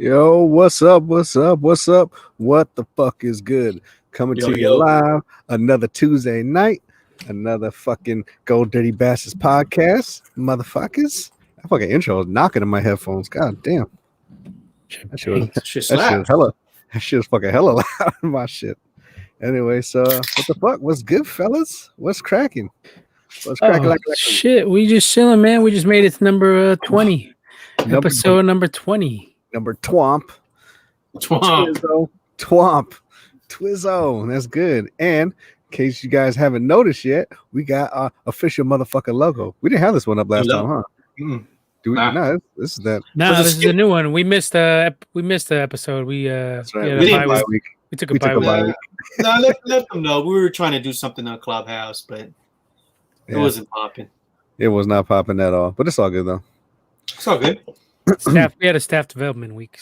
Yo, what's up? What's up? What's up? What the fuck is good? Coming to you live another Tuesday night, another fucking Gold Dirty Bastards podcast, motherfuckers. That fucking intro is knocking in my headphones. God damn. That shit was fucking hella loud in my shit. Anyway, so what the fuck? What's good, fellas? What's cracking? What's cracking shit, we just chilling, man. We just made it to number 20. Episode number 20. Number Twomp. Twizzo. That's good. And in case you guys haven't noticed yet, we got our official motherfucking logo. We didn't have this one up last time, huh? Do we? No, this is that. No, this is a new one. We missed the episode. We took a bye week. No, let them know. We were trying to do something on Clubhouse, but it wasn't popping. It was not popping at all. But it's all good though. It's all good. We had a staff development week.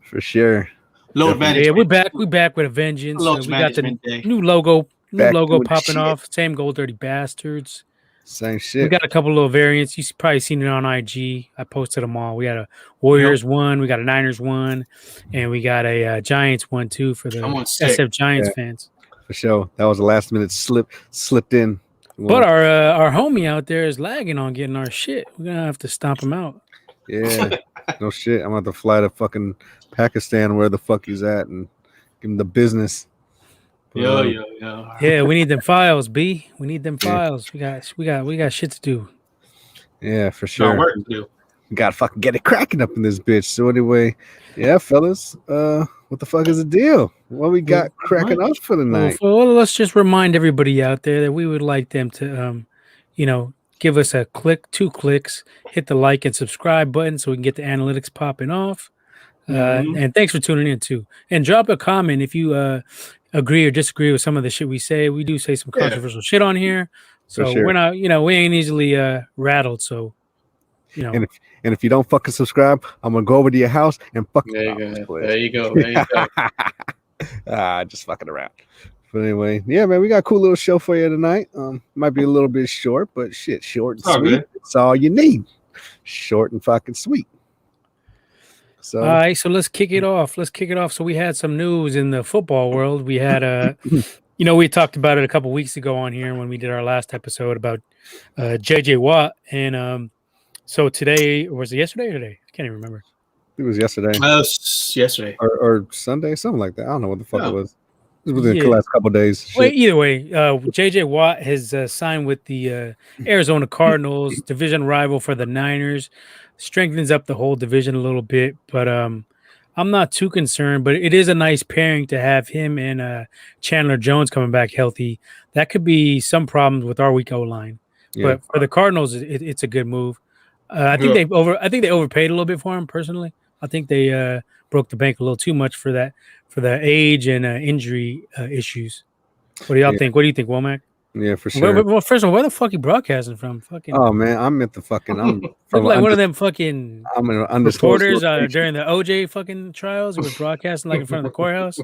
For sure. Load management. Yeah, we're back with a vengeance. We got the new logo popping off. Same Gold Dirty Bastards. Same shit. We got a couple little variants. You've probably seen it on IG. I posted them all. We got a Warriors one, we got a Niners one, and we got a Giants one too for the SF Giants fans. For sure. That was a last minute slipped in. But our homie out there is lagging on getting our shit. We're gonna have to stomp him out. Yeah, no shit. I'm gonna have to fly to fucking Pakistan, where the fuck he's at, and give him the business. Yo. Yeah, we need them files, B. We need them files. We got shit to do. Yeah, for sure. Work to do. We gotta fucking get it cracking up in this bitch. So anyway, yeah, fellas, what the fuck is the deal? What we got cracking up for the night? Well, let's just remind everybody out there that we would like them to, give us a click, 2 clicks, hit the like and subscribe button so we can get the analytics popping off. And thanks for tuning in too. And drop a comment if you agree or disagree with some of the shit we say. We do say some controversial shit on here, so we're not, we ain't easily rattled. So, And if you don't fucking subscribe, I'm gonna go over to your house and fucking. There you go. Just fucking around. But anyway, yeah, man, we got a cool little show for you tonight. Might be a little bit short, but shit, short and sweet. Good. It's all you need. Short and fucking sweet. So, all right, so let's kick it off. So we had some news in the football world. We had we talked about it a couple weeks ago on here when we did our last episode about JJ Watt, and so today, was it yesterday or today? I can't even remember. It was yesterday. Yesterday. Or Sunday, something like that. I don't know what the fuck it was. It was the last couple of days. Well, either way, JJ Watt has signed with the Arizona Cardinals, division rival for the Niners. Strengthens up the whole division a little bit, but I'm not too concerned. But it is a nice pairing to have him and Chandler Jones coming back healthy. That could be some problems with our weak O line, but for the Cardinals, it's a good move. I think they overpaid a little bit for him personally. I think they broke the bank a little too much for the age and injury issues. What do y'all think? What do you think, Womack? Yeah, for sure. Well, first of all, where the fuck you broadcasting from? Fucking. Oh man, I'm at the fucking. I'm from like one of them fucking. I'm an reporters during the OJ fucking trials. Who was broadcasting like in front of the courtyard.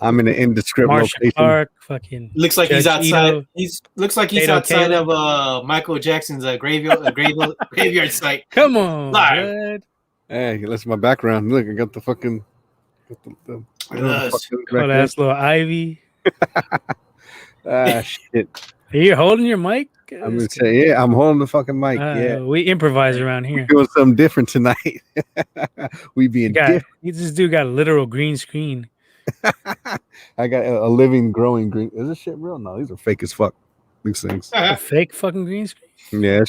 I'm in an indiscriminate location. Park, fucking. Looks like he's outside. Looks like he's outside of Michael Jackson's graveyard site. Come on, bud. Hey, that's my background. Look, I got the fucking. That's little Ivy. Shit. Are you holding your mic? I'm gonna say, I'm holding the fucking mic. We improvise around here. We're doing something different tonight. We being different. This dude got a literal green screen. I got a living, growing green. Is this shit real? No, these are fake as fuck. These things. A fake fucking green screen? Yeah,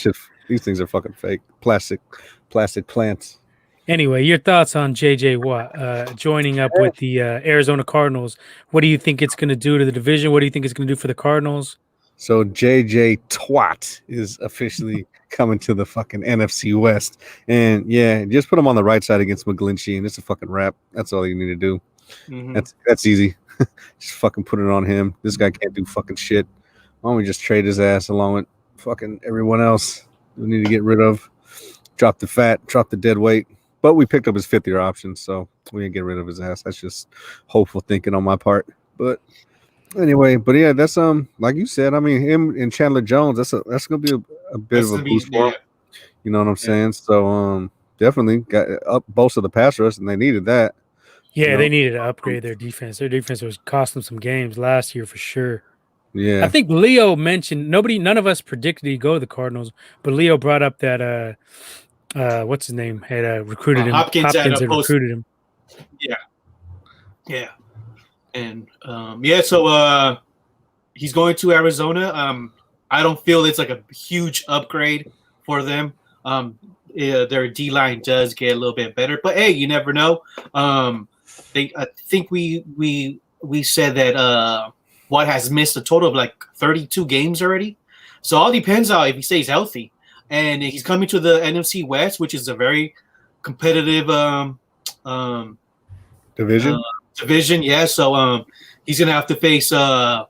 these things are fucking fake. Plastic plants. Anyway, your thoughts on JJ Watt joining up with the Arizona Cardinals? What do you think it's going to do to the division? What do you think it's going to do for the Cardinals? So JJ Twat is officially coming to the fucking NFC West. And yeah, just put him on the right side against McGlinchey and it's a fucking wrap. That's all you need to do. Mm-hmm. That's easy. Just fucking put it on him. This guy can't do fucking shit. Why don't we just trade his ass along with fucking everyone else we need to get rid of? Drop the fat, drop the dead weight. But we picked up his 5th-year option, so we didn't get rid of his ass. That's just hopeful thinking on my part. But anyway, yeah, that's like you said. I mean, him and Chandler Jones. That's gonna be a bit of a boost for him. You know what I'm saying? So definitely got up most of the pass rush, and they needed that. Yeah, they needed to upgrade their defense. Their defense was costing them some games last year for sure. Yeah, I think Leo mentioned none of us predicted he'd go to the Cardinals, but Leo brought up that what's his name had recruited him. Hopkins had recruited him. Yeah, and so he's going to Arizona. I don't feel it's like a huge upgrade for them. Their D line does get a little bit better, but hey, you never know. I think we said that Watt has missed a total of like 32 games already. So all depends on if he stays healthy, and he's coming to the NFC West, which is a very competitive division. Division, yeah. So he's gonna have to face the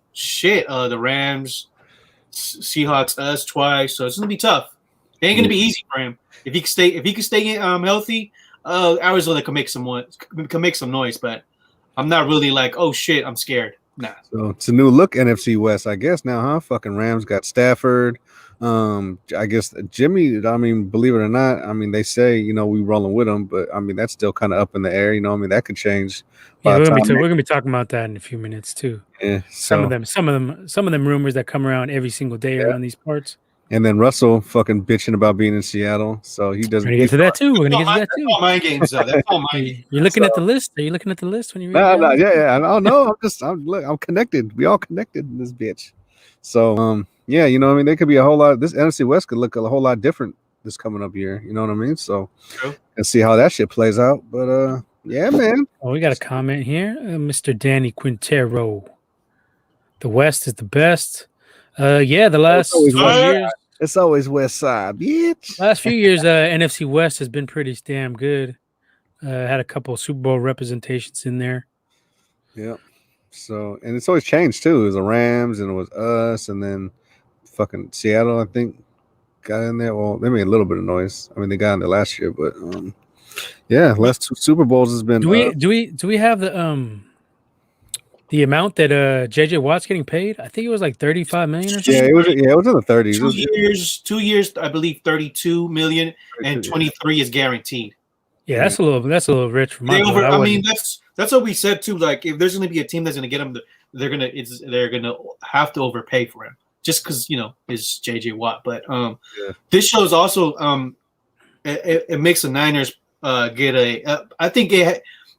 Rams, Seahawks, us twice. So it's gonna be tough. It ain't gonna be easy for him. If he can stay healthy, Arizona can make some noise. But I'm not really like, oh shit, I'm scared. Nah. So it's a new look NFC West, I guess now, huh? Fucking Rams got Stafford. I guess Jimmy. I mean, believe it or not, I mean they say we rolling with him, but I mean that's still kind of up in the air. I mean that could change. Yeah, we're gonna be talking about that in a few minutes too. Yeah, some of them rumors that come around every single day around these parts. And then Russelll fucking bitching about being in Seattle, so he doesn't. We're gonna get to that too. We're gonna get to that too. All my games, though. That's all my games. You're looking at the list. Are you looking at the list when you read? Yeah. I don't know. I'm connected. We all connected in this bitch. So yeah, I mean, there could be a whole lot. This NFC West could look a whole lot different this coming up year. You know what I mean? So let's see how that shit plays out. But yeah, man. Oh, we got a comment here, Mr. Danny Quintero. The West is the best. Yeah, the last 2 years. It's always West Side, bitch. Last few years, NFC West has been pretty damn good. Had a couple of Super Bowl representations in there. Yeah. So, and it's always changed too. It was the Rams, and it was us, and then fucking Seattle, I think, got in there. Well, they made a little bit of noise. I mean, they got in there last year, but yeah, last 2 Super Bowls has been. Do we have the amount that JJ Watt's getting paid? I think it was like 35 million or something. Yeah, it was in the 30s. 2 years, I believe 32 million, and 23 is guaranteed. Yeah, that's a little rich for my. I mean, that's what we said too. Like, if there's going to be a team that's going to get him, they're gonna have to overpay for him just because it's JJ Watt. But this shows also it makes the Niners get a. I think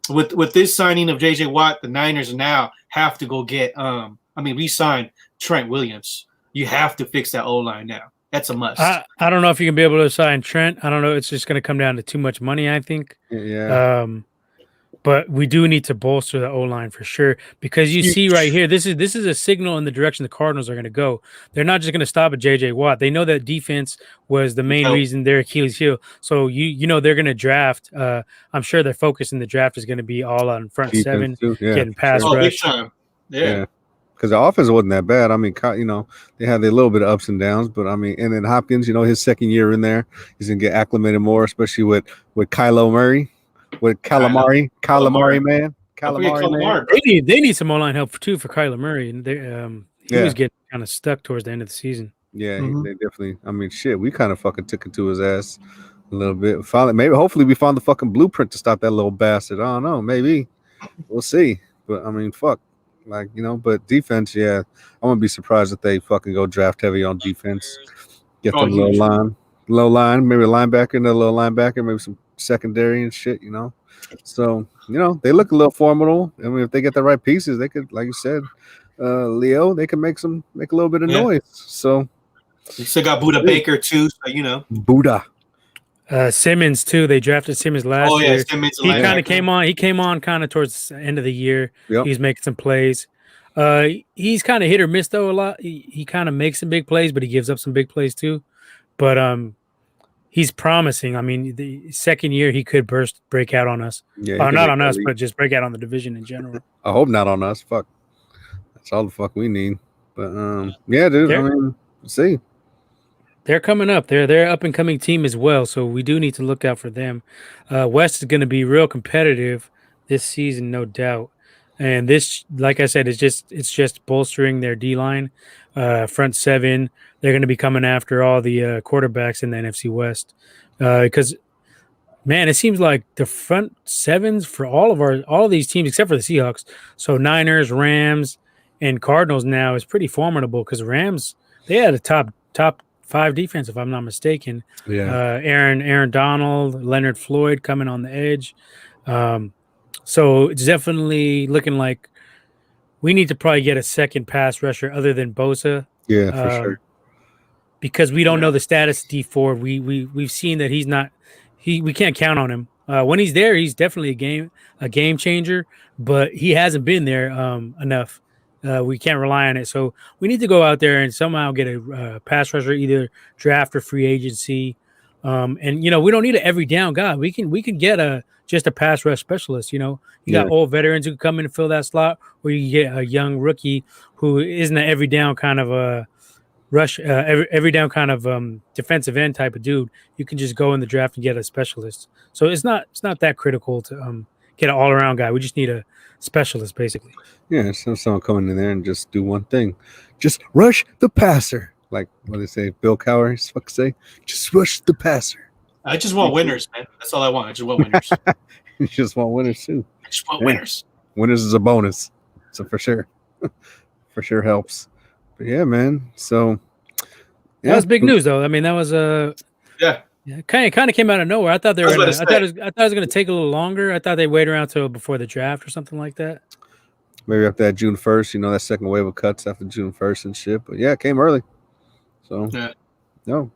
with this signing of JJ Watt, the Niners now have to go get re-sign Trent Williams. You have to fix that O-line now. That's a must. I don't know if you can be able to sign Trent. I don't know. It's just going to come down to too much money, I think. Yeah. But we do need to bolster the O-line for sure, because you see right here, this is a signal in the direction the Cardinals are going to go. They're not just going to stop at JJ Watt. They know that defense was the main reason their Achilles heel. So they're going to draft. I'm sure their focus in the draft is going to be all on front defense seven, getting pass rush. Big time. Yeah. Because the offense wasn't that bad. I mean, they had a little bit of ups and downs, but I mean, and then Hopkins, his second year in there, he's gonna get acclimated more, especially with Kylo Murray, with Calamari man. They need some O-line help too for Kyler Murray, and he was getting kind of stuck towards the end of the season. Yeah, they definitely. I mean, shit, we kind of fucking took it to his ass a little bit. Finally, hopefully, we found the fucking blueprint to stop that little bastard. I don't know, maybe we'll see. But I mean, fuck. Like, but defense, yeah, I wouldn't be surprised if they fucking go draft heavy on defense. Get them low line, maybe a linebacker, another little linebacker, maybe some secondary and shit, So, they look a little formidable. I mean, if they get the right pieces, they could, like you said, Leo, they can make a little bit of noise. So you still got Buda Baker too, so Buda. Simmons too. They drafted Simmons last year. Simmons he kind of came on. He came on kind of towards the end of the year. Yep. He was making some plays. He's kind of hit or miss though a lot. He kind of makes some big plays, but he gives up some big plays too. But he's promising. I mean, the second year he could break out on us. Yeah, not on us, but just break out on the division in general. I hope not on us. Fuck, that's all the fuck we need. But yeah, dude. I mean, we'll see. They're coming up. They're up and coming team as well, so we do need to look out for them. West is going to be real competitive this season, no doubt. And this, like I said, it's just bolstering their D line, front seven. They're going to be coming after all the quarterbacks in the NFC West, because Man, it seems like the front sevens for all of these teams except for the Seahawks. So Niners, Rams, and Cardinals now is pretty formidable because Rams they had a top 5 defense if I'm not mistaken. Yeah. Aaron Donald, Leonard Floyd coming on the edge. So it's definitely looking like we need to probably get a second pass rusher other than Bosa. Yeah, for sure. Because we don't know the status of D Ford. We've seen that he's not we can't count on him. When he's there, he's definitely a game changer, but he hasn't been there enough. We can't rely on it. So we need to go out there and somehow get a pass rusher, either draft or free agency. And we don't need an every down guy. We can get just a pass rush specialist. You got old veterans who can come in and fill that slot, or you can get a young rookie who isn't an every down kind of a rush, every down kind of defensive end type of dude. You can just go in the draft and get a specialist. So it's not that critical to get an all around guy. We just need a specialist, basically. Yeah, so someone coming in there and just do one thing, just rush the passer. Like what they say, Bill Cowher, fuck say, just rush the passer. I just want winners, man. That's all I want. I just want winners. You just want winners too. I just want winners. Winners is a bonus, so for sure, for sure helps. But yeah, man. So that was big news, though. I mean, that was yeah. Kind of came out of nowhere. I thought they were. I thought it was going to take a little longer. I thought they'd wait around till before the draft or something like that. Maybe after that June 1st, that second wave of cuts after June 1st and shit. But yeah, it came early. So no.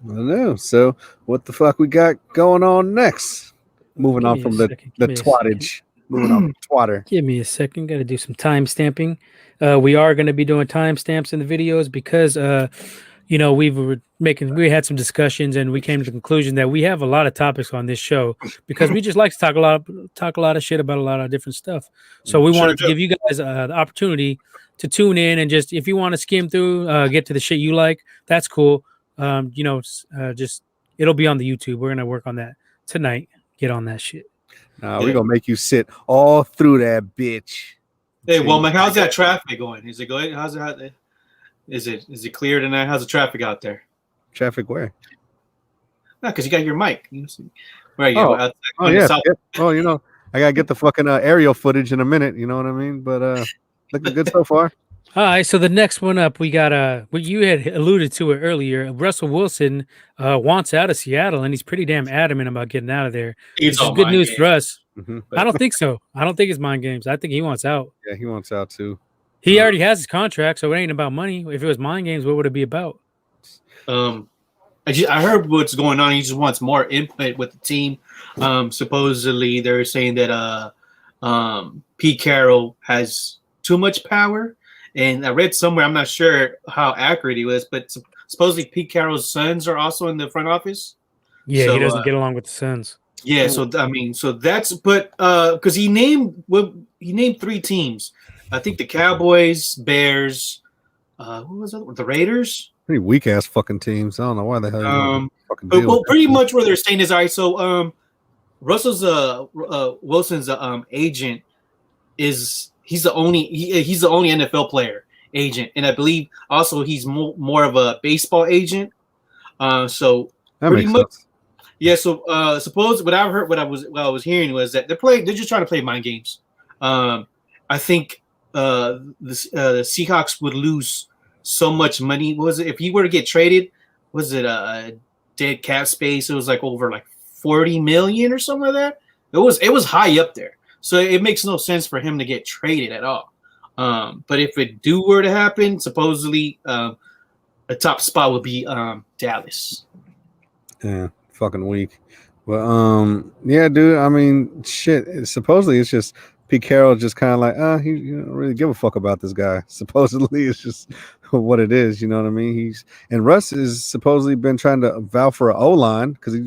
I don't know. So what the fuck we got going on next? Moving on from the twattage. Moving on from twatter. Give me a second. Got to do some time stamping. We are going to be doing timestamps in the videos because we had some discussions and we came to the conclusion that we have a lot of topics on this show because we just like to talk a lot of shit about a lot of different stuff. So we wanted to give you guys the opportunity to tune in and just if you want to skim through, get to the shit you like, that's cool. Just it'll be on the YouTube. We're gonna work on that tonight. Get on that shit. We're gonna make you sit all through that bitch. Hey, well, how's that traffic going? Is it going? How's it? Is it clear tonight? How's the traffic out there? Traffic where? No, because you got your mic. Where are you? I gotta get the fucking aerial footage in a minute. You know what I mean? But looking good so far. All right, so the next one up, we got what you had alluded to it earlier. Russelll Wilson wants out of Seattle, and he's pretty damn adamant about getting out of there. It's good news for us. Mm-hmm. I don't think so. I don't think it's mind games. I think he wants out. Yeah, he wants out too. He already has his contract, so it ain't about money. If it was mind games, what would it be about? I heard what's going on. He just wants more input with the team. Supposedly, they're saying that Pete Carroll has too much power. And I read somewhere, I'm not sure how accurate he was, but supposedly Pete Carroll's sons are also in the front office. Yeah, so, he doesn't get along with the sons. Yeah, so that's because he named 3 teams. I think the Cowboys, Bears, who was it? The Raiders. Pretty weak ass fucking teams. I don't know why the hell. Pretty much what they're saying is all right. So Russell's Wilson's agent is. He's the only NFL player agent, and I believe also he's more of a baseball agent. So that pretty much, sense. Yeah. So suppose what I heard, what I was hearing was that they're just trying to play mind games. I think the Seahawks would lose so much money. What was it if he were to get traded? Was it a dead cap space? It was like over like $40 million or something like that. It was high up there. So it makes no sense for him to get traded at all. But if it were to happen, supposedly a top spot would be Dallas. Yeah, fucking weak. Well, yeah, dude. I mean, shit. Supposedly, it's just Pete Carroll just kind of like, he don't really give a fuck about this guy. Supposedly, it's just what it is. You know what I mean? And Russ is supposedly been trying to vow for an O-line because he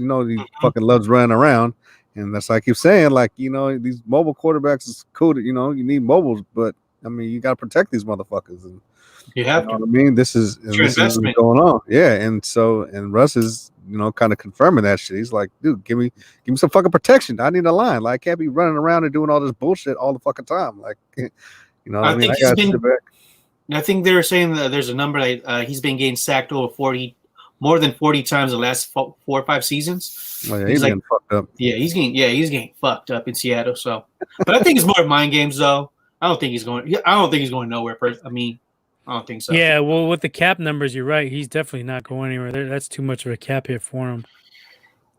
fucking loves running around. And that's like I keep saying, like, these mobile quarterbacks is cool to, you need mobiles, but I mean, you got to protect these motherfuckers. And you have to. What I mean, this is going on. Yeah. And Russ is, kind of confirming that shit. He's like, dude, give me some fucking protection. I need a line. Like, I can't be running around and doing all this bullshit all the fucking time. Like, I mean? I got to back. I think they're saying that there's a number that he's been getting sacked over more than 40 times the last 4 or 5 seasons. Oh, yeah, he's getting fucked up. Yeah, he's getting fucked up in Seattle. So, but I think it's more mind games though. I don't think he's going nowhere. I don't think so. Yeah, well, with the cap numbers, you're right. He's definitely not going anywhere. That's too much of a cap hit for him.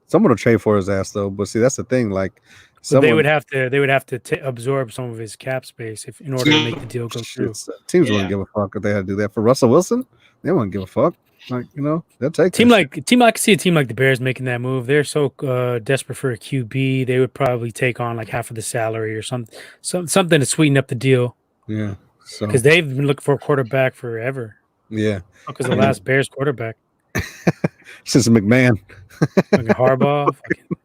Someone will trade for his ass though. But see, that's the thing. Like, they would have to absorb some of his cap space in order to make the deal go through. Teams wouldn't give a fuck if they had to do that for Russelll Wilson. They wouldn't give a fuck. Like, they'll take I can see a team like the Bears making that move. They're so desperate for a QB, they would probably take on like half of the salary or something to sweeten up the deal. Yeah, because they've been looking for a quarterback forever. Yeah, because the last Bears quarterback since McMahon, fucking Harbaugh, fucking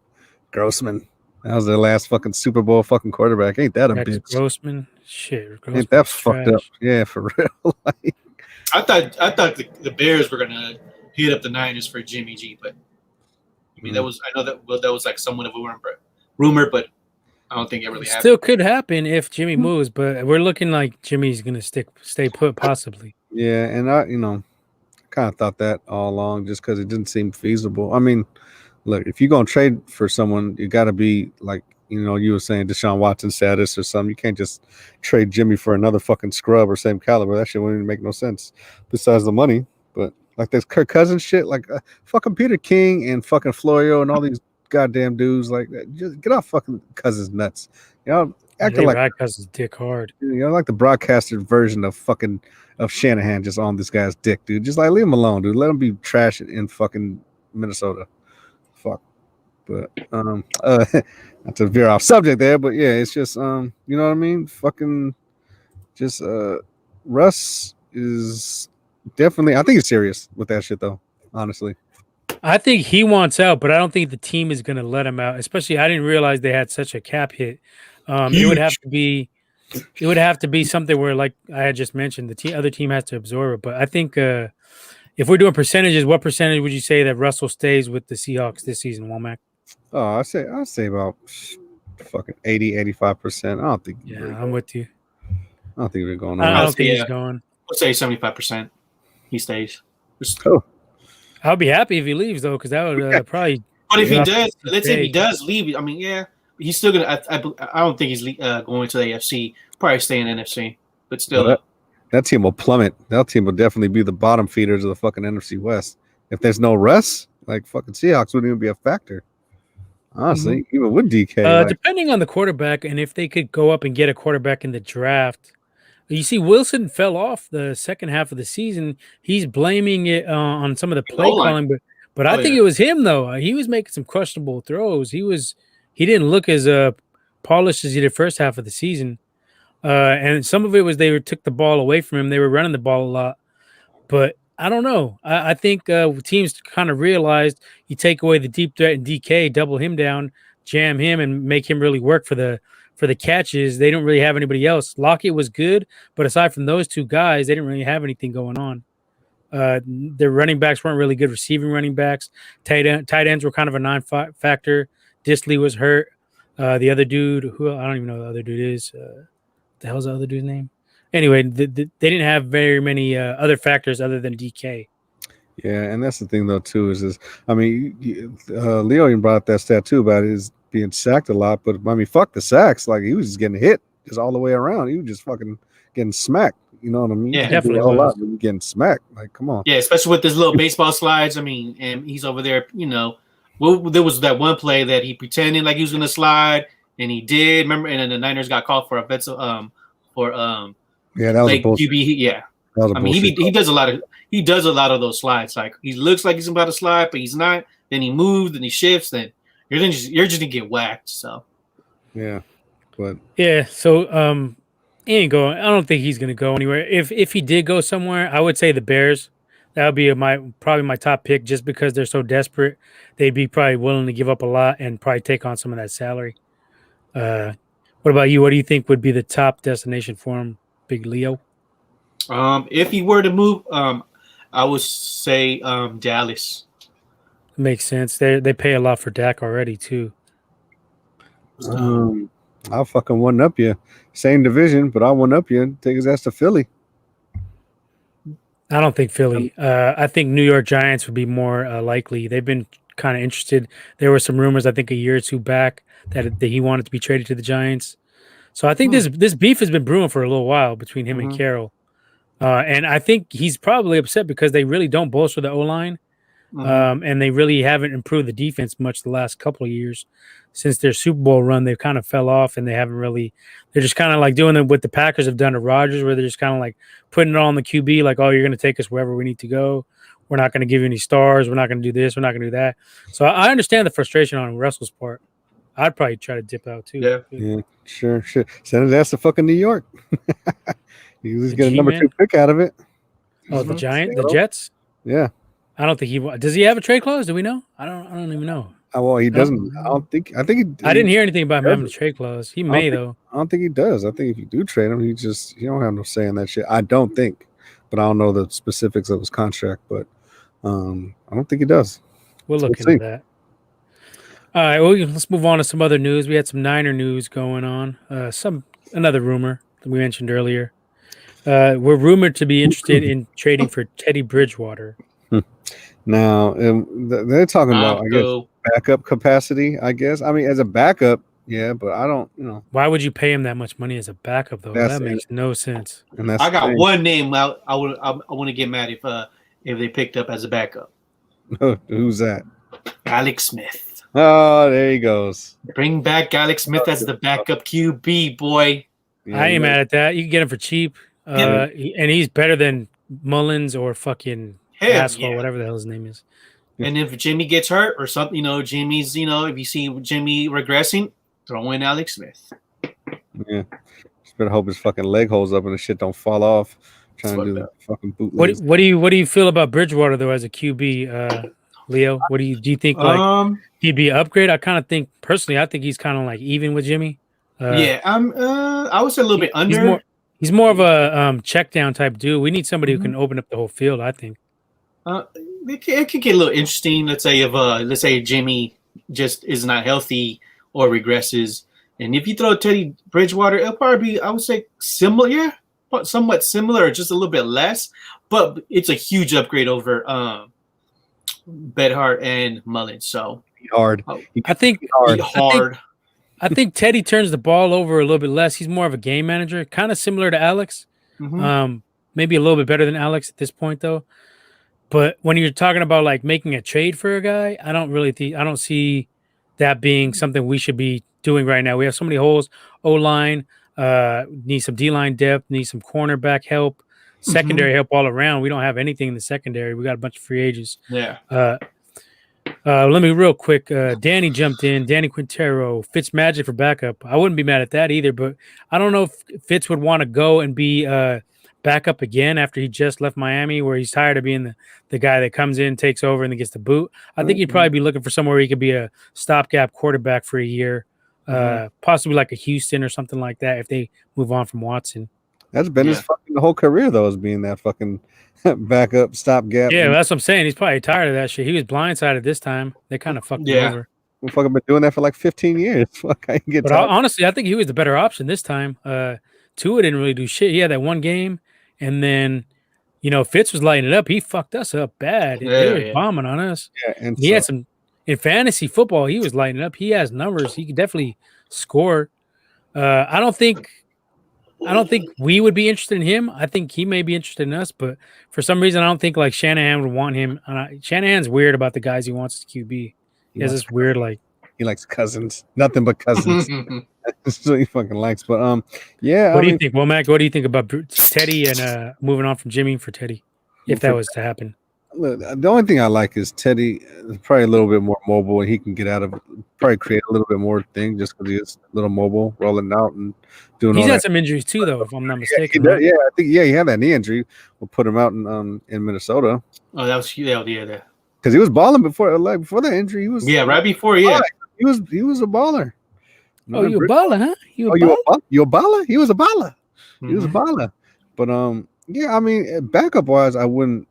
Grossman. That was their last fucking Super Bowl fucking quarterback. Ain't that a bitch? Grossman, shit. Ain't that fucked up? Yeah, for real. Like, I thought the Bears were gonna hit up the Niners for Jimmy G, but I mean that was like somewhat of a rumor, but I don't think it really happened. Still could happen if Jimmy moves, but we're looking like Jimmy's gonna stay put possibly. Yeah, and I kind of thought that all along just because it didn't seem feasible. I mean, look, if you're gonna trade for someone, you got to be like, you were saying Deshaun Watson status or something. You can't just trade Jimmy for another fucking scrub or same caliber. That shit wouldn't even make no sense besides the money. But like this Kirk Cousins shit, like fucking Peter King and fucking Florio and all these goddamn dudes, like just get off fucking Cousins nuts. Acting like Cousins dick hard. Like the broadcaster version of Shanahan just on this guy's dick, dude. Just like leave him alone, dude. Let him be trash in fucking Minnesota. Fuck. But not to veer off subject there, but yeah, it's just you know what I mean? Fucking just Russ is definitely, I think he's serious with that shit though, honestly. I think he wants out, but I don't think the team is gonna let him out. Especially I didn't realize they had such a cap hit. It would have to be something where, like I had just mentioned, the other team has to absorb it. But I think if we're doing percentages, what percentage would you say that Russell stays with the Seahawks this season, Womack? Oh, I say about fucking 80-85%. I don't think. Yeah, I'm with you. I don't think we're going. I don't think he's going. I'll say 75%. He stays. Oh. I'll be happy if he leaves though, because that would probably. But if he does, let's say he does leave. I mean, yeah, he's still gonna. I don't think he's going to the AFC. Probably stay in NFC, but still. Well, that team will plummet. That team will definitely be the bottom feeders of the fucking NFC West. If there's no Russ, like fucking Seahawks wouldn't even be a factor. Honestly, even with DK. Depending on the quarterback, and if they could go up and get a quarterback in the draft. You see, Wilson fell off the second half of the season. He's blaming it on some of the play calling, but I think it was him though. He was making some questionable throws. He didn't look as polished as he did first half of the season. And some of it was they took the ball away from him. They were running the ball a lot, but I don't know. I think teams kind of realized you take away the deep threat and DK, double him down, jam him, and make him really work for the catches. They don't really have anybody else. Lockett was good, but aside from those two guys, they didn't really have anything going on. Their running backs weren't really good receiving running backs. Tight ends were kind of a non-factor. Disley was hurt. The other dude, who I don't even know who the other dude is. The hell's the other dude's name? Anyway, they didn't have very many other factors other than DK. Yeah, and that's the thing though too. Is I mean, Leo even brought up that stat too about his being sacked a lot. But I mean, fuck the sacks. Like he was just getting hit just all the way around. He was just fucking getting smacked. You know what I mean? Yeah, definitely. A lot getting smacked. Like, come on. Yeah, especially with his little baseball slides. I mean, and he's over there. There was that one play that he pretended like he was gonna slide, and he did. Remember, and then the Niners got called for offensive yeah, that was like bullshit. QB. Yeah, I mean, he does a lot of those slides. Like he looks like he's about to slide, but he's not. Then he moves, then he shifts, then you're just gonna get whacked. So yeah, but yeah, so he ain't going. I don't think he's gonna go anywhere. If he did go somewhere, I would say the Bears. That would be probably my top pick, just because they're so desperate. They'd be probably willing to give up a lot and probably take on some of that salary. What about you? What do you think would be the top destination for him, Big Leo? If he were to move, I would say Dallas. Makes sense. They pay a lot for Dak already too. I'll fucking one up you. Same division, but I'll one up you and take his ass to Philly. I don't think Philly. I think New York Giants would be more likely. They've been kind of interested. There were some rumors, I think, a year or two back that he wanted to be traded to the Giants. So I think this beef has been brewing for a little while between him and Carroll. And I think he's probably upset because they really don't bolster the O-line. And they really haven't improved the defense much the last couple of years. Since their Super Bowl run, they've kind of fell off, and they haven't really. They're just kind of like doing what the Packers have done to Rodgers, where they're just kind of like putting it all on the QB, like, "Oh, you're going to take us wherever we need to go. We're not going to give you any stars. We're not going to do this. We're not going to do that." So I understand the frustration on Russell's part. I'd probably try to dip out too. Yeah, sure. Send his ass to fucking New York. He's get a number 2 pick out of it. Oh, the Jets. Yeah. I don't think does. He have a trade clause? Do we know? I don't even know. Well, he doesn't. I think I didn't hear anything about him having a trade clause. He may though. I don't think he does. I think if you do trade him, he don't have no say in that shit. I don't think, but I don't know the specifics of his contract. But I don't think he does. We'll look into that. All right. Well, let's move on to some other news. We had some Niner news going on. Another rumor that we mentioned earlier. We're rumored to be interested in trading for Teddy Bridgewater. Now they're talking about, I guess, backup capacity. I guess. I mean, as a backup, yeah, but I don't. Why would you pay him that much money as a backup though? That makes no sense. And I got one name. I want to get mad if they picked up as a backup. Who's that? Alex Smith. Oh, there he goes. Bring back Alex Smith as the backup QB, boy. Yeah, I ain't mad at that. You can get him for cheap. And he's better than Mullins or fucking asshole, whatever the hell his name is. And if Jimmy gets hurt or something, Jimmy's, if you see Jimmy regressing, throw in Alex Smith. Yeah. Just better hope his fucking leg holds up and the shit don't fall off. Trying to do that fucking bootleg. What do you feel about Bridgewater though as a QB, Leo? What do you think he'd be an upgrade? I kind of think personally, I think he's kind of like even with Jimmy. I would say a little bit under. He's more of a check down type dude. We need somebody who can open up the whole field, I think. It could get a little interesting. Let's say Jimmy just is not healthy or regresses, and if you throw Teddy Bridgewater, it'll probably be, I would say, similar, somewhat similar, just a little bit less. But it's a huge upgrade over Bedhart and Mullins. So hard. I think hard. I think Teddy turns the ball over a little bit less. He's more of a game manager, kind of similar to Alex. Maybe a little bit better than Alex at this point, though. But when you're talking about like making a trade for a guy, I don't see that being something we should be doing right now. We have so many holes. O-line, need some D-line depth, need some cornerback help, secondary help all around. We don't have anything in the secondary. We got a bunch of free agents. Yeah. Let me real quick. Danny jumped in. Danny Quintero, Fitzmagic for backup. I wouldn't be mad at that either, but I don't know if Fitz would want to go and be backup again after he just left Miami, where he's tired of being the guy that comes in, takes over, and then gets the boot. I think he'd probably be looking for somewhere where he could be a stopgap quarterback for a year, possibly like a Houston or something like that if they move on from Watson. That's been his fucking whole career, though, as being that fucking backup stopgap. Yeah, that's what I'm saying. He's probably tired of that shit. He was blindsided this time. They kind of fucked him over. We fucking been doing that for like 15 years. Fuck, I can get. But honestly, I think he was the better option this time. Tua didn't really do shit. He had that one game, and then Fitz was lighting it up. He fucked us up bad. They were bombing on us. Yeah, and he had some in fantasy football. He was lighting it up. He has numbers. He could definitely score. I don't think we would be interested in him. I think he may be interested in us, but for some reason, I don't think like Shanahan would want him. Shanahan's weird about the guys he wants as QB. He has this weird he likes Cousins, nothing but Cousins. That's what he fucking likes. But yeah. What do you think, Womack? What do you think about Teddy and moving on from Jimmy for Teddy, if that was to happen? Look, the only thing I like is Teddy is probably a little bit more mobile, and he can get out of probably create a little bit more thing just because he is a little mobile, rolling out and doing. He's had some injuries too, though, if I'm not mistaken. I think he had that knee injury. We'll put him out in Minnesota. Oh, that was there. Because he was balling before that injury. He was right before he was a baller. Oh, you a baller, huh? You a baller? He was a baller. He was a baller. But I mean, backup wise, I wouldn't.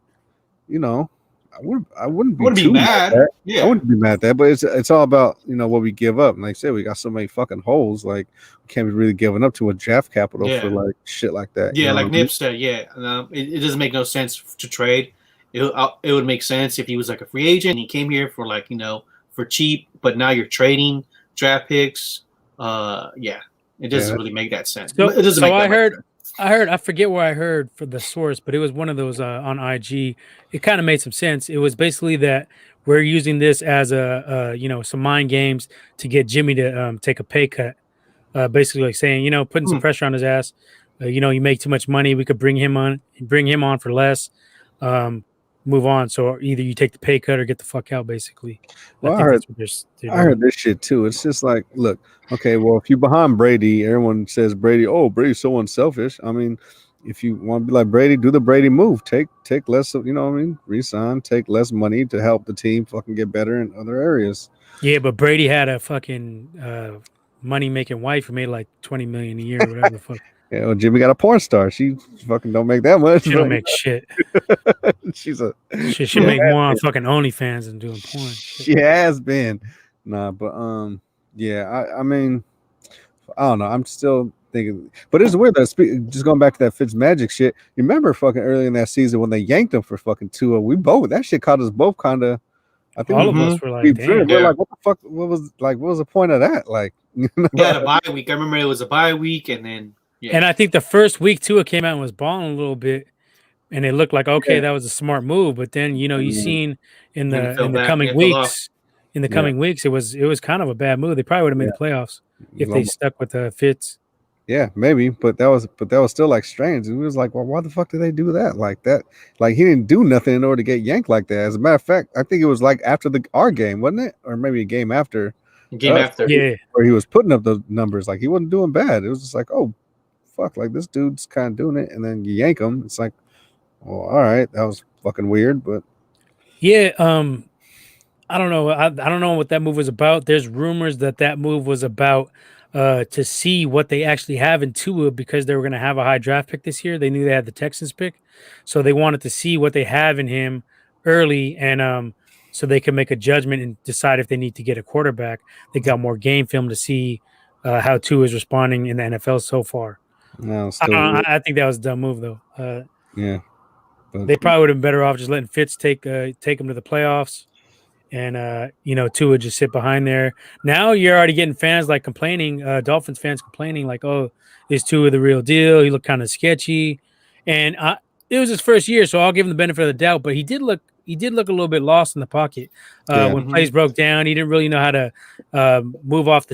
I wouldn't be Wouldn't be mad. I Yeah. wouldn't be mad at that, but it's all about what we give up. And like I said, we got so many fucking holes. Like we can't be really giving up too much draft capital for like shit like that. Yeah, like Nip said. Yeah, it doesn't make no sense to trade. It would make sense if he was like a free agent and he came here for like for cheap, but now you're trading draft picks. It doesn't really make that sense. So, it doesn't so make I that heard, sense. I forget where I heard for the source, but it was one of those on IG. It kind of made some sense. It was basically that we're using this as some mind games to get Jimmy to take a pay cut. Basically like saying, putting some pressure on his ass. You make too much money. We could bring him on for less. Move on. So either you take the pay cut or get the fuck out, basically. Well, I heard this shit too. It's just like, look, okay, well, if you're behind Brady, everyone says Brady, oh, Brady's so unselfish. I mean, if you want to be like Brady, do the Brady move. Take less of, resign, take less money to help the team fucking get better in other areas. Yeah, but Brady had a fucking money-making wife who made like $20 million a year or whatever the fuck. Yeah, well, Jimmy got a porn star. She fucking don't make that much. She don't make shit. She make more on fucking OnlyFans than doing porn. She has been. Nah, but yeah, I mean, I don't know. I'm still thinking, but it's weird that just going back to that Fitzmagic shit. You remember fucking early in that season when they yanked him for fucking 2-0? That shit caught us both kind of. I think all of us were like, damn. We're like, what the fuck? What was the point of that? Like, Yeah, the bye week. I remember it was a bye week, and then. Yeah. And I think the first week Tua came out and was balling a little bit, and it looked like that was a smart move. But then you seen in the coming weeks, it was kind of a bad move. They probably would have made the playoffs if they stuck with Fitz. Yeah, maybe, but that was still like strange. It was like, well, why the fuck did they do that like that? Like he didn't do nothing in order to get yanked like that. As a matter of fact, I think it was like after our game, wasn't it, or maybe a game after? Yeah, where he was putting up those numbers. Like he wasn't doing bad. It was just like, oh. Fuck, like this dude's kind of doing it, and then you yank him. It's like, well, all right, that was fucking weird, but yeah, I don't know. I don't know what that move was about. There's rumors that move was about to see what they actually have in Tua because they were going to have a high draft pick this year. They knew they had the Texans pick, so they wanted to see what they have in him early, and so they can make a judgment and decide if they need to get a quarterback. They got more game film to see how Tua is responding in the NFL so far. No, I think that was a dumb move though. Yeah, they probably would have been better off just letting Fitz take them to the playoffs, and Tua just sit behind there. Now you're already getting fans like complaining, Dolphins fans complaining like, "Oh, is Tua the real deal? He looked kind of sketchy," and it was his first year, so I'll give him the benefit of the doubt. But he did look a little bit lost in the pocket when plays broke down. He didn't really know how to move off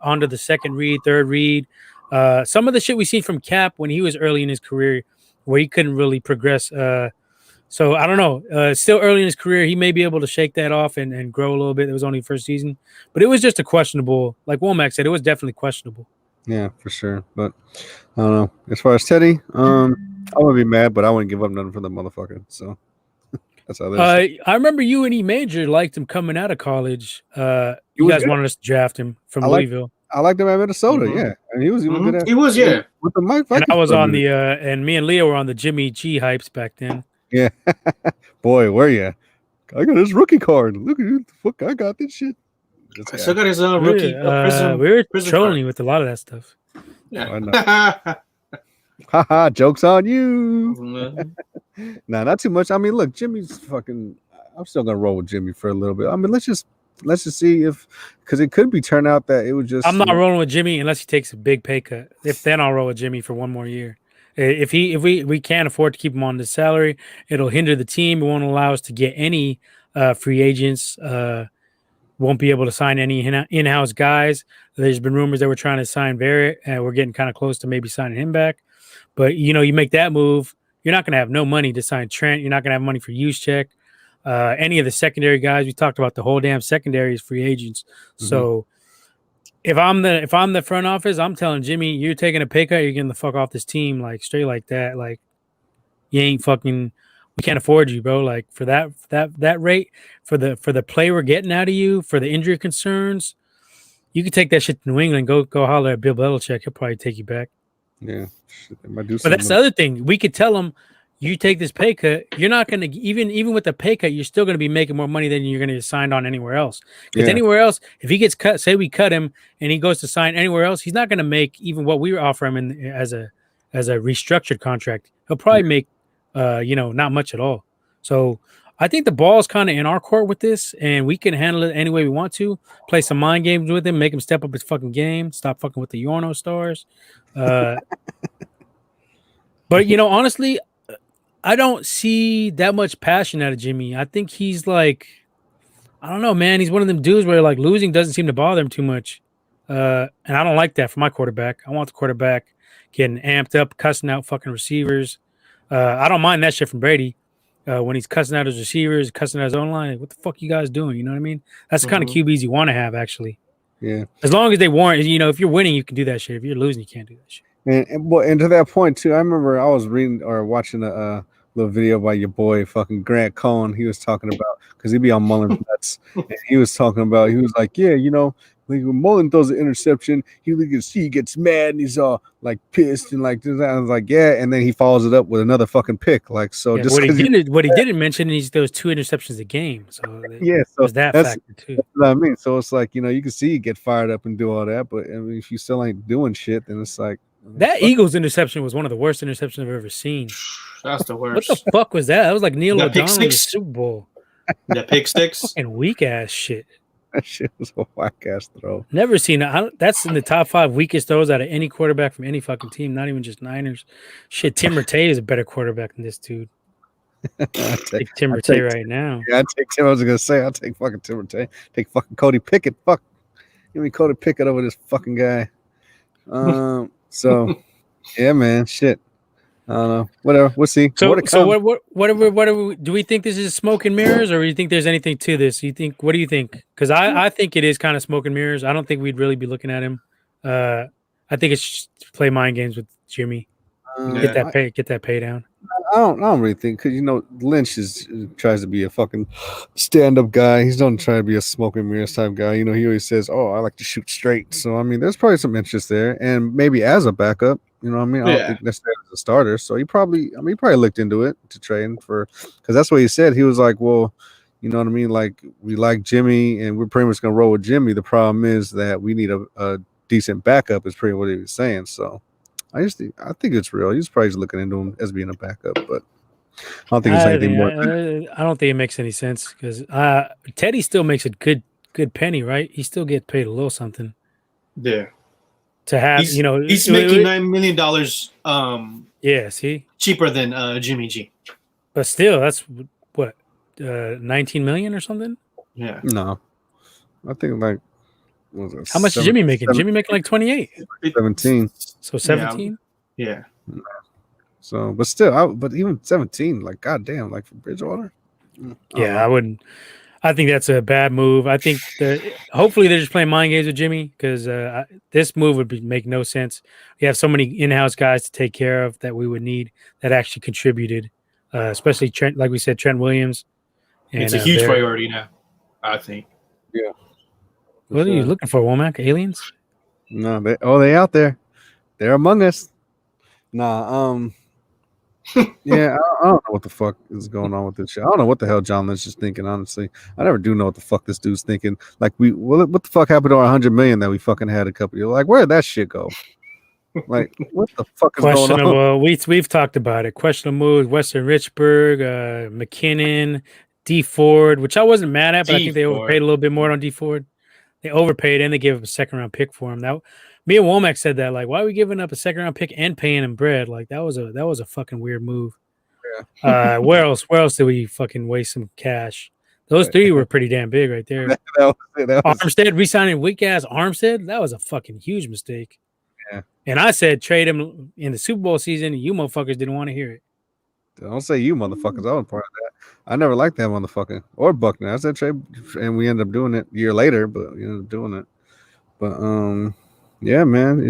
onto the second read, third read. Some of the shit we seen from Cap when he was early in his career where he couldn't really progress. So I don't know. Still early in his career, he may be able to shake that off and grow a little bit. It was only first season, but it was just a questionable, like Womack said, it was definitely questionable. Yeah, for sure. But I don't know. As far as Teddy, I would be mad, but I wouldn't give up nothing for the motherfucker. So that's how I remember you and E Major liked him coming out of college. You guys wanted us to draft him from Louisville. I liked him at Minnesota, yeah, and he was even good at. He was, yeah. With the Mike. And I was on the and me and Leo were on the Jimmy G hypes back then. Yeah, boy, where you? I got his rookie card. Look at you, the fuck! I got this shit. I still got his rookie. We were trolling with a lot of that stuff. Yeah. Haha, jokes on you. Nah, not too much. I mean, look, Jimmy's fucking. I'm still gonna roll with Jimmy for a little bit. I mean, let's just see because it could be turn out that it would just. I'm not rolling with Jimmy unless he takes a big pay cut. If then I'll roll with Jimmy for one more year. If we can't afford to keep him on the salary, it'll hinder the team. It won't allow us to get any free agents. Won't be able to sign any in-house guys. There's been rumors that we're trying to sign Barrett, and we're getting kind of close to maybe signing him back. But you make that move, you're not going to have no money to sign Trent. You're not going to have money for Juszczyk. Any of the secondary guys, we talked about the whole damn secondary is free agents. Mm-hmm. So if I'm the front office, I'm telling Jimmy, you're taking a pay cut, you're getting the fuck off this team, like straight like that. Like you ain't fucking, we can't afford you, bro. Like for that rate, for the play we're getting out of you, for the injury concerns, you could take that shit to New England, go holler at Bill Belichick, he'll probably take you back. Yeah, might do but that's the other thing. We could tell him, you take this pay cut, you're not going to even with the pay cut, you're still going to be making more money than you're going to get signed on anywhere else. Because anywhere else, if he gets cut, say we cut him and he goes to sign anywhere else, he's not going to make even what we offer him as a restructured contract. He'll probably make not much at all. So I think the ball is kind of in our court with this, and we can handle it any way we want to. Play some mind games with him, make him step up his fucking game, stop fucking with the Yorno stars. But honestly, I don't see that much passion out of Jimmy. I think he's like, I don't know, man. He's one of them dudes where like losing doesn't seem to bother him too much. And I don't like that for my quarterback. I want the quarterback getting amped up, cussing out fucking receivers. I don't mind that shit from Brady. When he's cussing out his receivers, cussing out his own line. Like, what the fuck you guys doing? You know what I mean? That's the kind of QBs you want to have, actually. Yeah. As long as they warrant, if you're winning, you can do that shit. If you're losing, you can't do that shit. And to that point too, I remember I was reading or watching a little video by your boy fucking Grant Cohn. He was talking about, because he'd be on Mullen's nuts, and he was like, yeah, like when Mullen throws an interception, you can see he gets mad and he's all like pissed and like this. I was like, yeah, and then he follows it up with another fucking pick. Like, so yeah, just what he didn't mention is those 2 interceptions a game. So yeah, so there's that factor too. That's what I mean. So it's like, you can see you get fired up and do all that, but I mean, if you still ain't doing shit, then it's like that Eagles interception was one of the worst interceptions I've ever seen. That's the worst. What the fuck was that? That was like Neil O'Donnell in the Super Bowl. That pick six and weak ass shit. That shit was a whack ass throw. Never seen it. That's in the top 5 weakest throws out of any quarterback from any fucking team, not even just Niners. Shit, Tim Rattay is a better quarterback than this dude. Take Tim Rattay right now. Yeah, I take Tim. I was gonna say I'll take fucking Tim Rattay. Take fucking Cody Pickett. Fuck, give me Cody Pickett over this fucking guy. So yeah, man, shit. I don't know. Whatever. We'll see. So what do we think this is smoke and mirrors, or do you think there's anything to this? What do you think? Because I think it is kind of smoke and mirrors. I don't think we'd really be looking at him. I think it's just to play mind games with Jimmy. Get that pay down. I don't really think, because Lynch tries to be a fucking stand-up guy. He's don't try to be a smoke and mirrors type guy. He always says, "Oh, I like to shoot straight." So I mean, there's probably some interest there, and maybe as a backup. You know what I mean? I don't think necessarily as a starter. So he probably looked into it to train for, because that's what he said. He was like, well, you know what I mean? Like, we like Jimmy and we're pretty much going to roll with Jimmy. The problem is that we need a decent backup is pretty what he was saying. So I think it's real. He's probably just looking into him as being a backup, but I don't think it's anything more. I don't think it makes any sense because Teddy still makes a good penny, right? He still gets paid a little something. Yeah. To have, he's making $9 million. See, cheaper than Jimmy G. But still, that's what 19 million or something. Yeah. No, I think like how much is Jimmy making? Jimmy making like 28, 17. So 17. Yeah. So, but still, but even 17, like goddamn, like for Bridgewater. I wouldn't. I think that's a bad move. I think hopefully they're just playing mind games with Jimmy because this move would make no sense. We have so many in-house guys to take care of that we would need that actually contributed, especially Trent, like we said, Trent Williams. And, it's a huge priority now, I think. Yeah. What are you looking for, Womack? Aliens? No, they out there. They're among us. Nah, yeah, I don't know what the fuck is going on with this shit. I don't know what the hell John Lynch is thinking, honestly. I never do know what the fuck this dude's thinking. Like, what the fuck happened to our 100 million that we fucking had a couple years? Like, where did that shit go? Like, what the fuck is going on? We've talked about it. Questionable moves, Weston Richburg, McKinnon, D Ford, which I wasn't mad at, but I think they overpaid a little bit more on D Ford. They overpaid and they gave up a second round pick for him. Now, me and Womack said that, like, why are we giving up a second round pick and paying him bread? Like, that was a fucking weird move. Yeah. Where else did we fucking waste some cash? Those three were pretty damn big right there. Armstead re-signing weak ass Armstead, that was a fucking huge mistake. Yeah. And I said trade him in the Super Bowl season, and you motherfuckers didn't want to hear it. Don't say you motherfuckers. I was part of that. I never liked that motherfucker or Buckner. I said trade, and we ended up doing it a year later, but we ended up doing it. But yeah, man,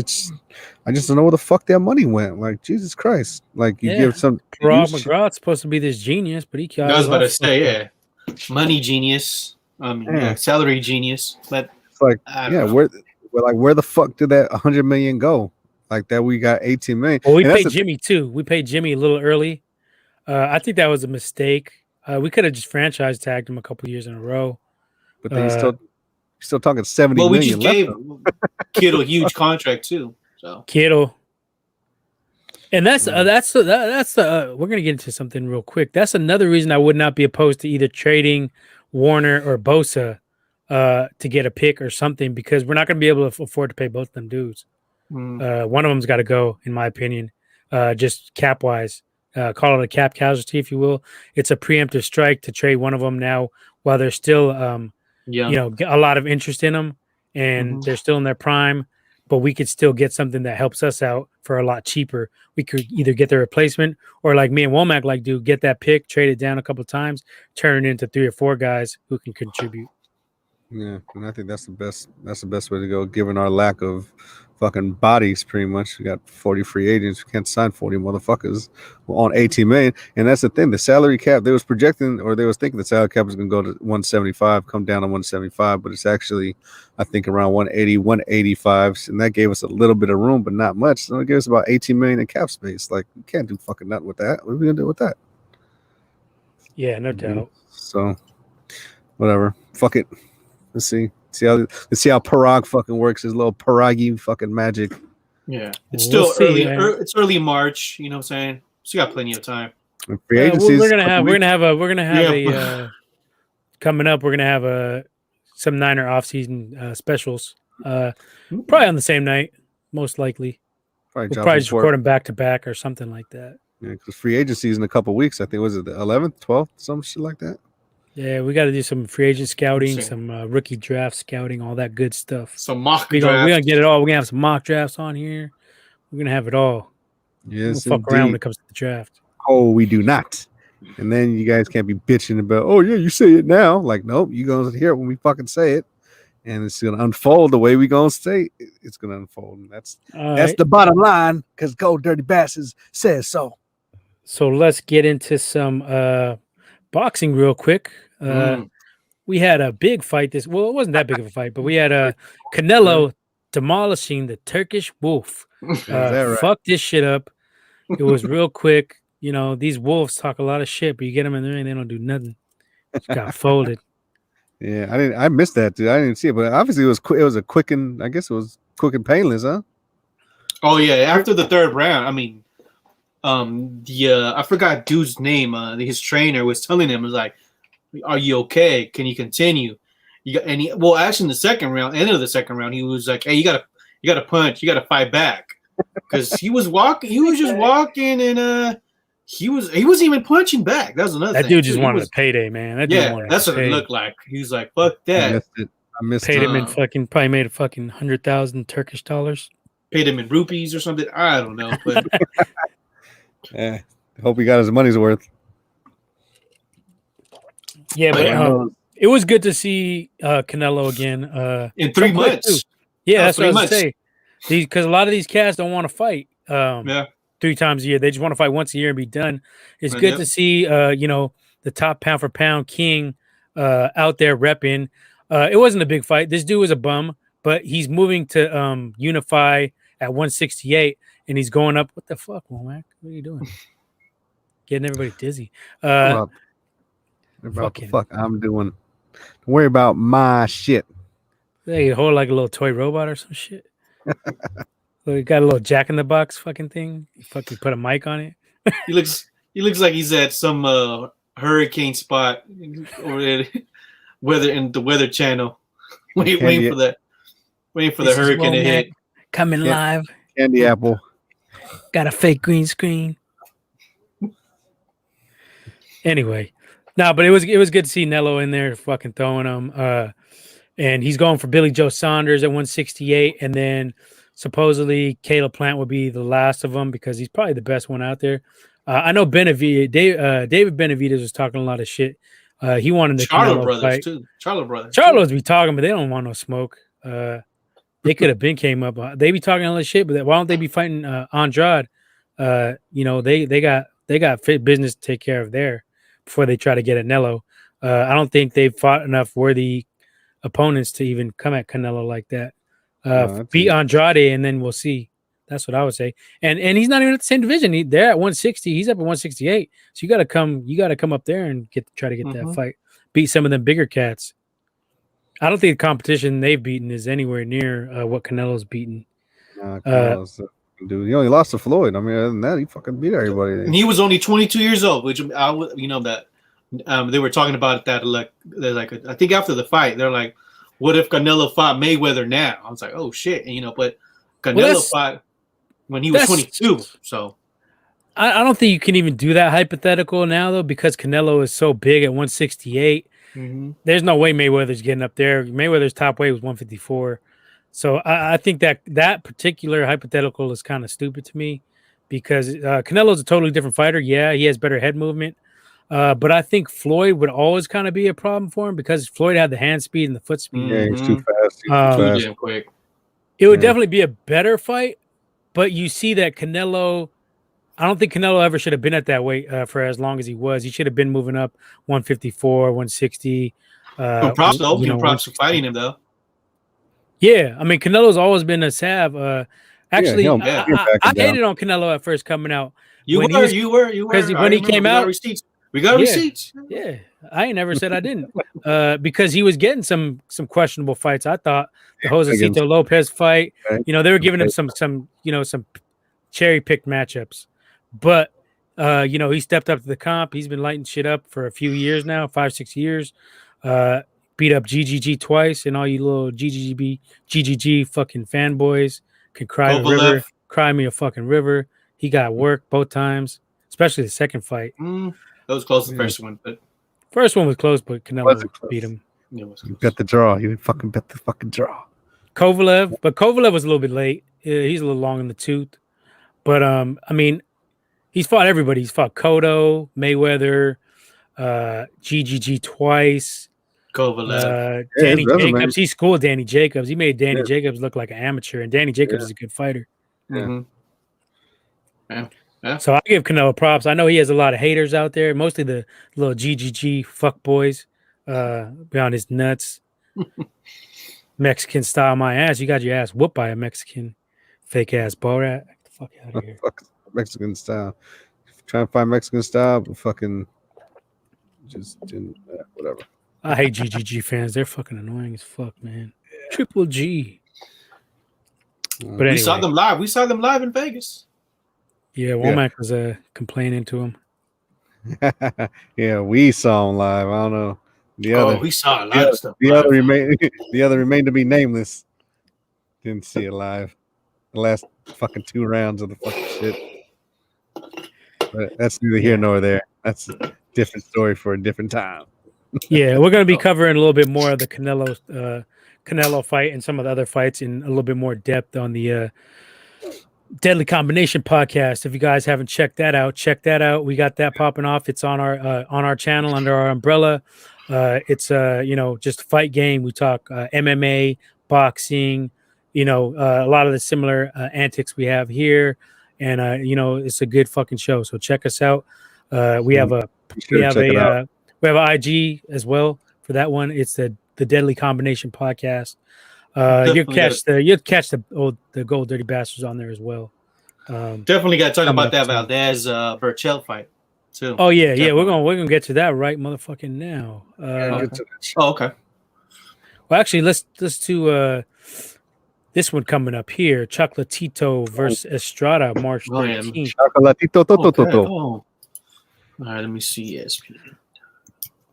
I just don't know where the fuck that money went. Like, Jesus Christ. Like, you give some Rob McGraw's supposed to be this genius, but he I was about to say, money genius. Salary genius. But it's like, where the fuck did that 100 million go? Like that we got 18 million. Well, we paid Jimmy too. We paid Jimmy a little early. I think that was a mistake. We could have just franchise tagged him a couple years in a row. But then he's still talking 70 Well, we million just left. gave Kittle a huge contract too. So Kittle. And that's we're gonna get into something real quick. That's another reason I would not be opposed to either trading Warner or Bosa to get a pick or something, because we're not gonna be able to afford to pay both of them dudes. One of them's got to go, in my opinion, just cap wise. Call it a cap casualty, if you will. It's a preemptive strike to trade one of them now while there's still, a lot of interest in them and they're still in their prime. But we could still get something that helps us out for a lot cheaper. We could either get the replacement or, like me and Womack do, get that pick, trade it down a couple of times, turn it into 3 or 4 guys who can contribute. Yeah, and I think that's the best. That's the best way to go, given our lack of fucking bodies. Pretty much, we got 40 free agents. We can't sign 40 motherfuckers on 18 million. And that's the thing. The salary cap, they was projecting, or they was thinking the salary cap was going to go to 175, come down to 175, but it's actually, I think, around 180, 185, and that gave us a little bit of room, but not much. So it gave us about 18 million in cap space. Like, we can't do fucking nothing with that. What are we gonna do with that? Yeah, no doubt. So, whatever. Fuck it. Let's see how Parag fucking works. His little Paragi fucking magic. Yeah, it's still early. It's early March. You know what I'm saying? So you got plenty of time. We're gonna have coming up. We're gonna have some Niner offseason specials. Probably on the same night, most likely. We'll probably just record them back to back or something like that. Yeah, because free agency is in a couple weeks. I think was it the 11th, 12th, some shit like that. Yeah, we got to do some free agent scouting, some rookie draft scouting, all that good stuff. Some mock drafts. We're going to get it all. We're going to have some mock drafts on here. We're going to have it all. Yes, we'll fuck around when it comes to the draft. Oh, we do not. And then you guys can't be bitching about, oh, yeah, you say it now. Like, nope, you're going to hear it when we fucking say it. And it's going to unfold the way we going to say it. It's going to unfold. And that's the bottom line, because Gold Dirty Bastards says so. So let's get into some boxing real quick. We had a big fight it wasn't that big of a fight, but we had Canelo demolishing the Turkish Wolf. Right? Fuck this shit up. It was real quick. You know, these wolves talk a lot of shit, but you get them in the ring, they don't do nothing. Just got folded. Yeah, I missed that, dude. I didn't see it, but obviously it was a quick and I guess it was quick and painless, huh? Oh yeah, after the third round, I mean, I forgot dude's name. His trainer was telling him, was like, "Are you okay? Can you continue?" Actually, in the second round, end of the second round, he was like, "Hey, you gotta punch, you gotta fight back," because he was just walking, and he wasn't even punching back. That was another thing. That dude just wanted a payday, man. That's what it looked like. He was like, "Fuck that." I missed paid him in probably made a fucking 100,000 Turkish dollars. Paid him in rupees or something. I don't know, but. Yeah, hope he got his money's worth. Yeah, but it was good to see Canelo again. In 3 months. Yeah, that's what I was going to say. Because a lot of these cats don't want to fight 3 times a year. They just want to fight once a year and be done. It's good to see, the top pound for pound king out there repping. It wasn't a big fight. This dude was a bum, but he's moving to unify at 168. And he's going up. What the fuck, Womack? What are you doing? Getting everybody dizzy. About the fuck I'm doing. Don't worry about my shit. They hold like a little toy robot or some shit. We got a little Jack in the Box fucking thing. You fucking put a mic on it. He looks like he's at some hurricane spot or in the Weather Channel, waiting for the hurricane to hit. Coming live. Candy apple. Got a fake green screen. Anyway, but it was good to see Nello in there fucking throwing him. And he's going for Billy Joe Saunders at 168, and then supposedly Caleb Plant would be the last of them because he's probably the best one out there. I know David Benavidez was talking a lot of shit. He wanted the Charlo brothers fight. Too. Charlo's be talking, but they don't want no smoke. They could have been came up. They be talking all this shit, but why don't they be fighting Andrade? They got fit business to take care of there before they try to get at Nello. I don't think they've fought enough worthy opponents to even come at Canelo like that. Beat Andrade, and then we'll see That's what I would say. And he's not even at the same division. They're at 160. He's up at 168. So you got to come up there and try to get that fight. Beat some of them bigger cats. I don't think the competition they've beaten is anywhere near what Canelo's beaten. Canelo's, dude, he only lost to Floyd. I mean, other than that, he fucking beat everybody. And he was only 22 years old, which I would, that they were talking about that. I think after the fight, they're like, "What if Canelo fought Mayweather now?" I was like, "Oh shit!" But Canelo fought when he was 22. So I don't think you can even do that hypothetical now, though, because Canelo is so big at 168. There's no way Mayweather's getting up there. Mayweather's top weight was 154. So I think that particular hypothetical is kind of stupid to me because Canelo's a totally different fighter. Yeah, he has better head movement. But I think Floyd would always kind of be a problem for him because Floyd had the hand speed and the foot speed. Yeah, he's too fast. He's too damn quick. It would definitely be a better fight, but you see that Canelo, I don't think Canelo ever should have been at that weight for as long as he was. He should have been moving up 154, 160. Props for fighting him, though. Yeah, I mean, Canelo's always been a sav. Actually, yeah, I hated on Canelo at first coming out. You were. Because when he came out, we got receipts. Yeah, I ain't never said I didn't. Because he was getting some questionable fights. I thought the Josecito Lopez fight, they were giving him some cherry picked matchups. But he stepped up to the comp. He's been lighting shit up for a few years now, 5-6 years. Beat up GGG twice, and all you little GGG fucking fanboys can cry me a fucking river. He got work both times, especially the second fight. That was close, the first one, but first one was close, but Canelo beat him. You bet the draw. You fucking bet the fucking draw. Kovalev was a little bit late. He's a little long in the tooth, but I mean, he's fought everybody. He's fought Cotto, Mayweather, GGG twice. Kovalev, Danny Jacobs. He schooled Danny Jacobs. He made Danny Jacobs look like an amateur, and Danny Jacobs is a good fighter. Yeah. So I give Canelo props. I know he has a lot of haters out there, mostly the little GGG fuck boys beyond his nuts. Mexican style my ass. You got your ass whooped by a Mexican fake ass ball rat. Get the fuck out of here. Mexican style. Trying to find Mexican style, but fucking just didn't whatever. I hate GGG fans. They're fucking annoying as fuck, man. Triple G. But anyway, we saw them live. We saw them live in Vegas. Yeah, Womack was complaining to him. Yeah, we saw him live. I don't know. We saw a lot of stuff. The other remained to be nameless. Didn't see it live. The last fucking 2 rounds of the fucking shit. But that's neither here nor there. That's a different story for a different time. Yeah, we're going to be covering a little bit more of the Canelo fight and some of the other fights in a little bit more depth on the Deadly Combination podcast. If you guys haven't checked that out, check that out. We got that popping off. It's on our channel under our umbrella. It's just a fight game. We talk MMA, boxing, a lot of the similar antics we have here, and it's a good fucking show. So check us out. We have an IG as well for that one. It's the Deadly Combination podcast. You'll catch the Gold Dirty Bastards on there as well. Definitely got to talk about that Valdez Berchelt fight too. Oh yeah, we're gonna get to that right motherfucking now. Okay. Well, actually, let's do this one coming up here. Chocolatito versus Estrada, March 13th. Chocolatito. All right, let me see ESPN.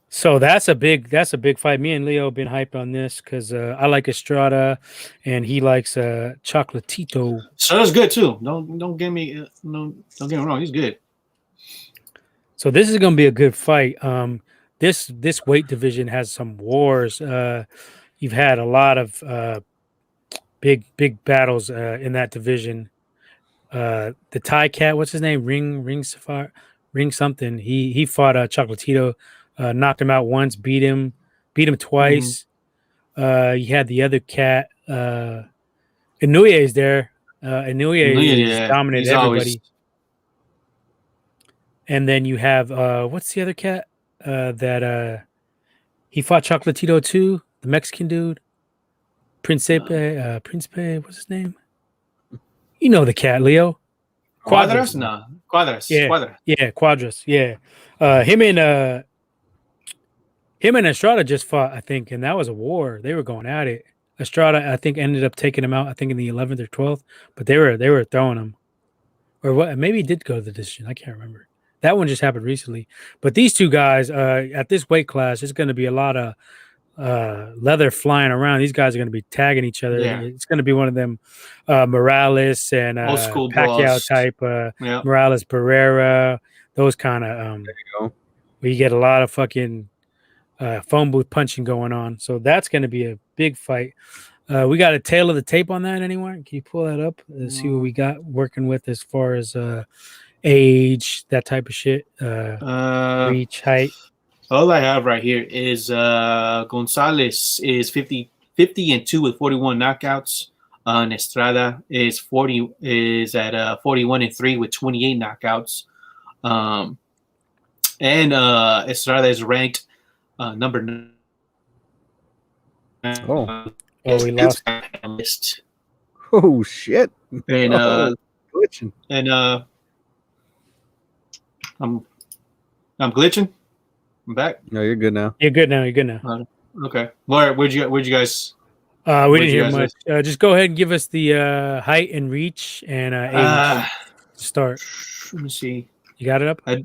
So that's a big fight. Me and Leo have been hyped on this because I like Estrada and he likes Chocolatito. So that's good too. Don't get me don't get me wrong. He's good. So this is gonna be a good fight. This weight division has some wars. You've had a lot of big battles in that division. The Thai cat, what's his name? Ring something. He fought Chocolatito. Knocked him out once, beat him twice. You had the other cat, Inouye is there. Inouye dominated everybody. And then you have what's the other cat that he fought Chocolatito too? The Mexican dude, Principe. What's his name? You know the cat, Leo. Cuadras? No. Cuadras. Yeah. Cuadras. Yeah, Quadras. Yeah. Him and Estrada just fought, I think, and that was a war. They were going at it. Estrada, I think, ended up taking him out, I think, in the 11th or 12th, but they were throwing him. Or what? Maybe he did go to the decision. I can't remember. That one just happened recently. But these two guys, at this weight class, it's going to be a lot of leather flying around. These guys are going to be tagging each other. Yeah. It's going to be one of them Morales and Old school Pacquiao brawls. type, Yeah. Morales Pereira, those kind of There you go. where you get a lot of fucking phone booth punching going on. So that's going to be a big fight. We got a tail of the tape on that, anyone? Can you pull that up? See what we got working with as far as age, that type of shit, reach, height. All I have right here is Gonzalez is 50-2 with 41 knockouts. And Estrada is 41-3 with 28 knockouts. And Estrada is ranked number 9. We lost. List. Oh shit! And Glitching. and I'm glitching. I'm back. No, you're good now. You're good now. Okay. Where'd you guys? We What'd didn't you hear guys much. Just go ahead and give us the height and reach and age. Start. Let me see. You got it up? All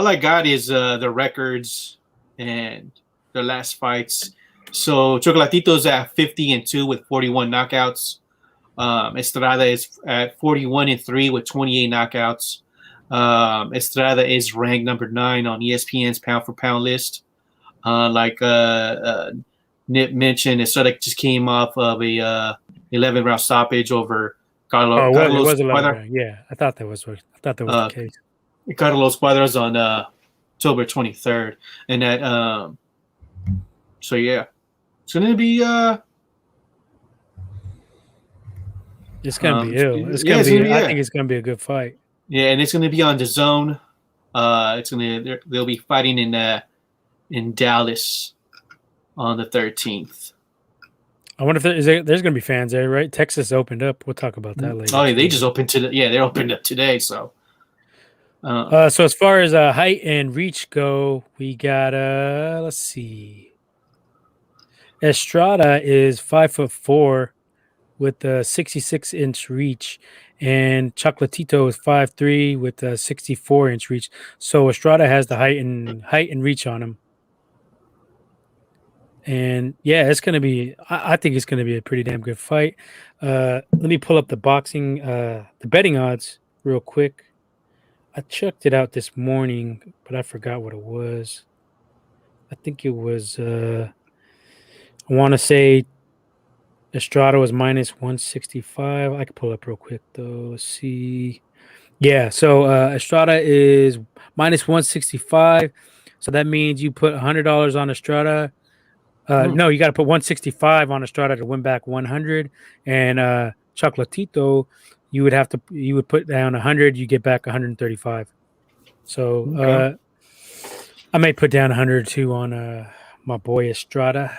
I got is the records and the last fights. So Chocolatito's at 50-2 with 41 knockouts. Estrada is at 41-3 with 28 knockouts. Estrada is ranked number 9 on ESPN's pound for pound list. Like Nip mentioned, Estrada just came off of a 11-round stoppage over Carlos. It was 11 round. Yeah, I thought that was the case. Carlos Cuadras on October 23rd, and that. So yeah, it's gonna be. It's gonna be ill. I think it's gonna be a good fight. Yeah, and it's gonna be on DAZN. They'll be fighting in Dallas on the 13th. I wonder if there's going to be fans there, right? Texas opened up. We'll talk about that later. Oh, yeah, they just opened they opened up today. So, so as far as height and reach go, we got let's see. Estrada is 5'4" with a 66-inch reach, and Chocolatito is 5'3" with a 64-inch reach. So Estrada has the height and reach on him. And yeah, it's gonna be. I think it's gonna be a pretty damn good fight. Let me pull up the betting odds real quick. I checked it out this morning, but I forgot what it was. I think it was. I want to say Estrada was minus 165. I can pull it up real quick though. Let's see. Yeah, so Estrada is minus 165. So that means you put $100 on Estrada. No, you got to put 165 on Estrada to win back 100, and Chocolatito, you would put down 100, you get back 135. So okay. I may put down 100 too on my boy Estrada.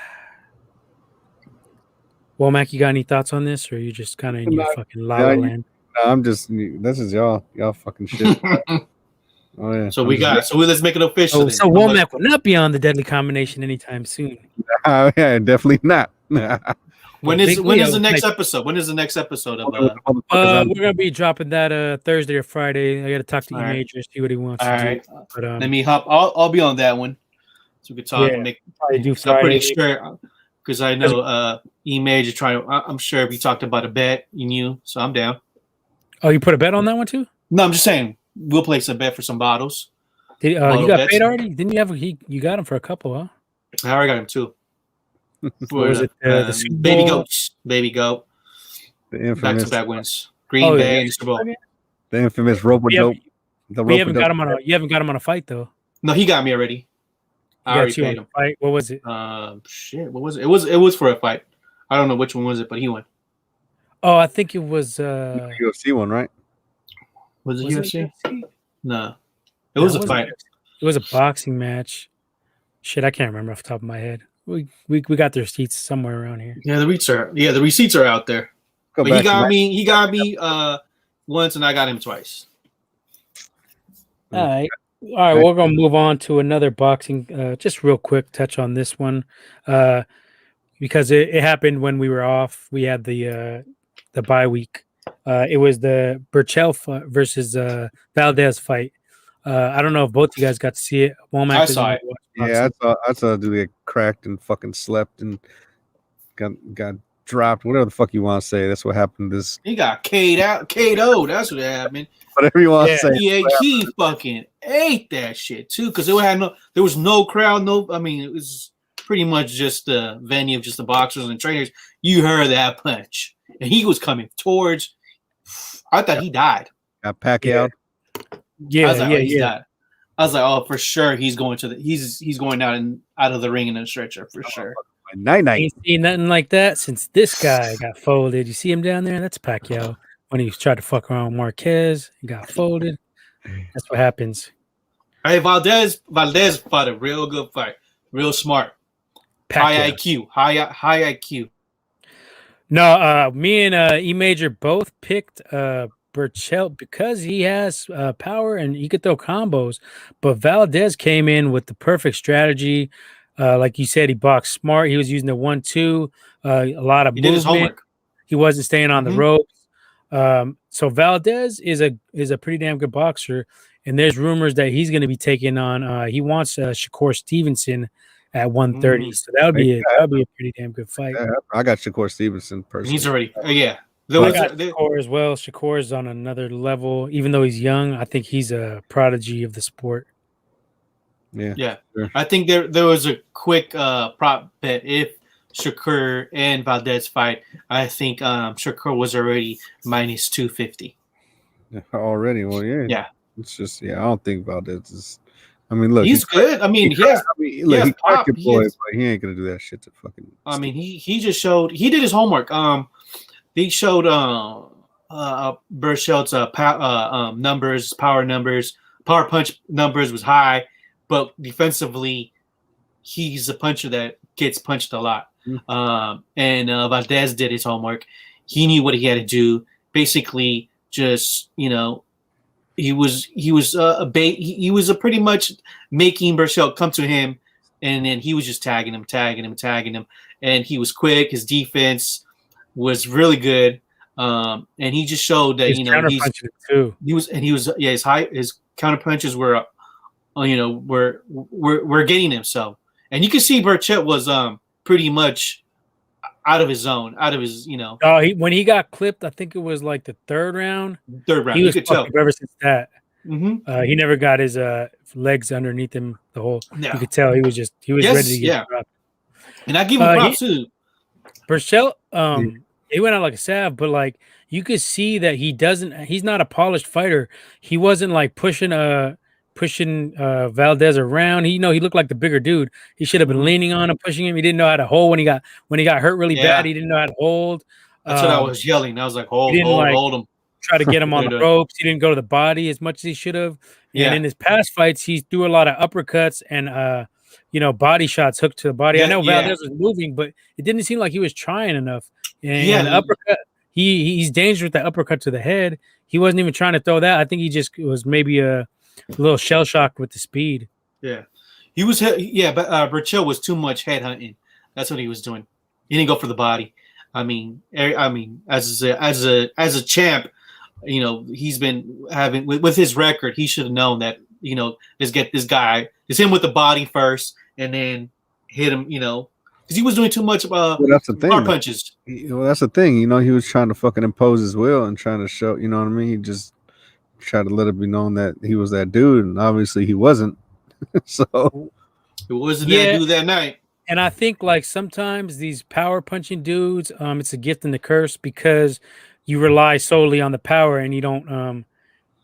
Womack, you got any thoughts on this, or are you just kind of in your fucking la la land? No, I'm just. This is y'all fucking shit. Oh yeah. So let's make it official. So Womack will not be on the deadly combination anytime soon. Yeah, definitely not. When is the next episode? When is the next episode of? We're gonna be dropping that Thursday or Friday. I got to talk to Major, see what he wants to do. But, let me hop. I'll be on that one, so we can talk and make. I'm pretty sure because I know Major trying. I'm sure we talked about a bet. You knew, so I'm down. Oh, you put a bet on that one too? No, I'm just saying we'll place a bet for some bottles. You got paid already? Didn't you have? You got him for a couple, huh? I already got him too. Was it the Baby Goats? Baby Goat. The infamous back-to-back wins. Green Bay and Super Bowl. The infamous Robo-Dope. You haven't got him on a fight though. No, he got me already. I already paid him. Fight. What was it? Shit. What was it? It was for a fight. I don't know which one was it, but he won. Oh, I think it was UFC one, right? Was it UFC? No. It was a fight. It was a boxing match. Shit, I can't remember off the top of my head. We got the receipts somewhere around here. Yeah, the receipts are out there. But he got me. He got me once, and I got him twice. All right. We're gonna move on to another boxing. Just real quick, touch on this one, because it happened when we were off. We had the bye week. It was the Berchelt versus Valdez fight. I don't know if both you guys got to see it. I saw it. Yeah, I saw dude get cracked and fucking slept and got dropped. Whatever the fuck you want to say. That's what happened. He got KO'd. That's what happened. Whatever you want to say. He fucking ate that shit too, because there was no crowd. It was pretty much just the venue of just the boxers and trainers. You heard that punch, and he was coming towards. I thought he died. Got Pacquiao. Yeah, died. I was like, oh, for sure, he's going going out of the ring in a stretcher for sure. Night. Ain't seen nothing like that since this guy got folded. You see him down there? That's Pacquiao. When he tried to fuck around with Marquez, he got folded. That's what happens. Hey, Valdez fought a real good fight. Real smart. Pacquiao. High IQ. No, me and E Major both picked Berchelt because he has power and he could throw combos. But Valdez came in with the perfect strategy. Like you said, he boxed smart. He was using the 1-2, a lot of movement. Did his homework. He wasn't staying on the ropes. So Valdez is a pretty damn good boxer, and there's rumors that he's going to be taking on. He wants Shakur Stevenson at 130. So that would be a pretty damn good fight. I got Shakur Stevenson personally. He's already I got Shakur as well. Shakur is on another level, even though he's young. I think he's a prodigy of the sport. Yeah. Sure. I think there was a quick prop bet if Shakur and Valdez fight. I think Shakur was already minus 250 already. Well, yeah. It's just I don't think Valdez is. I mean, look, he's good. I mean, he cracked your boy, but he ain't gonna do that shit to fucking. I mean, he just showed he did his homework. He showed Berchelt's numbers, power punch numbers was high. But defensively, he's a puncher that gets punched a lot. And Valdez did his homework. He knew what he had to do. Basically, just he was pretty much making Berchelt come to him, and then he was just tagging him, and he was quick. His defense was really good, and he just showed that his counter punches were. We're getting him. So, and you can see Berchelt was pretty much out of his zone, out of his when he got clipped, I think it was like the third round. He was fucked up ever since that. He never got his legs underneath him. The whole you could tell he was ready to get dropped. And I give him props too. Berchelt, he went out like a salve, but like you could see that he's not a polished fighter. He wasn't like pushing Valdez around. He looked like the bigger dude. He should have been leaning on him, pushing him. He didn't know how to hold when he got hurt really bad. He didn't know how to hold. That's what I was yelling. I was like, hold him. Try to get him on the ropes. He didn't go to the body as much as he should have. Yeah. And in his past fights, he threw a lot of uppercuts and body shots hooked to the body. I know Valdez was moving, but it didn't seem like he was trying enough. And the uppercut, he's dangerous with that uppercut to the head. He wasn't even trying to throw that. I think he just was maybe a little shell shocked with the speed. Yeah, he was. But Berchelt was too much head hunting. That's what he was doing. He didn't go for the body. I mean, as a champ, he's been having with his record. He should have known that this guy is him with the body first, and then hit him. Because he was doing too much that's the thing, punches. That's the thing. He was trying to fucking impose his will and trying to show. You know what I mean? He just tried to let it be known that he was that dude, and obviously he wasn't. So it wasn't that dude that night. And I think like sometimes these power punching dudes, it's a gift and a curse because you rely solely on the power and you don't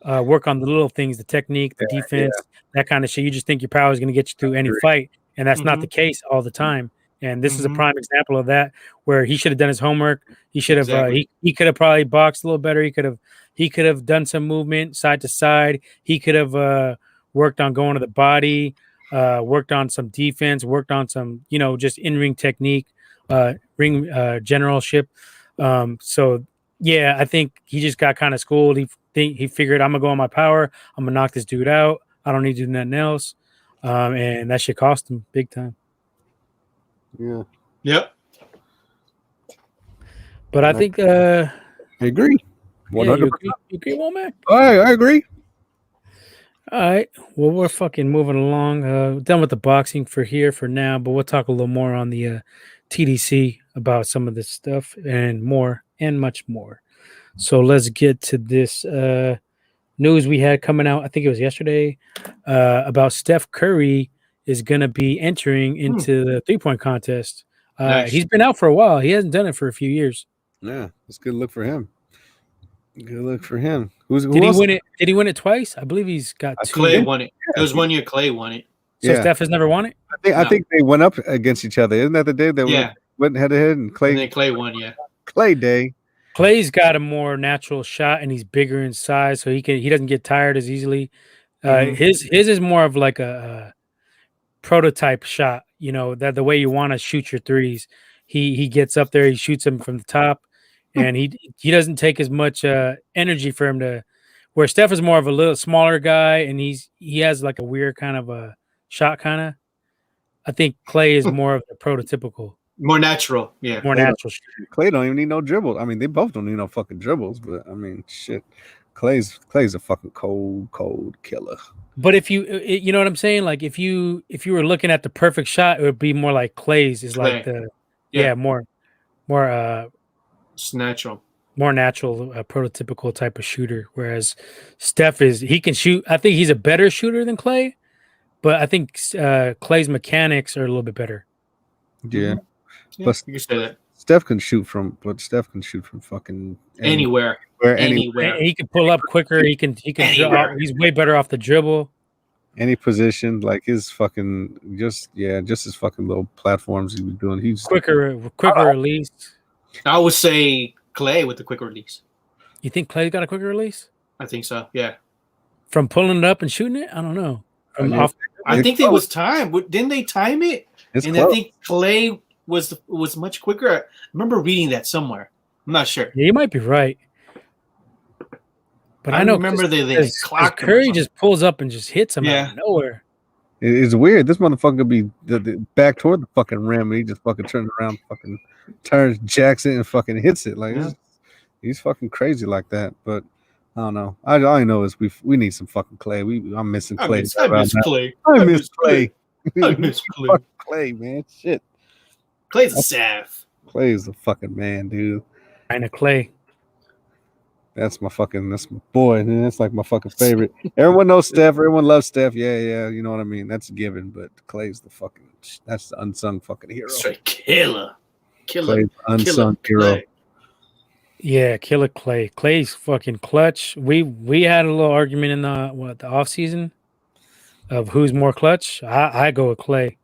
work on the little things, the technique, the defense, that kind of shit. You just think your power is going to get you through any fight, and that's not the case all the time. And this is a prime example of that, where he should have done his homework. He should have he could have probably boxed a little better. He could have done some movement side to side. He could have worked on going to the body, worked on some defense, worked on some, just in-ring technique, ring generalship. So Yeah, I think he just got kind of schooled. He figured I'm gonna go on my power. I'm gonna knock this dude out. I don't need to do nothing else, and that shit cost him big time. Yeah. Yep. But I think I agree. 100%. You agree, Womack? I agree. All right. Well, we're fucking moving along. Done with the boxing for now, but we'll talk a little more on the TDC about some of this stuff and more and much more. So let's get to this news we had coming out. I think it was yesterday about Steph Curry is going to be entering into the 3-point contest. Nice. He's been out for a while. He hasn't done it for a few years. Yeah, it's a good look for him. Good look for him. Who Did he win it? Did he win it twice? I believe he's got 2. Clay won it. It was 1 year Clay won it. So Steph has never won it? I think they went up against each other. Isn't that the day they went head to head and Clay? And then Clay won, Clay day. Clay's got a more natural shot and he's bigger in size, so he doesn't get tired as easily. His is more of like a prototype shot, you know, that the way you want to shoot your threes. He gets up there, he shoots them from the top, and he doesn't take as much energy for him to. Where Steph is more of a little smaller guy, and he has like a weird kind of a shot, kind of. I think Clay is more of the prototypical, more natural, more natural. Clay don't even need no dribbles. I mean, they both don't need no fucking dribbles, but I mean, shit, Clay's a fucking cold killer. But if you know what I'm saying, like if you were looking at the perfect shot, it would be more like Clay's is like the more it's natural. More natural, prototypical type of shooter. Whereas Steph he can shoot. I think he's a better shooter than Clay, but I think Clay's mechanics are a little bit better. Yeah, but you can say that. Steph can shoot from fucking anywhere. He can pull up quicker. He can. He's way better off the dribble. Any position, like his fucking just his fucking little platforms he was doing. He's quicker release. I would say Clay with the quick release. You think Clay's got a quicker release? I think so. Yeah. From pulling it up and shooting it, I don't know. I think it was time. Didn't they time it? It's and close. I think Clay was much quicker. I remember reading that somewhere. I'm not sure. Yeah, you might be right. But I remember they clocked Curry just pulls up and just hits him out of nowhere. It's weird. This motherfucker could be the back toward the fucking rim, and he just fucking turns around, fucking turns, jacks it, and fucking hits it. Like he's fucking crazy like that. But I don't know. All I know is we need some fucking Clay. I'm missing Clay. I miss Clay. I miss Clay. I miss Clay. Fuck Clay, man. Shit. Clay's a sav. Clay is the fucking man, dude. Kinda Clay. That's my boy. Man. That's like my fucking favorite. Everyone knows Steph. Everyone loves Steph. Yeah. You know what I mean? That's a given. But Clay's that's the unsung fucking hero. Straight killer. Clay's unsung hero. Yeah, killer Clay. Clay's fucking clutch. We had a little argument in the off season of who's more clutch. I go with Clay.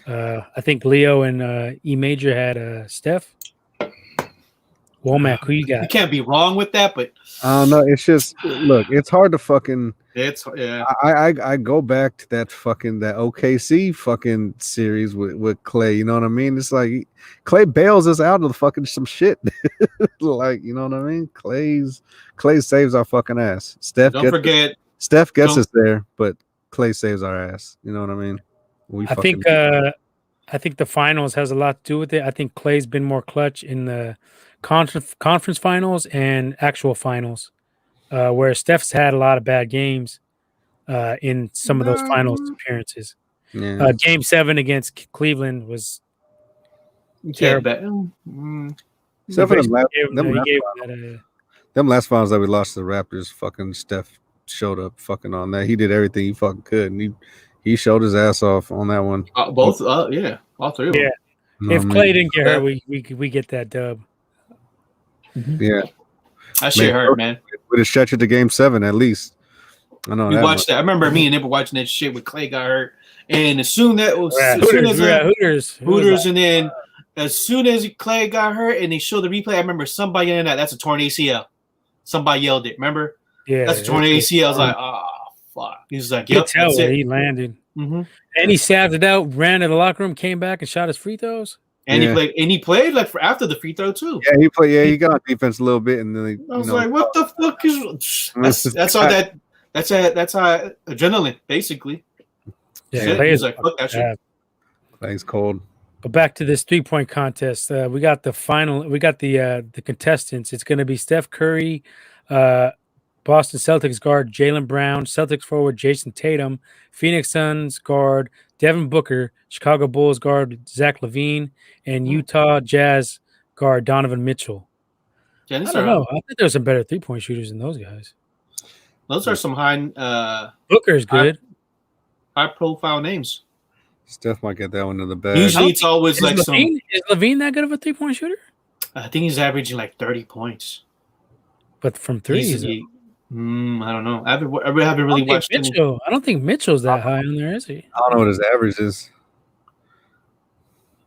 I think Leo and E Major had Steph. Womack, who you got? You can't be wrong with that, but I don't know. It's just look. It's hard to fucking. I go back to that OKC fucking series with Clay. You know what I mean? It's like Clay bails us out of the fucking some shit. Like, you know what I mean? Clay saves our fucking ass. Steph gets us there, but Clay saves our ass. You know what I mean? I think the finals has a lot to do with it. I think Clay's been more clutch in the conference finals and actual finals, where Steph's had a lot of bad games in some of those finals appearances. Yeah. Game 7 against Cleveland was terrible. Except for them last finals that we lost to the Raptors, fucking Steph showed up fucking on that. He did everything he fucking could, and he showed his ass off on that one. All three of them. Yeah. If Clay didn't get hurt, we get that dub. Yeah, that shit hurt, man. Would have stretched it to Game 7 at least. I know. We watched that. I remember me and Nipper watching that shit when Clay got hurt, and as soon as Hooters, and then as soon as Clay got hurt and they showed the replay, I remember somebody yelling that's a torn ACL. Somebody yelled it. Remember? Yeah, that's a torn ACL. I was like, oh fuck. He was like, yep, tell where he landed. Mm-hmm. And he saved it out, ran to the locker room, came back and shot his free throws. And he played like for after the free throw too. Yeah, he played. Yeah, he got on defense a little bit, and then I was like, "What the fuck is?" That's how adrenaline, basically. Yeah, he's like, "Fuck that shit." Play's cold. But back to this 3-point contest, we got the final. We got the contestants. It's going to be Steph Curry, Boston Celtics guard Jaylen Brown, Celtics forward Jason Tatum, Phoenix Suns guard Devin Booker, Chicago Bulls guard Zach LaVine, and Utah Jazz guard Donovan Mitchell. I don't know. I think there's some better 3-point shooters than those guys. Those are some high. Booker's good. High-profile names. Steph might get that one in the bag. Usually, it's always like Is LaVine that good of a 3-point shooter? I think he's averaging like 30 points. But from three, I don't know. I haven't really watched Mitchell. I don't think Mitchell's that high on there, is he? I don't know what his average is.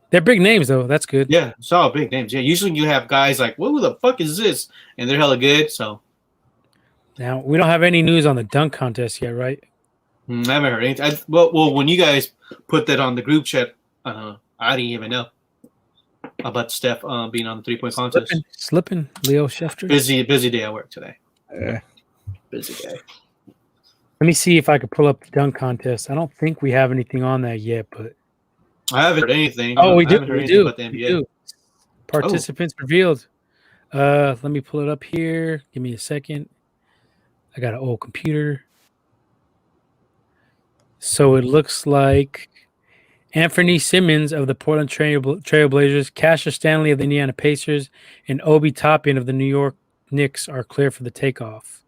They're big names, though. That's good. Yeah, it's all big names. Yeah, usually you have guys like, "What the fuck is this?" and they're hella good. So now we don't have any news on the dunk contest yet, right? I haven't heard anything. Well, when you guys put that on the group chat, I didn't even know about Steph being on the 3-point contest. Slipping, Leo Schefter. Busy day at work today. Yeah. Busy day. Let me see if I could pull up the dunk contest. I don't think we have anything on that yet, but I haven't heard anything. Oh, we do. We do. About the NBA. We do. Participants revealed. Let me pull it up here. Give me a second. I got an old computer. So it looks like Anthony Simmons of the Portland Trailblazers, Cassius Stanley of the Indiana Pacers, and Obi Toppin of the New York Knicks are clear for the takeoff.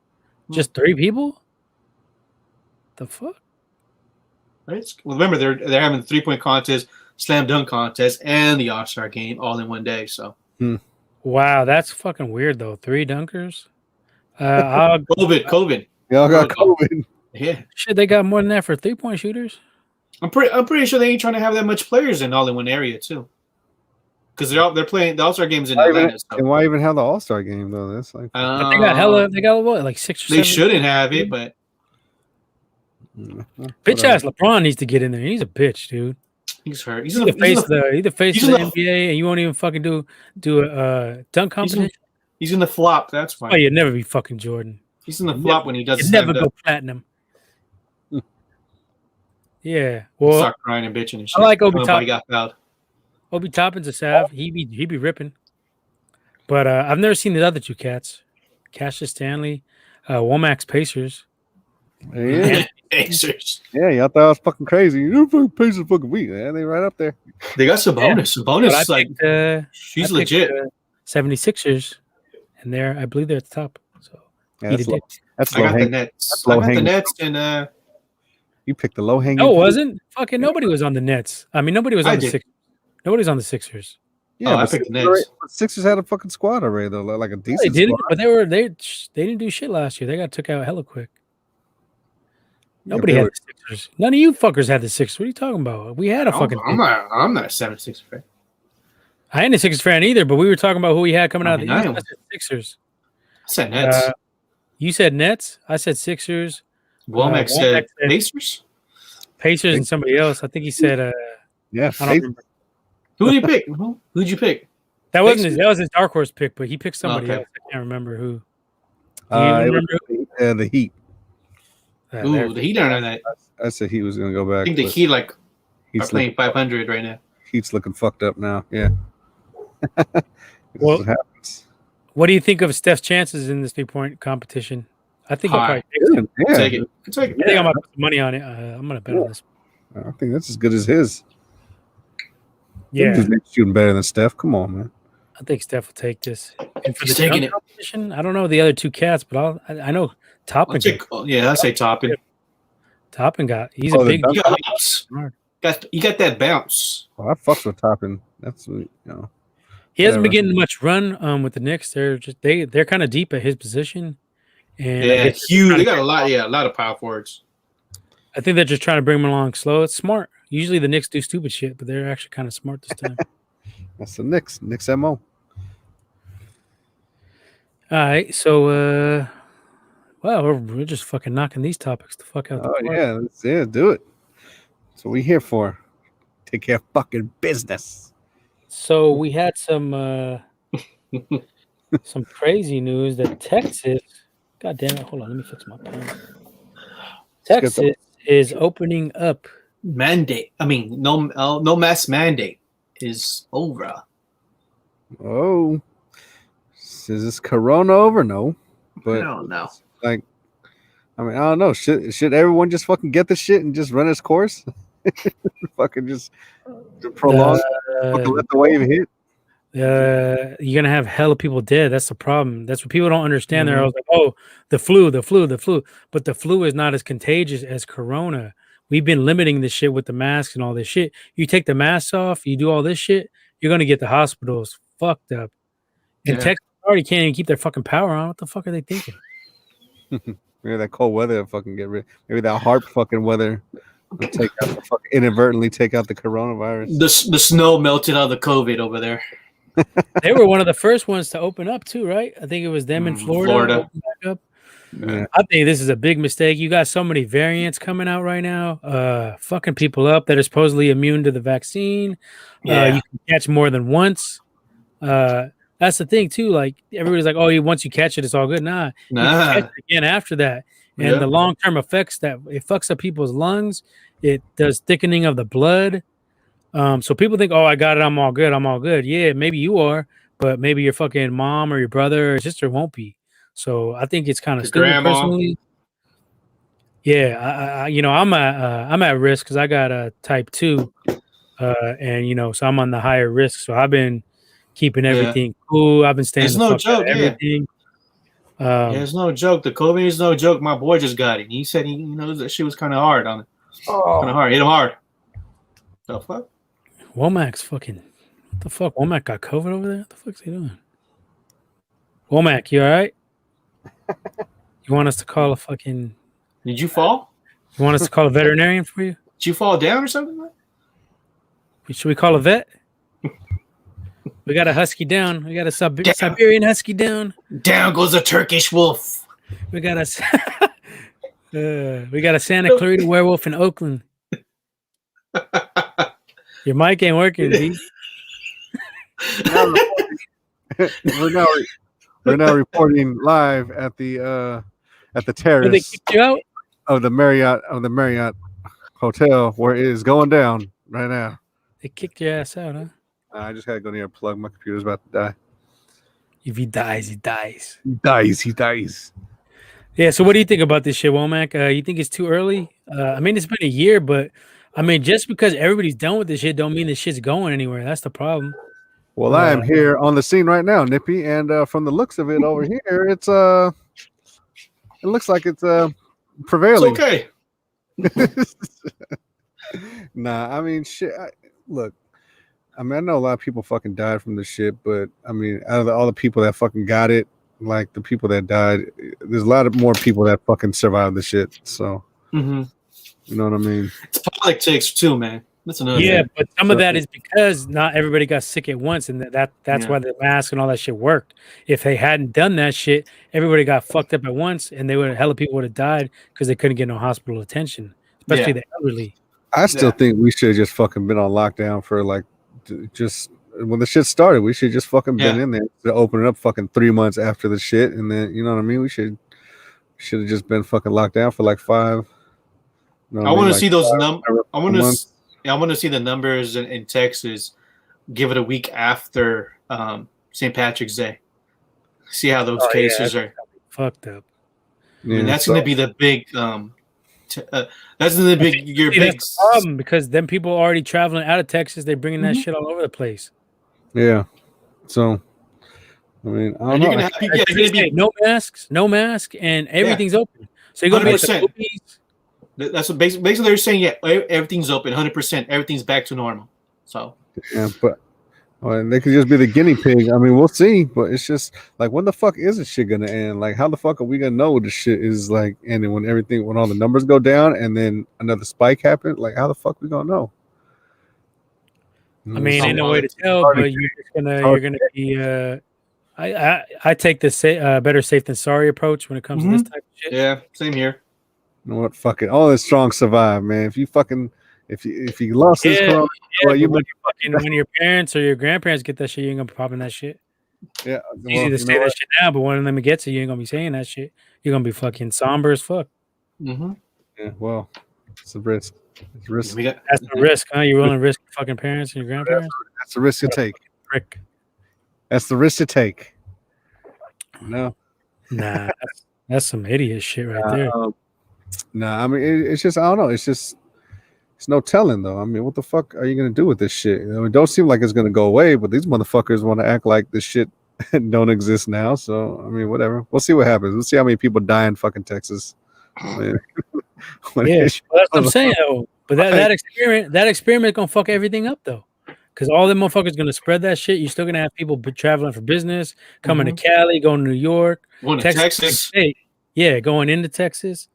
Just 3 people? The fuck? Right. Well, remember they're having the 3-point contest, slam dunk contest, and the All-Star game all in one day. So. Wow, that's fucking weird though. 3 dunkers. COVID. Y'all got COVID. Yeah. Shit, they got more than that for 3-point shooters. I'm pretty sure they ain't trying to have that much players in all in one area too. Because they're playing the All-Star games in Atlanta. And why even have the All-Star game though? That's like but they got hella. They got what, like 6 or 7? They shouldn't have it, but bitch ass LeBron needs to get in there. He's a bitch, dude. He's hurt. He's the face of the NBA, and you won't even fucking do a dunk competition. He's in the flop. That's fine. Oh, you'd never be fucking Jordan. He's in the flop when he does. You'd never go platinum. Yeah, well, start crying and bitching and shit. I like Obi Toppin. Got fouled. Obi Toppin's a sav. He be ripping. But I've never seen the other 2 cats. Cassius Stanley, Womack's Pacers. Yeah. Pacers. Yeah, y'all thought I was fucking crazy. You fucking Pacers fucking weak. Yeah, they right up there. They got Sabonis. Sabonis, like she's legit. 76ers, and I believe they're at the top. So that's I got the Nets. I got the Nets, and you picked the low hanging. No, it wasn't. Fucking nobody was on the Nets. I mean, nobody was on the Sixers. Nobody's on the Sixers. Yeah, I picked the Nets. Sixers had a fucking squad already though, like a decent. They did, squad. But they didn't do shit last year. They got took out hella quick. Nobody had the Sixers. None of you fuckers had the Sixers. What are you talking about? We had a fucking. I'm not a 76er fan. I ain't a Sixers fan either, but we were talking about who we had coming out of the East. I said Sixers. I said Nets. You said Nets. I said Sixers. Womack said Pacers. Pacers and somebody else. I think he said. Yeah. I don't remember. Who did you pick? Who'd you pick? That was his dark horse pick, but he picked somebody else. I can't remember who. The Heat. Ooh, the Heat aren't on that. I said he was going to go back. I think the Heat are playing 500 right now. Heat's looking fucked up now. Yeah. Well, what happens. What do you think of Steph's chances in this 3-point competition? I think he'll probably take it. I think I'm going to put some money on it. I'm going to bet on this. I think that's as good as his. Yeah. He's shooting better than Steph. Come on, man. I think Steph will take this. And for the dunk competition, I don't know the other 2 cats, but I know Toppin. I say Toppin. Toppin he's a big. You got that bounce. Well, I fucks with Toppin. That's He hasn't been getting much run with the Knicks. They're kind of deep at his position. And huge. They got a lot of power forwards. I think they're just trying to bring him along slow. It's smart. Usually the Knicks do stupid shit, but they're actually kind of smart this time. That's the Knicks. Knicks MO. All right, so we're just fucking knocking these topics the fuck out. Yeah, do it. That's what we here for. Take care of fucking business. So we had some crazy news that Texas. God damn it! Hold on, let me fix my pen. Texas is opening up. Mandate. I mean, no mask mandate is over. Oh, is this Corona over? No, but I don't know. Like, I mean, I don't know. Should everyone just fucking get the shit and just run its course? Fucking just prolong. Fucking let the wave hit. You're gonna have hella people dead. That's the problem. That's what people don't understand. They're always like, "Oh, the flu." But the flu is not as contagious as Corona. We've been limiting this shit with the masks and all this shit. You take the masks off, you do all this shit, you're gonna get the hospitals fucked up. And Texas already can't even keep their fucking power on. What the fuck are they thinking? Maybe that cold weather will fucking get rid. Maybe that harp fucking weather will take out inadvertently take out the coronavirus. The snow melted out the COVID over there. They were one of the first ones to open up too, right? I think it was them in Florida. Back up. Yeah. I think this is a big mistake. You got so many variants coming out right now, fucking people up that are supposedly immune to the vaccine. You can catch more than once. That's the thing too. Like everybody's like, "Oh, once you catch it, it's all good." Nah. You can catch it again after that, and the long-term effects that it fucks up people's lungs. It does thickening of the blood. So people think, "Oh, I got it. I'm all good. I'm all good." Yeah, maybe you are, but maybe your fucking mom or your brother or sister won't be. So I think it's kind of stupid personally. Yeah, I'm at risk because I got type 2, and so I'm on the higher risk. So I've been keeping everything cool. I've been staying. It's no joke. Everything. It's no joke. The COVID is no joke. My boy just got it. He said that shit was kind of hard on it. Kind of hard. Hit him hard. The fuck? Womack's fucking. What the fuck? Womack got COVID over there. What the fuck's he doing? Womack, you all right? You want us to call a fucking? Did you fall? You want us to call a veterinarian for you? Did you fall down or something? Should we call a vet? We got a husky down. We got a Siberian husky down. Down goes a Turkish wolf. We got a Santa Clarita werewolf in Oakland. Your mic ain't working, B. We're now reporting live at the terrace. Did they kick you out? of the Marriott Hotel where it is going down right now. They kicked your ass out, huh? I just had to go near a plug. My computer's about to die. If he dies, he dies. He dies. Yeah, so what do you think about this shit, Womack? You think it's too early? I mean, it's been a year, but I mean, just because everybody's done with this shit don't mean this shit's going anywhere. That's the problem. Well, I am here on the scene right now, Nippy, and from the looks of it over here, it looks like it's prevailing. It's okay. Nah, I mean, shit. Look, I mean, I know a lot of people fucking died from this shit, but I mean, out of all the people that fucking got it, like the people that died, there's a lot of more people that fucking survived the shit. So, you know what I mean? It's politics too, man. That's another thing. But some of that is because not everybody got sick at once, and that's why the mask and all that shit worked. If they hadn't done that shit, everybody got fucked up at once, and hella people would have died because they couldn't get no hospital attention, especially the elderly. I still think we should have just fucking been on lockdown for like just when the shit started. We should just fucking been in there to open it up fucking 3 months after the shit, and then you know what I mean. We should have just been fucking locked down for like 5. I want to see those numbers. I want to see the numbers in Texas. Give it a week after St. Patrick's Day. See how those cases are fucked up. Yeah, and that's going to be the big. That's the big. Your big problem because then people are already traveling out of Texas. They're bringing that shit all over the place. Yeah. So, I mean, I don't know. You're gonna be no mask, and everything's open. So you're gonna be at the movies. That's what basically they're saying. Yeah, everything's open, 100%. Everything's back to normal. So yeah, but they could just be the guinea pig. I mean, we'll see. But it's just like, when the fuck is this shit gonna end? Like, how the fuck are we gonna know this shit is like ending when all the numbers go down and then another spike happens? Like, how the fuck we gonna know? I mean, ain't no way to tell, but you're gonna be. I take the better safe than sorry approach when it comes to this type of shit. Yeah, same here. You know what? Fuck it. All the strong survive, man. If you fucking If you lost this corona, well, when your parents or your grandparents get that shit, you ain't gonna be popping that shit. Yeah, It's easy to say that shit now, but when them gets it, you ain't gonna be saying that shit. You're gonna be fucking somber as fuck. Mm-hmm. Yeah, well, it's a risk. It's a risk. That's the risk, huh? You're willing to risk your fucking parents and your grandparents? That's the risk to take. Rick. That's the risk to take. No. Nah, that's some idiot shit right there. Nah, I mean, it's just, I don't know. It's no telling, though. I mean, what the fuck are you going to do with this shit? You know, it don't seem like it's going to go away, but these motherfuckers want to act like this shit don't exist now. So, I mean, whatever. We'll see what happens. We'll see how many people die in fucking Texas. Yeah, well, that's what I'm saying, though. But that experiment gonna fuck everything up, though, because all them motherfuckers gonna spread that shit. You're still gonna have people traveling for business, coming to Cali, going to New York, going to Texas. Yeah, going into Texas.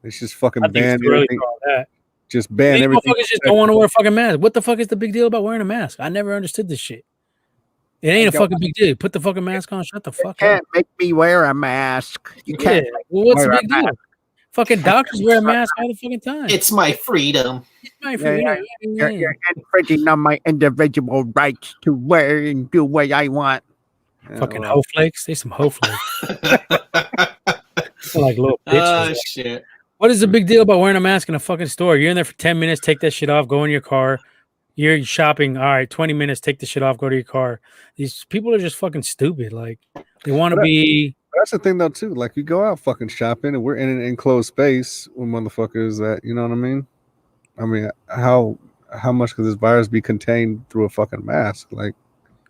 It's just fucking ban everything. Just ban everything. Motherfuckers just don't want to wear a fucking mask. What the fuck is the big deal about wearing a mask? I never understood this shit. It ain't a fucking big deal. Put the fucking mask on. Shut the fuck up. You can't make me wear a mask. You can't. Well, what's the big deal? Fucking doctors wear a mask all the fucking time. It's my freedom. It's my freedom. You're infringing on my individual rights to wear and do what I want. Fucking hoe flakes. They some hoe flakes. Like little bitches. Oh, shit. What is the big deal about wearing a mask in a fucking store? You're in there for 10 minutes, take that shit off, go in your car. You're shopping. All right, 20 minutes, take the shit off, go to your car. These people are just fucking stupid. Like, they want to be. That's the thing, though, too. Like, you go out fucking shopping and we're in an enclosed space with motherfuckers that, you know what I mean? I mean, how much could this virus be contained through a fucking mask? Like,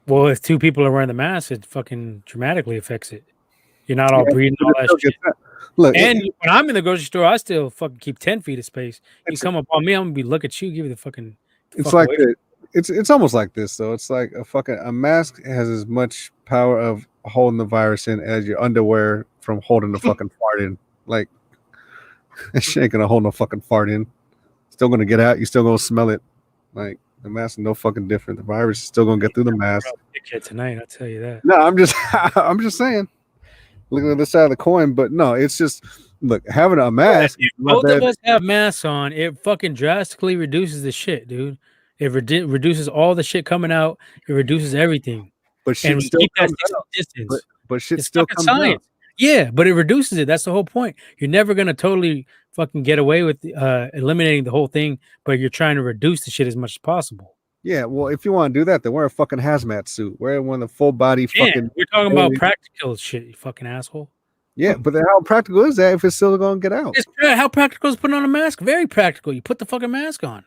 well, if two people are wearing the mask, it fucking dramatically affects it. You're not all breathing all that shit. Look, and when I'm in the grocery store, I still fucking keep 10 feet of space. You come up on me, I'm gonna look at you, give you the fucking. It's like it's almost like this though. It's like a mask has as much power of holding the virus in as your underwear from holding the fucking fart in. Like, that shit ain't gonna hold no fucking fart in. Still gonna get out. You still gonna smell it. Like, the mask is no fucking different. The virus is still gonna get through the mask. Kid tonight, I'll tell you that. No, I'm just saying. Looking at the side of the coin, but no, it's just look, having a mask. If both of us have masks on, it fucking drastically reduces the shit, dude. It reduces all the shit coming out. It reduces everything. But shit still comes out. Distance. But shit still comes out. Yeah, but it reduces it. That's the whole point. You're never gonna totally fucking get away with eliminating the whole thing, but you're trying to reduce the shit as much as possible. Yeah, well, if you want to do that, then wear a fucking hazmat suit. Wear one of the full body fucking. We're talking about practical shit, you fucking asshole. Yeah, but then how practical is that if it's still going to get out? How practical is putting on a mask? Very practical. You put the fucking mask on.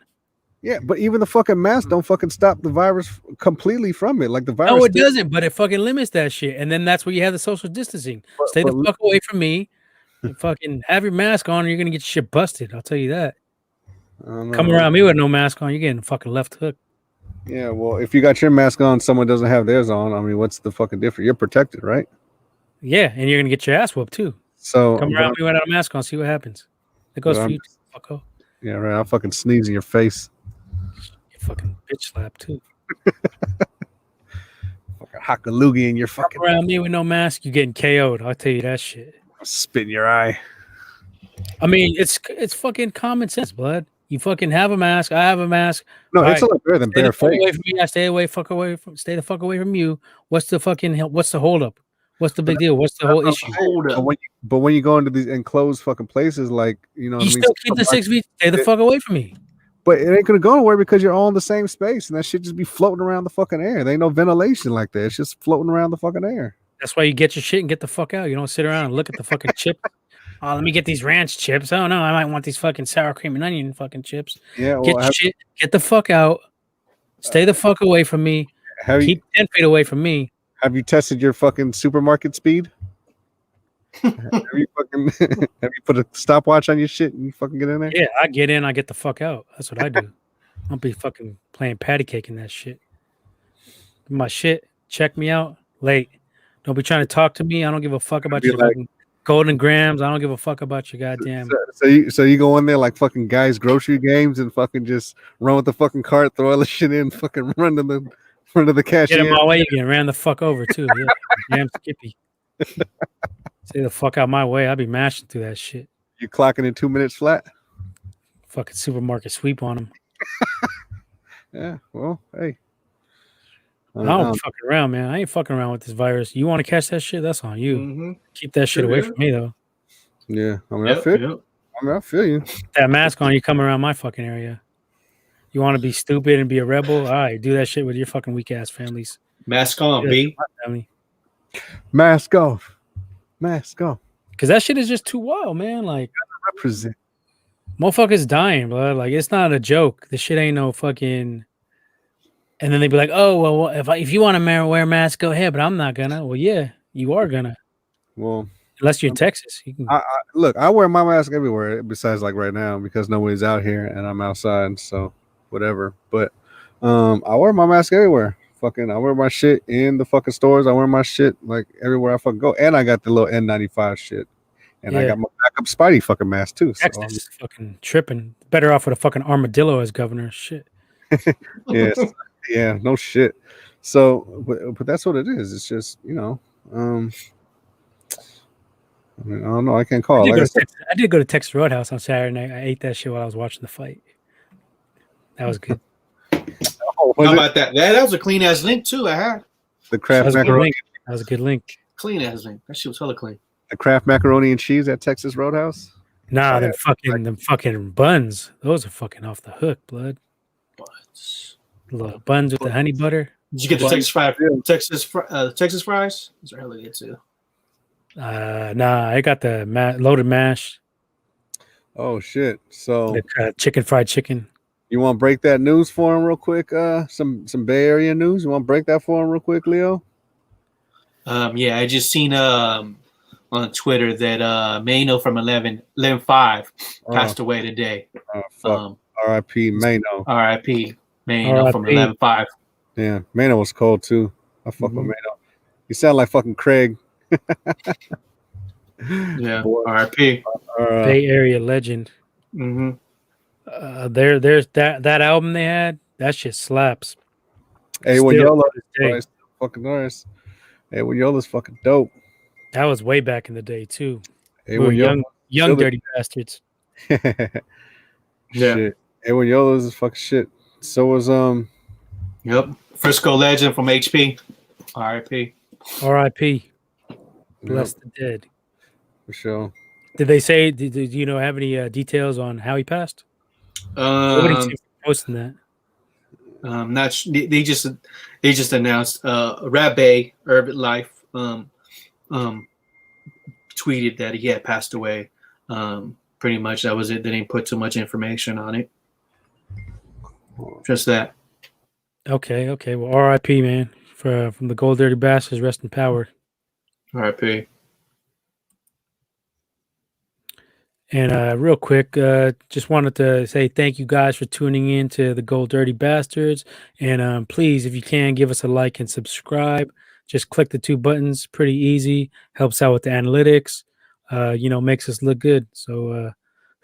Yeah, but even the fucking mask don't fucking stop the virus completely from it. Like the virus. No, it doesn't, but it fucking limits that shit. And then that's where you have the social distancing. Stay the fuck away from me. You fucking have your mask on or you're going to get your shit busted. I'll tell you that. Come around me with no mask on, you're getting fucking left hook. Yeah, well, if you got your mask on, someone doesn't have theirs on. I mean, what's the fucking difference? You're protected, right? Yeah, and you're gonna get your ass whooped too. So come around me without a mask on, see what happens. It goes for you, fucko. Yeah, right. I'll fucking sneeze in your face. You fucking bitch slap too. Fucking hockaloogie in your fucking. Come around me with no mask, you're getting KO'd. I'll tell you that shit. I'll spit in your eye. I mean, it's fucking common sense, blood. You fucking have a mask. I have a mask. No, it's a lot better than bare face. Away from me. I stay the fuck away from you. What's the hold up? What's the big deal? What's the whole issue? But when you go into these enclosed fucking places, like, you know, you still keep the 6 feet. Stay the fuck away from me. But it ain't gonna go nowhere because you're all in the same space, and that shit just be floating around the fucking air. There ain't no ventilation like that. It's just floating around the fucking air. That's why you get your shit and get the fuck out. You don't sit around and look at the fucking chip. Oh, let me get these ranch chips. Oh no, I might want these fucking sour cream and onion fucking chips. Yeah, well, get your shit. Get the fuck out. Stay the fuck away from me. Keep 10 feet away from me. Have you tested your fucking supermarket speed? have you put a stopwatch on your shit and you fucking get in there? Yeah, I get in, I get the fuck out. That's what I do. I'll be fucking playing patty cake in that shit. My shit, check me out late. Don't be trying to talk to me. I don't give a fuck about your fucking golden grams. I don't give a fuck about your goddamn. So you go in there like fucking guys grocery games and fucking just run with the fucking cart, throw all the shit in, fucking run to the front of the cashier. Get in my way again. Ran the fuck over too. Yeah, damn Skippy. Stay the fuck out my way. I'll be mashing through that shit. You clocking in 2 minutes flat? Fucking supermarket sweep on them. Yeah, well, hey. I don't fucking around, man. I ain't fucking around with this virus. You want to catch that shit? That's on you. Mm-hmm. Keep that shit away from me, though. Yeah, I mean, I feel you. That mask on, you come around my fucking area. You want to be stupid and be a rebel? All right, do that shit with your fucking weak ass families. Mask on, B. Mask off. Mask off. Because that shit is just too wild, man. Like, represent. Motherfuckers dying, bro. Like, it's not a joke. This shit ain't no fucking. And then they'd be like, "Oh, well, if you want to wear a mask, go ahead." But I'm not gonna. Well, yeah, you are gonna. Well, unless you're in Texas, you can. Look, I wear my mask everywhere besides like right now because nobody's out here and I'm outside, so whatever. But I wear my mask everywhere. Fucking, I wear my shit in the fucking stores. I wear my shit like everywhere I fucking go, and I got the little N95 shit, and I got my backup Spidey fucking mask too. Texas is fucking tripping. Better off with a fucking armadillo as governor. Shit. Yes. Yeah, no shit. So, but that's what it is. It's just, you know, I mean, I don't know. I can't call it. I did go to Texas Roadhouse on Saturday night. I ate that shit while I was watching the fight. That was good. How about that? That was a clean ass link too. I had the Kraft macaroni. That was a good link. Clean ass link. That shit was hella clean. The Kraft macaroni and cheese at Texas Roadhouse. Nah, them fucking buns. Those are fucking off the hook, blood. Little buns with the honey butter. Did you get the Texas fries? Those are hella good too. Nah, I got the loaded mash. Oh shit! So fried chicken. You want to break that news for him real quick? Some Bay Area news. You want to break that for him real quick, Leo? Yeah, I just seen on Twitter that Mano from 11-5 passed away today. Oh fuck! R.I.P. Mano. R.I.P. Mano from 11-5. Yeah, Mano was cold too. I fuck with Mano. You sound like fucking Craig. Yeah, R.I.P. Bay Area legend. Mm-hmm. There's that album they had. That shit slaps. Hey, when Yola is fucking nice. Hey, when Yola's fucking dope. That was way back in the day too. Hey, we were young dirty bastards. Yeah. Shit. Hey, when Yola's is fucking shit. So was Yep. Frisco legend from HP. R.I.P. R.I.P. Bless the dead. For sure. Did they say? Did you know have any details on how he passed? Nobody seems to be posting that. They just announced Rabbi Urban Life tweeted that he had passed away. Pretty much that was it. They didn't put too much information on it. Just that. Okay. Well, R.I.P. man. From the Gold Dirty Bastards, rest in power. R.I.P. And real quick, just wanted to say thank you guys for tuning in to the Gold Dirty Bastards. And please, if you can, give us a like and subscribe. Just click the two buttons. Pretty easy. Helps out with the analytics. Makes us look good. So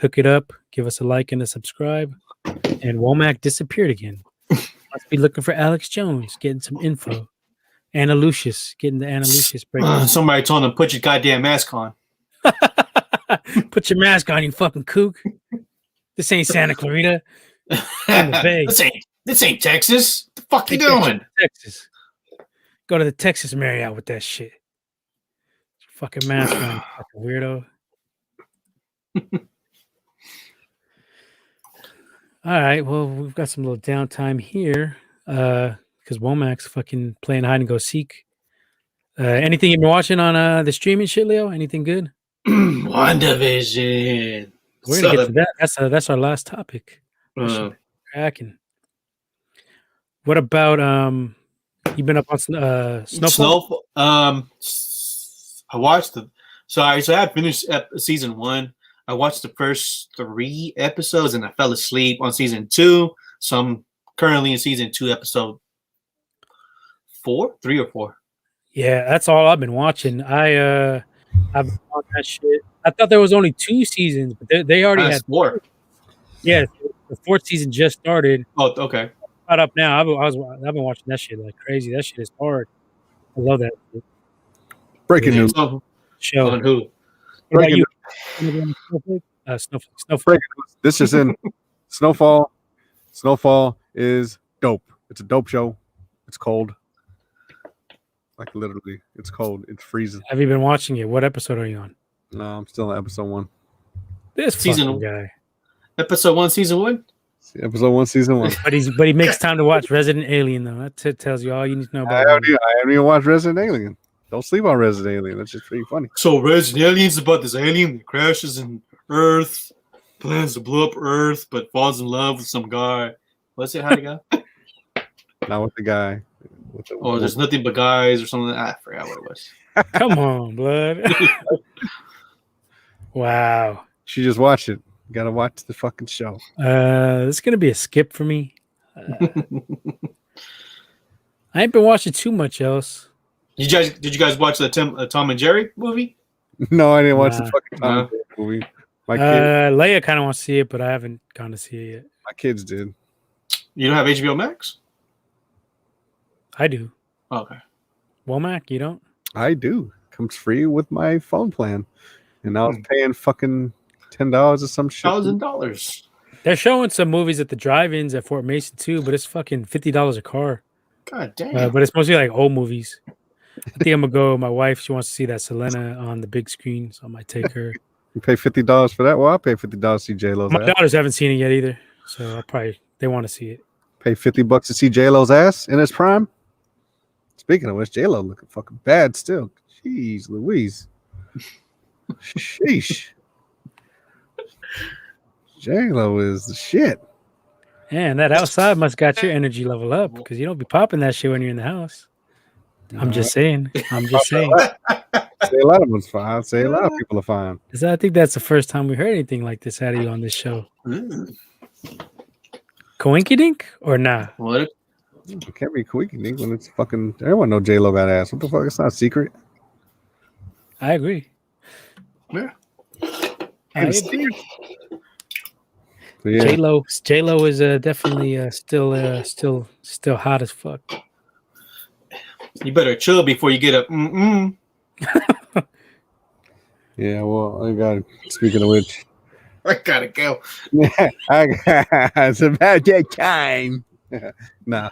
hook it up. Give us a like and a subscribe. And Womack disappeared again. Must be looking for Alex Jones, getting some info. Anna Lucius, getting the Anna Lucius break. Somebody told him, put your goddamn mask on. Put your mask on, you fucking kook. This ain't Santa Clarita. This ain't Texas. What the fuck you doing? Texas. Go to the Texas Marriott with that shit. Fucking mask on, you fucking weirdo. All right, well, we've got some little downtime here because Womack's fucking playing hide and go seek. Anything you've been watching on the streaming shit, Leo? Anything good? WandaVision. We're gonna get to that. That's our last topic. Cracking. What about you been up on Snowfall? I watched I had finished season 1. I watched the first 3 episodes and I fell asleep on season 2. So I'm currently in season 2, episode 3 or 4. Yeah, that's all I've been watching. I've been on that shit. I thought there was only 2 seasons, but they already had 4. Yeah, the 4th season just started. Oh, okay. Caught up now. I've been watching that shit like crazy. That shit is hard. I love that shit. Breaking news. Show on who? What about you? Snowflake? Breaking news. This is in Snowfall. Snowfall is dope. It's a dope show. It's cold. Like literally, it's cold. It's freezing. Have you been watching it? What episode are you on? No, I'm still on episode 1. This Season- fucking guy. Episode 1, season 1. Episode 1, season 1. But he makes time to watch Resident Alien though. That tells you all you need to know I about. haven't even watched Resident Alien. Don't sleep on Resident Alien. That's just pretty funny. So Resident Alien's about this alien that crashes in Earth, plans to blow up Earth, but falls in love with some guy. What's it? How to go? Not with the guy. Oh, there's nothing but guys or something. I forgot what it was. Come on, blood. Wow. She just watched it. You gotta watch the fucking show. This is gonna be a skip for me. I ain't been watching too much else. Did you guys watch the Tom and Jerry movie? No, I didn't watch the Nah. fucking Tom and Jerry movie. My Leia kind of wants to see it, but I haven't gone to see it yet. my kids did. You don't have HBO Max? I do. Okay. Womack, you don't? I do. Comes free with my phone plan. And I was paying fucking $10 or some shit. $1,000. They're showing some movies at the drive-ins at Fort Mason too, but it's fucking $50 a car. God damn. But it's mostly like old movies. I think I'm gonna go. My wife, she wants to see that Selena on the big screen, so I might take her. You pay $50 for that? Well, I'll pay $50 to see J-Lo's My ass. daughters haven't seen it yet either, so they want to see it. Pay $50 to see J-Lo's ass in his prime? Speaking of which, J-Lo looking fucking bad still. Jeez Louise. Sheesh. J-Lo is the shit. And that outside must got your energy level up because you don't be popping that shit when you're in the house. I'm just saying. I'm just saying. Say a lot of them's fine. Say a lot of people are fine. 'Cause I think that's the first time we heard anything like this out of you on this show. Coinkydink or nah? What? It can't be quick when it's fucking everyone know J-Lo got ass. What the fuck? It's not a secret. I agree. Yeah. I agree. But yeah, J-Lo is definitely still hot as fuck. You better chill before you get up. yeah. Well, I got. Speaking of which, I gotta go. it's about that time. Nah,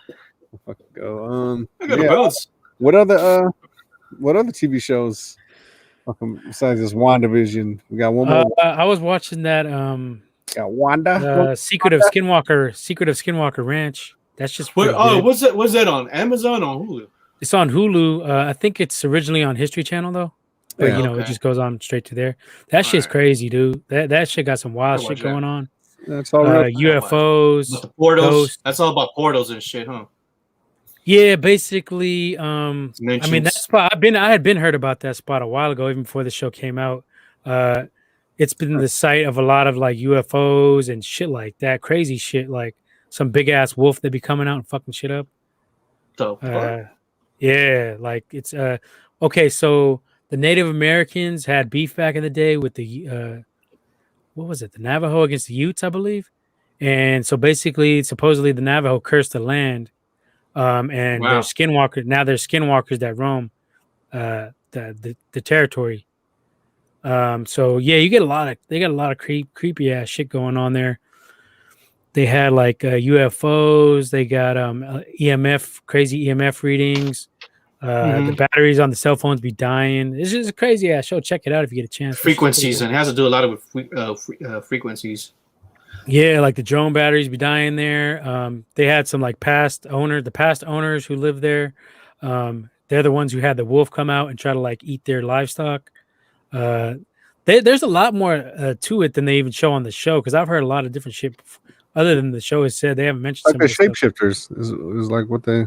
I'll fucking go. I gotta bounce. What other TV shows? Fucking besides this WandaVision, we got one more. I was watching that Got Wanda. Secret of Skinwalker Ranch. That's just What? pretty Oh, good. what's that on Amazon or Hulu? It's on Hulu. I think it's originally on History Channel though. But Yeah, it okay. just goes on straight to there. That shit's Alright. crazy, dude. That shit got some wild I'll shit watch that. going on. That's all real. UFOs. But the portals. Ghosts. That's all about portals and shit, huh? Yeah, basically. I mean, that Dimensions. spot. I had been heard about that spot a while ago, even before the show came out. It's been the site of a lot of like UFOs and shit like that, crazy shit, like some big ass wolf that be coming out and fucking shit up. The fuck? Yeah, like it's okay. So the Native Americans had beef back in the day with the what was it? The Navajo against the Utes, I believe. And so basically, supposedly the Navajo cursed the land. And Wow. they're skinwalkers. Now they're skinwalkers that roam the territory. So yeah, they got a lot of creepy ass shit going on there. They had like UFOs, they got crazy EMF readings. The batteries on the cell phones be dying. This is a crazy ass show. Check it out if you get a chance. Frequencies, and it has to do a lot with frequencies. Yeah, like the drone batteries be dying there. They had some like the past owners who lived there. They're the ones who had the wolf come out and try to like eat their livestock. There's a lot more to it than they even show on the show, because I've heard a lot of different shit other than the show has said. They haven't mentioned Like some the of the stuff. shapeshifters is like what they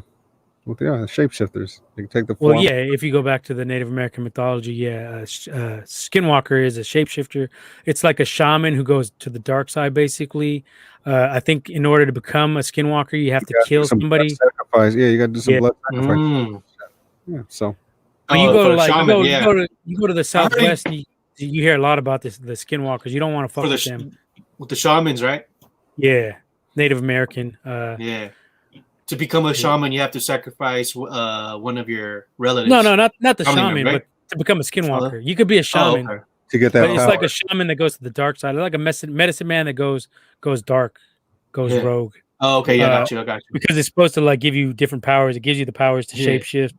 are. Shapeshifters. They can take the form. Well, yeah, if you go back to the Native American mythology, yeah, Skinwalker is a shapeshifter. It's like a shaman who goes to the dark side, basically. I think in order to become a Skinwalker, you have to gotta kill do some somebody. blood sacrifice. Yeah, you got to do some Yeah. blood sacrifice. Mm. Yeah, so But you go for to the like shaman, you go to the Southwest, and you hear a lot about the Skinwalkers. You don't want to fuck for with them. with the shamans, right? Yeah, Native American. Yeah. To become a shaman, you have to sacrifice one of your relatives. No, not the Shaman, shaman, right? but to become a Skinwalker. You could be a shaman, okay. to get that but it's power. like a shaman that goes to the dark side, like a medicine man that goes dark. goes rogue. Oh, okay, yeah, I got you. Because it's supposed to like give you different powers. It gives you the powers to shapeshift.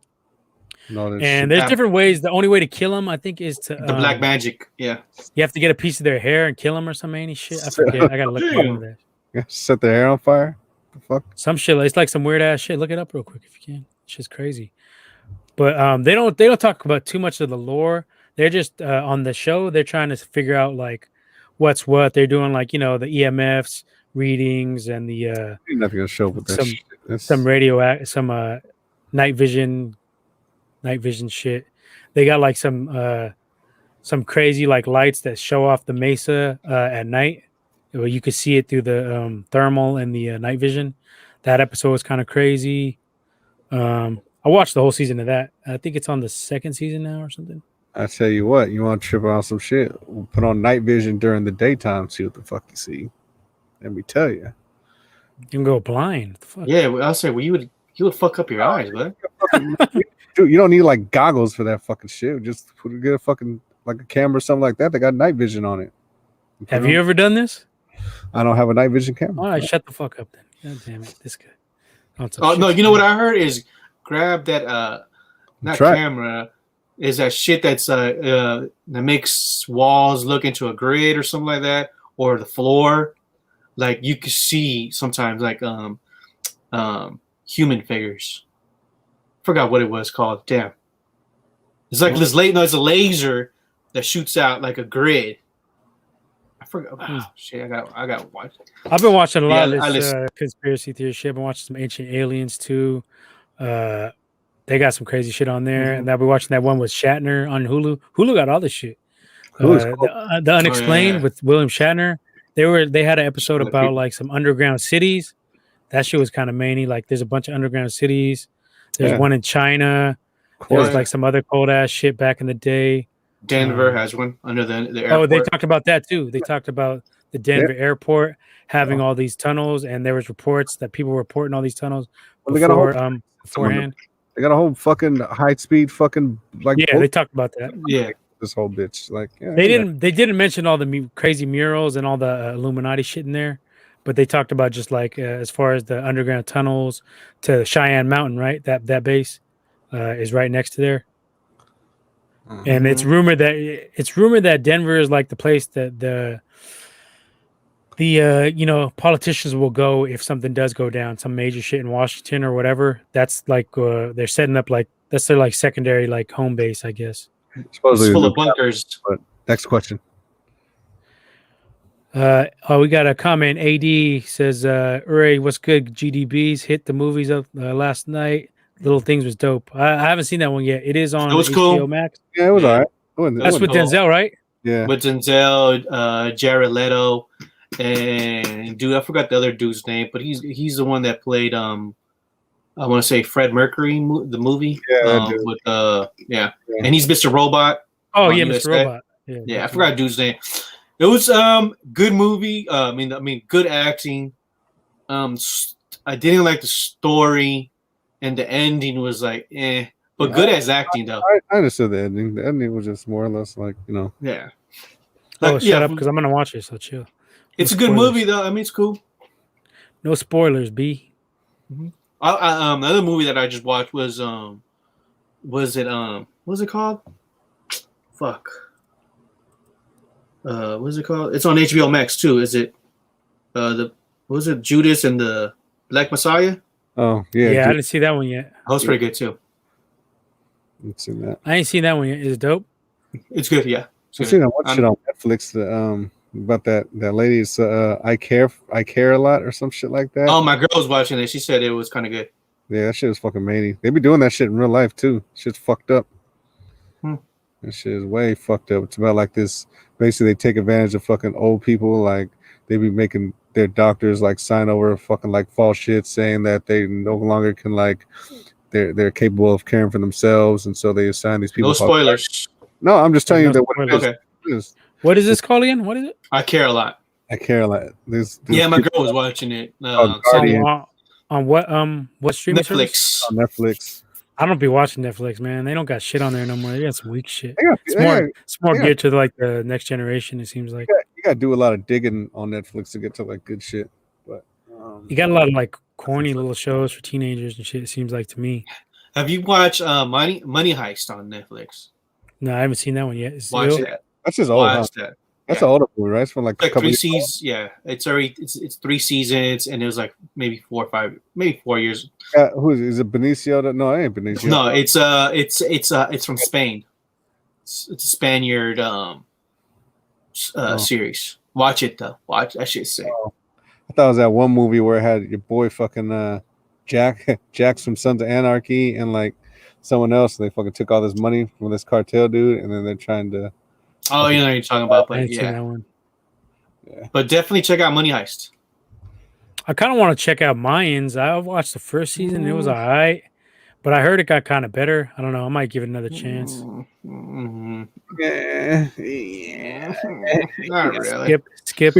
And there's different ways. The only way to kill them, I think, is to the black magic. Yeah, you have to get a piece of their hair and kill them or some any shit. I forget. I gotta look into that. Set their hair on fire. The fuck? Some shit. It's like some weird ass shit. Look it up real quick if you can. It's just crazy. But they don't talk about too much of the lore. They're just on the show. They're trying to figure out like what's what. They're doing like the EMFs readings and the nothing gonna show with that some radio some night vision shit. They got like some crazy like lights that show off the mesa at night. Well, you could see it through the thermal and the night vision. That episode was kind of crazy. I watched the whole season of that. I think it's on the second season now or something. I tell you what, you want to trip on some shit? We'll put on night vision during the daytime, see what the fuck you see. Let me tell you. You can go blind. Fuck? Yeah, I'll say, well, you would fuck up your eyes, bud. Dude, you don't need like goggles for that fucking shit. Just get a fucking like a camera or something like that. They got night vision on it. Have you ever done this? I don't have a night vision camera. All right, shut the fuck up then. God damn it, this guy. Oh no, you know what I heard is grab that not camera, is that shit that's that makes walls look into a grid or something like that, or the floor. Like you can see sometimes like human figures. Forgot what it was called. Damn. It's like this it's a laser that shoots out like a grid. I forgot. Oh, shit, I got to watch it. I've been watching a lot of this conspiracy theory shit. I've been watching some ancient aliens too. They got some crazy shit on there. And I've been watching that one with Shatner on Hulu. Hulu got all this shit. Cool. The Unexplained with William Shatner. They had an episode about like some underground cities. That shit was kind of many. Like there's a bunch of underground cities. There's one in China. There's like some other cold ass shit back in the day. Denver has one under the airport. Oh, they talked about that too. They talked about the Denver airport having all these tunnels, and there was reports that people were reporting all these tunnels beforehand. They got a whole fucking high speed fucking like they talked about that. Yeah, this whole bitch like they didn't mention all the crazy murals and all the Illuminati shit in there, but they talked about just like as far as the underground tunnels to Cheyenne Mountain, right? That base is right next to there. And it's rumored that Denver is like the place that the politicians will go if something does go down, some major shit in Washington or whatever. That's like they're setting up like that's their like secondary like home base, I guess. Supposedly it's full of bunkers. But next question. We got a comment. AD says, "Uri, what's good? GDBs hit the movies up last night. Little Things was dope. I haven't seen that one yet. It is on HBO cool. Max. Yeah, it was all right. That's with Denzel, right? Yeah, with Denzel, Jared Leto, and dude, I forgot the other dude's name, but he's the one that played I want to say Fred Mercury, the movie. And he's Mr. Robot. Oh yeah, Mr. Robot. Yeah, I forgot the dude's name. It was good movie. I mean, good acting. I didn't like the story. And the ending was like, but good as acting though. I understood the ending. The ending was just more or less like, Yeah. Shut up, because I'm gonna watch it. So chill. It's a good movie though. I mean, it's cool. No spoilers, B. Mm-hmm. Another movie that I just watched was what's it called? Fuck. What's it called? It's on HBO Max too. Is it Judas and the Black Messiah? Oh yeah, yeah. I didn't see that one yet. That was pretty good too. I've seen that. I ain't seen that one yet. Is it dope? It's good. Yeah. I've seen that one shit on Netflix. About that lady's I care a lot or some shit like that. Oh, my girl was watching it. She said it was kind of good. Yeah, that shit was fucking many. They be doing that shit in real life too. Shit's fucked up. That shit is way fucked up. It's about like this. Basically, they take advantage of fucking old people. Like they be making their doctors like sign over fucking like false shit saying that they no longer can like they're capable of caring for themselves, and so they assign these people. No spoilers. No, I'm just telling you that what it is. Okay. What is this called again? What is it? I Care a Lot. I Care a Lot. There's yeah, my girl was watching it. On what streaming service? On Netflix. I don't be watching Netflix, man. They don't got shit on there no more. They got some weak shit. It's more geared to like the next generation. It seems like you got to do a lot of digging on Netflix to get to like good shit. But You got a lot of like corny little shows for teenagers and shit. It seems like to me. Have you watched Money Heist on Netflix? No, I haven't seen that one yet. Watch that. That's just old. Watch Huh? that. That's an older movie, right? It's from like a Like couple 3 years ago. seasons. Yeah, it's 3 seasons, and it was like maybe 4 or 5, maybe 4 years. Who is it? Benicio? No, it ain't Benicio. No, it's from Spain. It's a Spaniard series. Watch it though. Watch that shit's sick. I thought it was that one movie where it had your boy fucking Jax from Sons of Anarchy and like someone else. And they fucking took all this money from this cartel dude, and then they're trying to. Oh, you know what you're talking about, I but haven't seen yeah. that one. Yeah. But definitely check out Money Heist. I kind of want to check out Mayans. I watched the first season. It was all right, but I heard it got kind of better. I don't know. I might give it another chance. Mm-hmm. Yeah. Not really. Skip.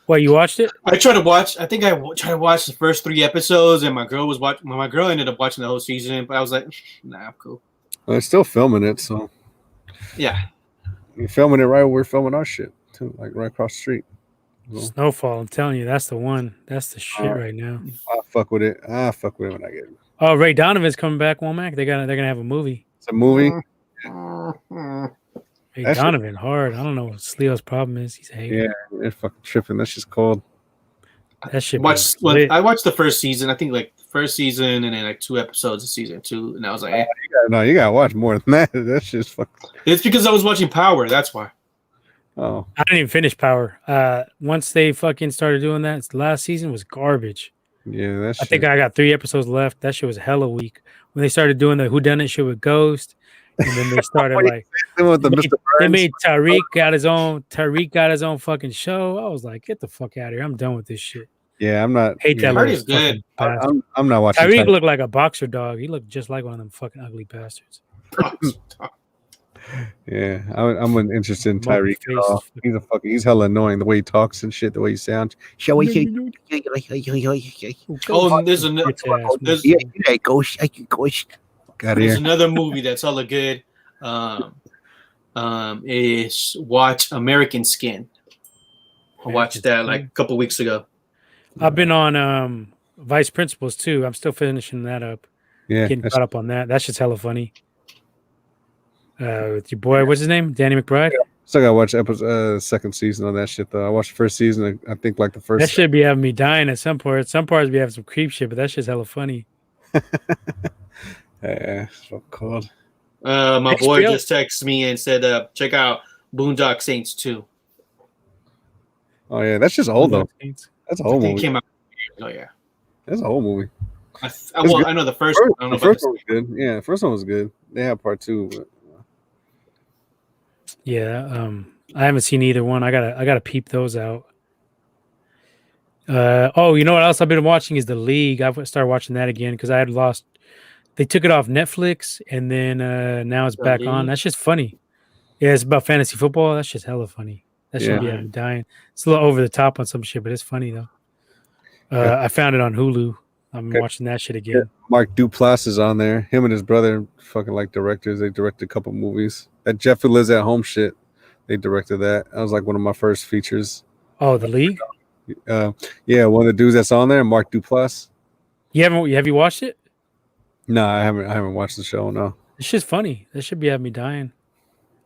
What, you watched it? I tried to watch. I think I tried to watch the first 3 episodes, and my girl was watching. My girl ended up watching the whole season, but I was like, "Nah, I'm cool." Well, they're still filming it, so Yeah. you're filming it right where we're filming our shit too, like right across the street. Well, Snowfall. I'm telling you, that's the one. That's the shit Alright. right now. I fuck with it. I fuck with it when I get it. Oh, Ray Donovan's coming back, Womack. They're gonna have a movie. It's a movie. Ray That shit- Donovan, hard. I don't know what Leo's problem is. He's a hater. Yeah, they're fucking tripping. That's just cold. That shit. I watched the first season. I think like the first season, and then like 2 episodes of season 2, and I was like, eh. You gotta watch more than that. That's just fucking. It's because I was watching Power. That's why. Oh, I didn't even finish Power. Once they fucking started doing that, the last season was garbage. yeah. That's. I think I got 3 episodes left. That shit was hella weak. When they started doing the whodunit shit with Ghost, and then they started like with the they Mr. they Burns. made Tariq got his own fucking show. I was like, get the fuck out of here. I'm done with this shit. Yeah, I'm not. Hate that yeah, Heard little it's good. fucking bastard. I'm not watching. Tariq Tyreek. looked like a boxer dog. He looked just like one of them fucking ugly bastards. Yeah, I'm interested in Tyreek at all. Monkey-faced. He's hella annoying the way he talks and shit, the way he sounds. Shall we say? Oh, and there's another. Bitch ass There's, Yeah, I ghost. I can ghost. Got there's here. another movie that's hella good. Is watch American Skin. I watched that like a couple weeks ago. I've been on Vice Principals too. I'm still finishing that up. Yeah, Getting caught up on that. That's just hella funny. With your boy, what's his name? Danny McBride. still gotta watch second season on that shit though. I watched the first season. I think like the first. That should be having me dying at some parts. Some parts be having some creep shit, but that shit's hella funny. Yeah, so cold. My boy HBO. just texted me and said, check out Boondock Saints 2. Oh yeah, that's just old though. That's a I whole think it movie. came out. Oh, yeah. That's a whole movie. Well, I know the first one. I don't know The about first one was good. Yeah, the first one was good. They had part 2. But... Yeah, I haven't seen either one. I gotta peep those out. Oh, you know what else I've been watching is The League. I've started watching that again because I had lost. They took it off Netflix and then now it's The back on. League? That's just funny. Yeah, it's about fantasy football. That's just hella funny. That should be Yeah. having me dying. It's a little over the top on some shit, but it's funny though. I found it on Hulu. I'm Okay. watching that shit again. Mark Duplass is on there. Him and his brother, fucking like directors. They directed a couple movies. That Jeff Who Lives at Home shit. They directed that. That was like one of my first features. Oh, The League. Yeah, one of the dudes that's on there, Mark Duplass. Have you watched it? No, I haven't watched the show. No. It's just funny. That should be having me dying.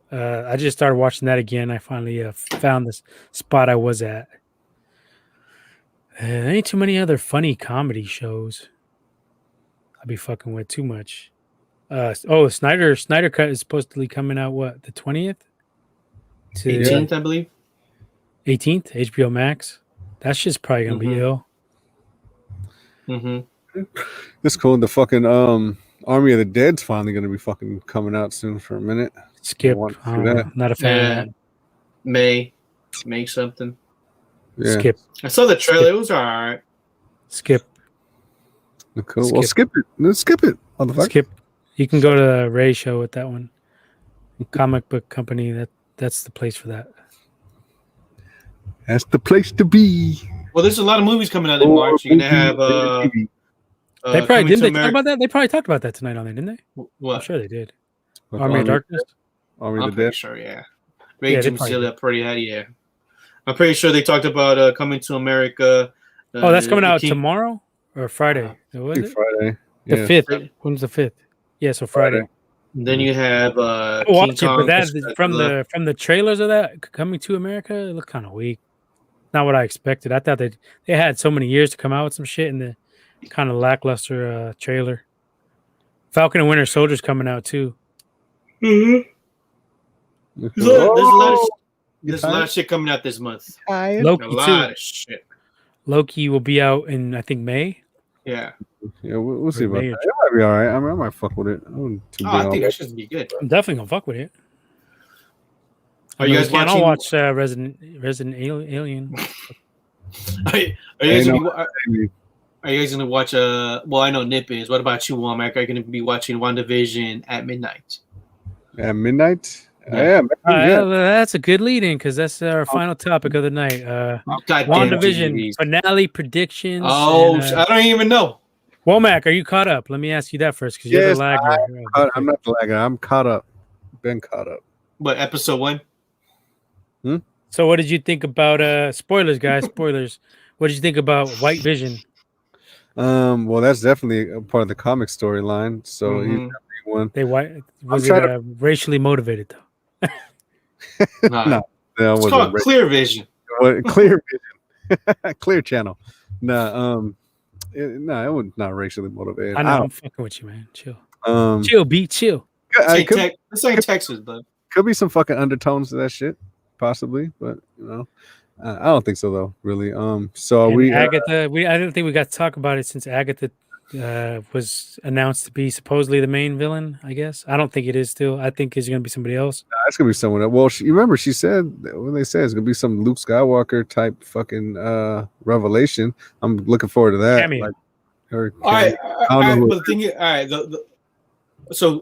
I just started watching that again. I finally found this spot I was at. There ain't too many other funny comedy shows. I'll be fucking with too much. Snyder Cut is supposed to be coming out what, the 20th? 18th, I believe. 18th, HBO Max. That's just probably gonna be ill. Mm-hmm. It's cool. The fucking Army of the Dead's finally gonna be fucking coming out soon for a minute. Skip. want to see I don't know. that. Not a fan of May something. Yeah. that. Skip. I saw the trailer. It was all right. Skip. Cool. Well, skip it. Let's skip it. Motherfucker. Skip. You can go to the Ray show with that one. Comic book company. That's the place for that. That's the place to be. Well, there's a lot of movies coming out in March. You're gonna have They probably Coming didn't to they talk about that? They probably talked about that tonight on there, didn't they? I'm What? sure they did. Like Army of Darkness. Army I'm of the pretty Dead. sure, yeah. Yeah, Ray they Jim probably Celia pretty had, yeah. I'm pretty sure they talked about Coming to America, Oh, that's coming the out King- tomorrow or Friday? I Was think it Friday. the Yeah. 5th? When's the 5th? Yeah, so Friday. Friday. Then you have I'll King watch it, Kong. but that Godzilla. from the trailers of that coming to America, it looked kind of weak. Not what I expected. I thought they had so many years to come out with some shit, and the kind of lackluster trailer. Falcon and Winter Soldier's coming out too. Mm-hmm. There's a lot of shit coming out this month. Loki A too. lot of shit. Loki will be out in I think May. Yeah. Yeah, we'll see about May that. It might be all right. I mean, I might fuck with it. I think that should be good. I'm definitely gonna fuck with it. Are you guys watching? I'll watch Resident Alien. Are you guys gonna watch? Well, I know Nip is. What about you, Womack? Are you gonna be watching WandaVision at midnight? At midnight? Yeah. That's a good lead-in because that's our final topic of the night. WandaVision finale predictions. Oh, I don't even know. Womack, are you caught up? Let me ask you that first because you're the lagger. I'm not the lagger. I'm caught up. Been caught up. What, episode 1? So what did you think about spoilers, guys? Spoilers. What did you think about White Vision? Well, that's definitely a part of the comic storyline. So he's definitely one. Was it racially motivated though? No, it's called Clear Vision. Clear Vision. Clear Channel. No, it was not racially motivated. I know. I'm fucking with you, man. Chill. Chill. This ain't Texas, but could be some fucking undertones to that shit, possibly. But I don't think so though. Really. So and we Agatha. I don't think we got to talk about it since Agatha was announced to be supposedly the main villain. I guess I don't think it is still. I think it's going to be somebody else. It's gonna be someone else. Well, you remember she said when they said it's gonna be some Luke Skywalker type fucking revelation. I'm looking forward to that. Cameo. Like, her all right. know but the thing is, all right. So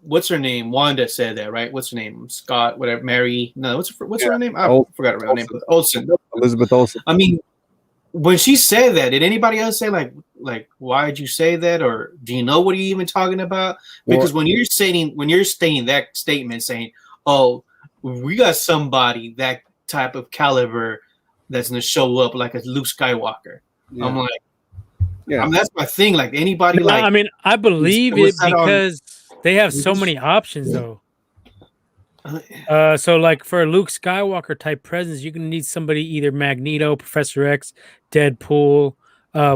what's her name? Wanda said that, right? What's her name? Scott, whatever. Mary. No, what's her name? I forgot her real name. Olsen. Elizabeth Olsen. I mean, when she said that, did anybody else say like why did you say that, or do you know what you're even talking about? Because when you're stating that statement, saying, "Oh, we got somebody that type of caliber that's gonna show up like a Luke Skywalker," I'm like, that's my thing. Like anybody, I mean, I believe it because they have so many options though. So like for a Luke Skywalker type presence, you're gonna need somebody either Magneto, Professor X, Deadpool.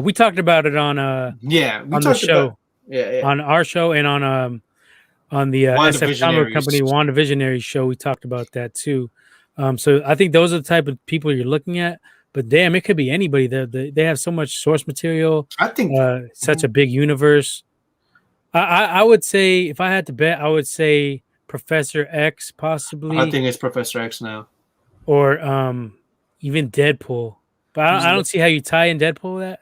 We talked about it on on the show, on our show, and on the SF Comic Company WandaVisionary show. We talked about that too. So I think those are the type of people you're looking at. But damn, it could be anybody. They have so much source material. I think such a big universe. I would say if I had to bet, I would say Professor X possibly. I think it's Professor X now, or even Deadpool. But I don't see how you tie in Deadpool with that.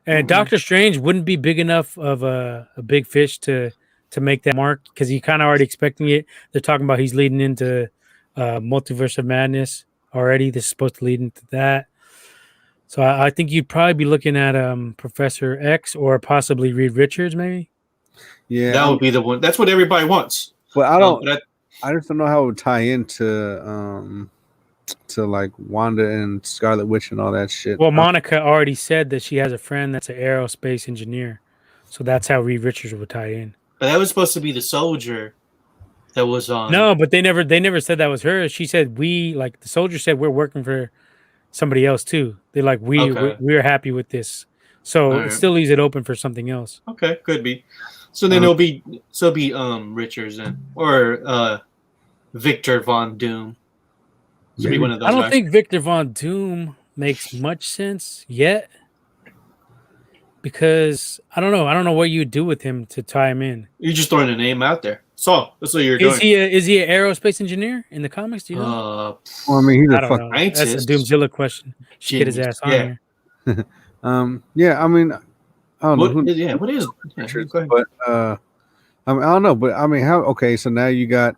And Doctor Strange wouldn't be big enough of a big fish to make that mark because you're kind of already expecting it. They're talking about he's leading into Multiverse of Madness already. This is supposed to lead into that. So I think you'd probably be looking at Professor X or possibly Reed Richards, maybe. Yeah, that would be the one. That's what everybody wants. But I just don't know how it would tie into to like Wanda and Scarlet Witch and all that shit. Well, Monica already said that she has a friend that's an aerospace engineer, so that's how Reed Richards would tie in. But that was supposed to be the soldier that was on. No, but they never said that was her. She said the soldier said we're working for somebody else too. They're like we're happy with this, so it still leaves it open for something else. Okay, could be. So then it'll be Richards or Victor Von Doom. Be one of those I don't guys. think Victor Von Doom makes much sense yet because I don't know what you do with him to tie him in. You're just throwing a name out there. So that's what you're doing. Is he an aerospace engineer in the comics? Do you know? Well, I mean, he's a fucking scientist. That's a Doomzilla question. Should get his ass on here. Yeah, I mean, I don't know. What is? But I mean, I don't know. But I mean, how? Okay, so now you got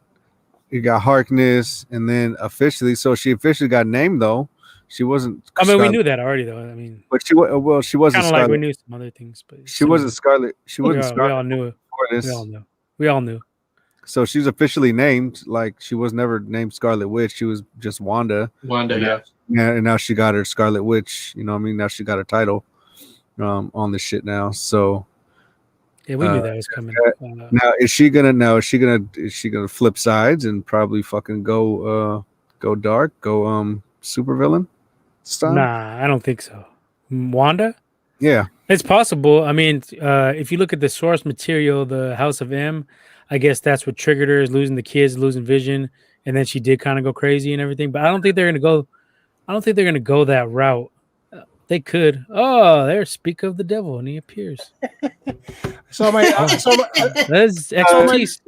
Harkness, and then officially, so she officially got named though. She wasn't. I mean, we knew that already, though. I mean, but she wasn't. Kind of like we knew some other things, but she wasn't Scarlet. She wasn't Scarlet. We all knew it. We all knew. So she's officially named. Like she was never named Scarlet Witch. She was just Wanda. Yeah. Yeah, and now she got her Scarlet Witch. You know what I mean? Now she got her title on this shit now. So yeah, we knew that was coming. now is she gonna flip sides and probably fucking go dark, go super villain style? Nah, I don't think so. Wanda? Yeah. It's possible. I mean, if you look at the source material, the House of M, I guess that's what triggered her, is losing the kids, losing Vision, and then she did kind of go crazy and everything. But I don't think they're gonna go that route. They could. Oh, there! Speak of the devil, and he appears. That's expertise.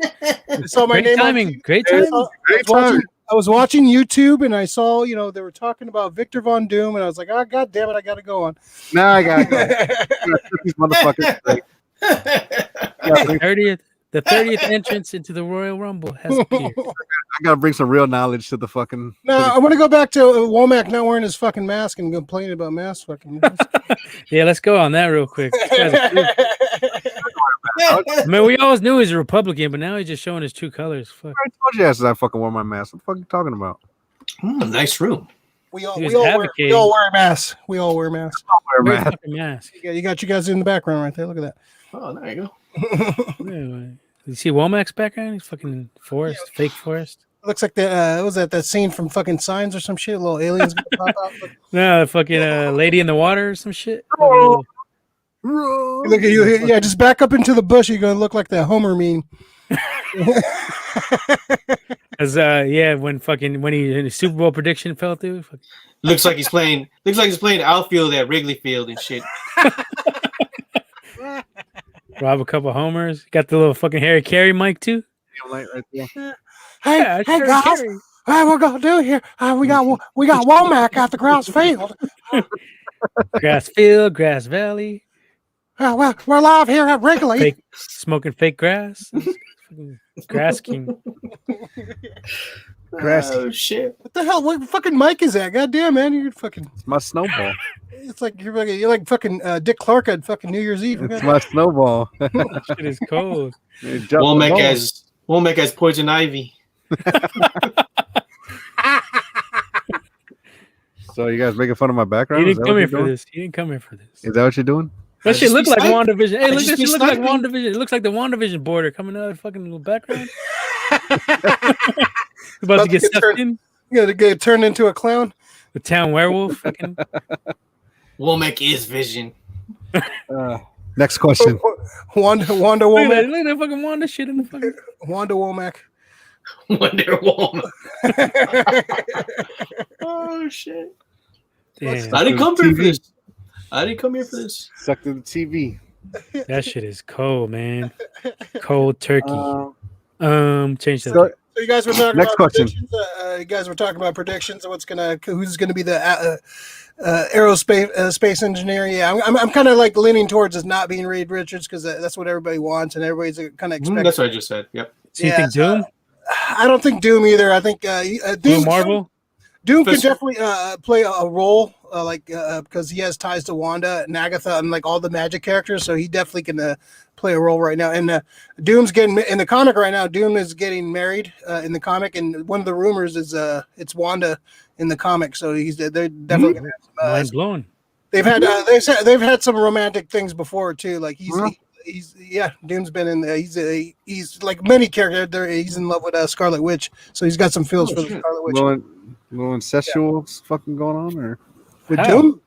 Great timing. Great timing. I was watching YouTube and I saw, they were talking about Victor Von Doom, and I was like, oh, God damn it, I got to go on. Now I got to go. These motherfuckers. The 30th entrance into the Royal Rumble has appeared. I got to bring some real knowledge to the fucking. No, I want to go back to Womack not wearing his fucking mask and complaining about mask fucking. Yeah, let's go on that real quick. I mean, we always knew he was a Republican, but now he's just showing his true colors. Fuck. I told you I fucking wore my mask. What the fuck are you talking about? Nice room. We all wear masks. We all wear masks. Mask. Yeah, you got you guys in the background right there. Look at that. Oh, there you go. You see Womack's background? He's fucking forest, fake forest. Looks like what was that scene from fucking Signs or some shit? Little aliens gonna pop out. No, the fucking lady in the water or some shit. Look at you. Yeah, just back up into the bush. You're gonna look like that Homer meme. As when his Super Bowl prediction fell through. Looks like he's playing outfield at Wrigley Field and shit. Rob a couple homers. Got the little fucking Harry Carey mic too. Right there. Hey guys, what we're gonna do here? We got Womack at the Grass Field. Grass Field, Grass Valley. Well, we're live here at Wrigley. Smoking fake grass. Grass King. Grass. Oh shit! What the hell? What fucking mic is that? Goddamn, man, you're fucking. It's my snowball. It's like you're like fucking Dick Clark at fucking New Year's Eve. It's my snowball. Shit is cold. Womack has poison ivy. So you guys making fun of my background? He didn't come here for this. Is that what you're doing? That shit look like WandaVision. Hey, look, that shit look like WandaVision. It looks like the WandaVision border coming out of the fucking little background. About to get sucked in. You gotta get turned into a clown. The town werewolf. Fucking. Womack is Vision. Next question. Wanda Womack. Look at that fucking Wanda shit in the fucking. Wanda Womack. Wonder Woman. Oh shit! Damn. I didn't come here for this. I didn't come here for this. Sucked in the TV. That shit is cold, man. Cold turkey. Change that. So you guys were talking Next about question. predictions. You guys were talking about predictions of who's gonna be the aerospace space engineer. Yeah, I'm kind of like leaning towards it not being Reed Richards because that's what everybody wants and everybody's kind of expecting. That's what I just said. Yep. So you think Doom? I don't think Doom either. I think Doom Marvel. Doom can definitely play a role, because he has ties to Wanda and Agatha and like all the magic characters, so he definitely can play a role right now. And Doom's getting in the comic right now. Doom is getting married in the comic, and one of the rumors is it's Wanda in the comic. So they're definitely gonna have some, mind blown. They've had some romantic things before too. Like Doom's been in there. He's like many characters. He's in love with Scarlet Witch, so he's got some feels for the Scarlet Witch. Little incestual fucking going on, or with Doom?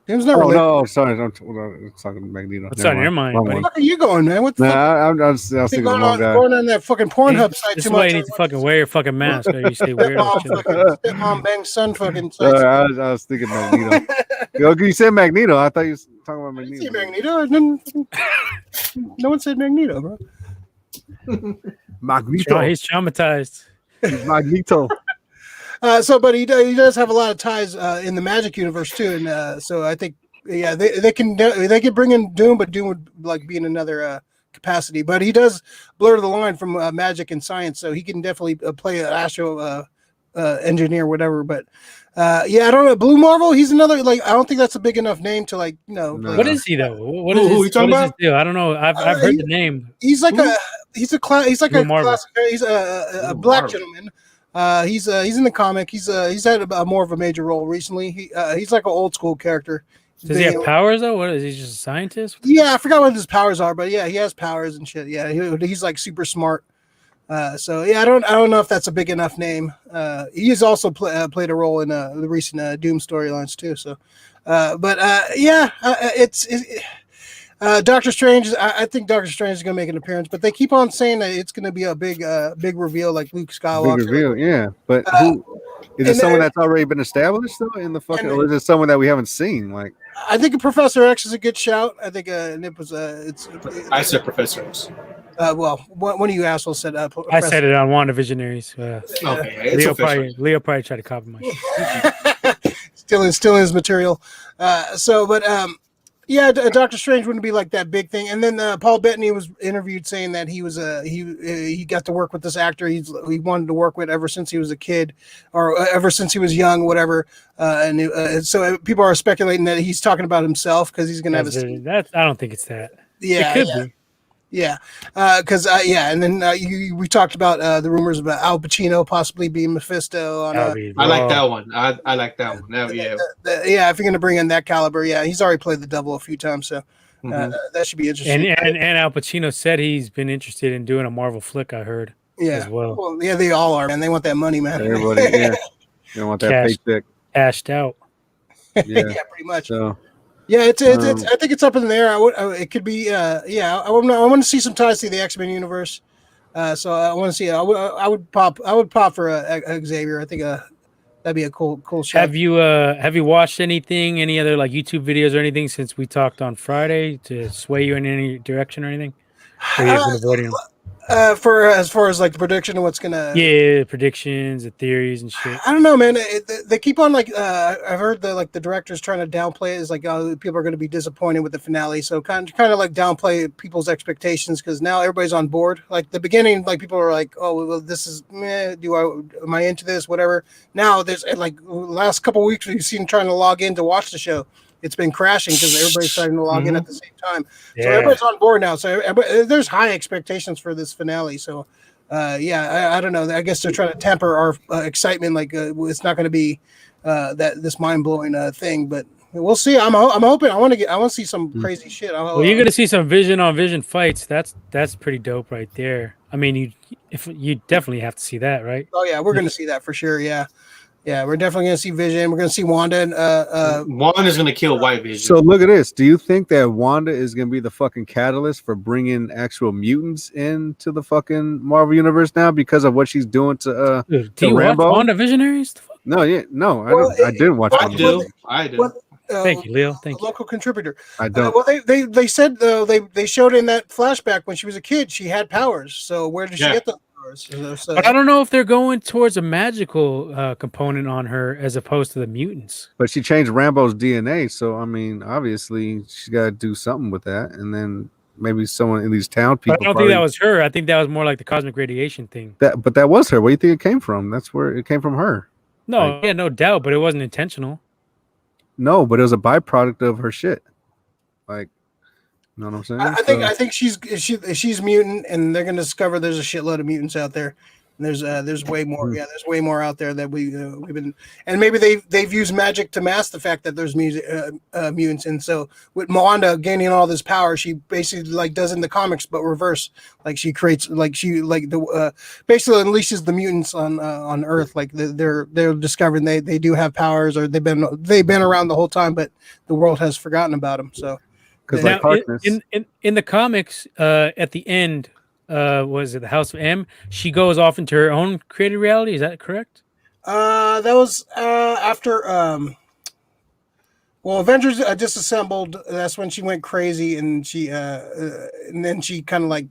Doom's not related. No, sorry, I'm talking Magneto. What's on your mind, buddy? Where are you going, man? What the fuck? I was thinking going on that fucking Pornhub site This too is why much. you need to fucking wear your fucking mask. Or you say weird. Stepmom bang son fucking. I was thinking Magneto. You said Magneto. I thought you was talking about Magneto. I didn't say Magneto. No one said Magneto, bro. Magneto. Oh, he's traumatized. He's Magneto. But he does have a lot of ties in the Magic universe too, and so I think they can bring in Doom, but Doom would like be in another capacity. But he does blur the line from magic and science, so he can definitely play an astro engineer, whatever. But I don't know. Blue Marvel, he's another I don't think that's a big enough name to No. What is he though? What is his deal? I don't know. I've heard the name. He's like he's a Blue Marvel. he's a black gentleman. He's in the comic. He's had more of a major role recently. He's like an old school character. Does he have powers though? What is he, just a scientist? Yeah, I forgot what his powers are, but yeah, he has powers and shit. Yeah, he's like super smart. So yeah, I don't know if that's a big enough name. He's also played a role in the recent Doom storylines too. So, it's Doctor Strange. I think Doctor Strange is going to make an appearance, but they keep on saying that it's going to be a big reveal, like Luke Skywalker. Big reveal, yeah. But who is it? Someone that's already been established though in the fucking, or is it someone that we haven't seen? Like, I think Professor X is a good shout. I think Nip was I said Professor X. Well, one of you assholes said. I said it on Wandavisionaries. Okay, Leo probably tried to copy my shit. still in his material. Yeah, Doctor Strange wouldn't be like that big thing. And then Paul Bettany was interviewed saying that he was he got to work with this actor he wanted to work with ever since he was a kid, or ever since he was young, whatever. So people are speculating that he's talking about himself because he's going to have a. I don't think it's that. Yeah, it could be. Yeah, because and then we talked about the rumors about Al Pacino possibly being Mephisto. I like that one. I like that one. Yeah, if you're gonna bring in that caliber, yeah, he's already played the devil a few times, so that should be interesting. And Al Pacino said he's been interested in doing a Marvel flick. I heard. Yeah, as well. Yeah, they all are, man. They want that money, man. Everybody, yeah, they want that paycheck. Cashed out. Yeah, pretty much. So. Yeah, it's I think it's up in the air. It could be. I want to see some ties to the X-Men universe. So I want to see. I would pop for Xavier. I think that'd be a cool shot. Have you watched anything, any other like YouTube videos or anything since we talked on Friday to sway you in any direction or anything? Or you have been avoiding them? For as far as like the prediction of what's gonna predictions, the theories and shit. I don't know, man. They keep on like I've heard the directors trying to downplay it. It's like people are going to be disappointed with the finale, so kind of like downplay people's expectations because now everybody's on board. Like the beginning, like people are like, oh well, this is meh. Am I into this? Whatever. Now there's like last couple of weeks we've seen trying to log in to watch the show. It's been crashing because everybody's starting to log in at the same time. So everybody's on board now. So there's high expectations for this finale. So, I don't know. I guess they're trying to temper our excitement. Like it's not going to be this mind blowing thing, but we'll see. I'm hoping. I want to see some crazy shit. Well, you're going to see some vision on vision fights. That's pretty dope right there. I mean, you definitely have to see that, right? Oh yeah, we're going to see that for sure. Yeah. Yeah, we're definitely going to see Vision. We're going to see Wanda. And, Wanda's going to kill White Vision. So look at this. Do you think that Wanda is going to be the fucking catalyst for bringing actual mutants into the fucking Marvel universe now because of what she's doing to do you Rambo? Watch WandaVisionaries? No, I didn't watch. I do. Thank you, Leo. Thank you. Local contributor. I don't. Well, they said though they showed in that flashback when she was a kid she had powers. So where did she get those powers? So, but I don't know if they're going towards a magical component on her as opposed to the mutants. But she changed Rambo's DNA, so I mean, obviously she's got to do something with that, and then maybe someone in these town people. But I don't think that was her. I think that was more like the cosmic radiation thing. But that was her. Where do you think it came from? That's where it came from her. No, no doubt, but it wasn't intentional. No, but it was a byproduct of her shit. Like, you know what I'm saying? I think she's mutant, and they're gonna discover there's a shitload of mutants out there. And there's way more. Yeah, there's way more out there that we've been, and maybe they've used magic to mask the fact that there's mutants. And so with Wanda gaining all this power, she basically like does in the comics, but reverse. Like she creates, basically unleashes the mutants on Earth. Like they're discovering they do have powers, or they've been around the whole time, but the world has forgotten about them. So. Now, in the comics, at the end, was it the House of M? She goes off into her own created reality. Is that correct? That was after. Avengers disassembled. That's when she went crazy, and and then she kind of like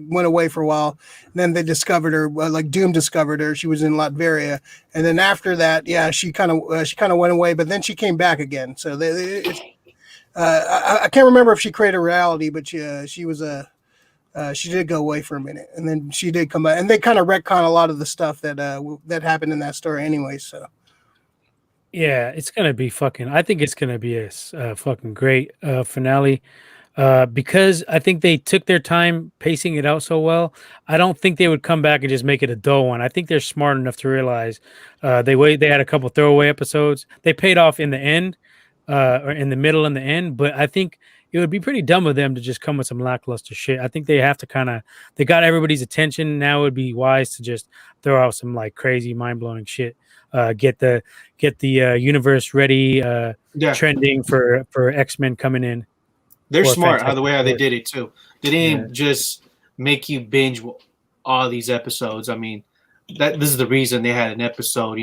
went away for a while. And then they discovered her, like Doom discovered her. She was in Latveria, and then after that, she kind of went away, but then she came back again. So I can't remember if she created a reality, but she was she did go away for a minute, and then she did come back, and they kind of retcon a lot of the stuff that happened in that story anyway. So yeah, it's gonna be fucking. I think it's gonna be a fucking great finale. because I think they took their time pacing it out so well. I don't think they would come back and just make it a dull one. I think they're smart enough to realize they had a couple throwaway episodes. They paid off in the end, or in the middle and the end. But I think it would be pretty dumb of them to just come with some lackluster shit. I think they have to they got everybody's attention. Now it would be wise to just throw out some like crazy mind blowing shit. Get the universe ready, trending for X-Men coming in. They're smart how they did it too. They didn't just make you binge all these episodes. I mean, this is the reason they had an episode,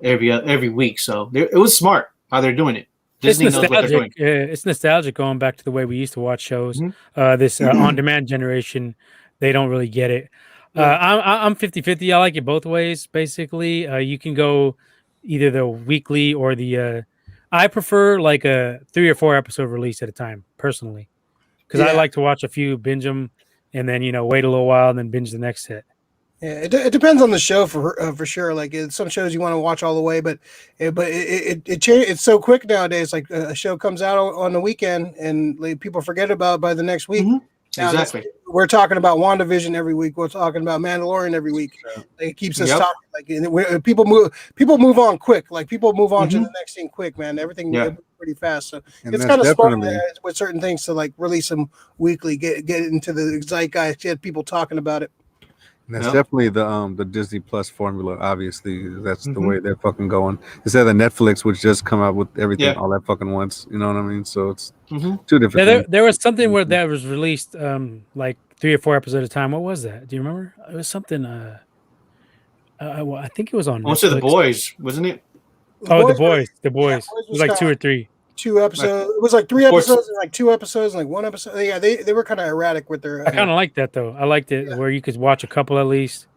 every week. So it was smart how they're doing it. Disney knows what they're doing. It's nostalgic going back to the way we used to watch shows. This on-demand generation, they don't really get it. I'm 50-50. I like it both ways, basically. You can go either the weekly or the I prefer like a 3 or 4 episode release at a time, personally, because I like to watch a few, binge them, and then wait a little while and then binge the next set. Yeah, it depends on the show for sure. Like some shows you want to watch all the way, but it's so quick nowadays. Like a show comes out on the weekend and like, people forget about it by the next week. Now, exactly. We're talking about WandaVision every week. We're talking about Mandalorian every week. Like, it keeps us talking. Like people move on quick. Like people move on to the next thing quick, man. Everything moves pretty fast. So it's kind of smart with certain things to like release them weekly, get into the zeitgeist, get people talking about it. And that's definitely the Disney Plus formula. Obviously, that's the way they're fucking going. Instead of Netflix, which just come out with everything all that fucking once. You know what I mean? So it's two different. Yeah, there was something where that was released like 3 or 4 episodes at a time. What was that? Do you remember? It was something. I think it was on. Also, The Boys, wasn't it? The Boys. The Boys. It was like 2 or 3. 2 episodes. It was like 3 episodes and like 2 episodes and like 1 episode. Yeah, they were kind of erratic with their. I kind of liked that though. I liked it where you could watch a couple at least.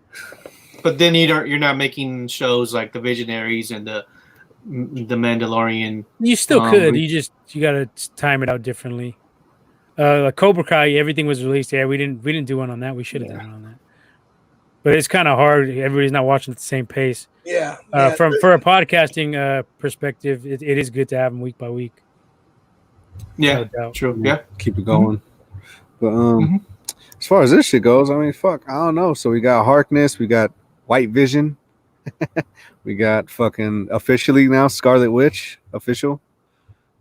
But then you're not making shows like The Visionaries and the Mandalorian. You still could. You gotta time it out differently. Like Cobra Kai, everything was released. Yeah, we didn't do one on that. We should have done one on that. But it's kind of hard. Everybody's not watching at the same pace. Yeah. For a podcasting perspective, it is good to have them week by week. Yeah, true. Yeah, keep it going. But as far as this shit goes, I mean, fuck, I don't know. So we got Harkness, we got White Vision, we got fucking officially now Scarlet Witch official.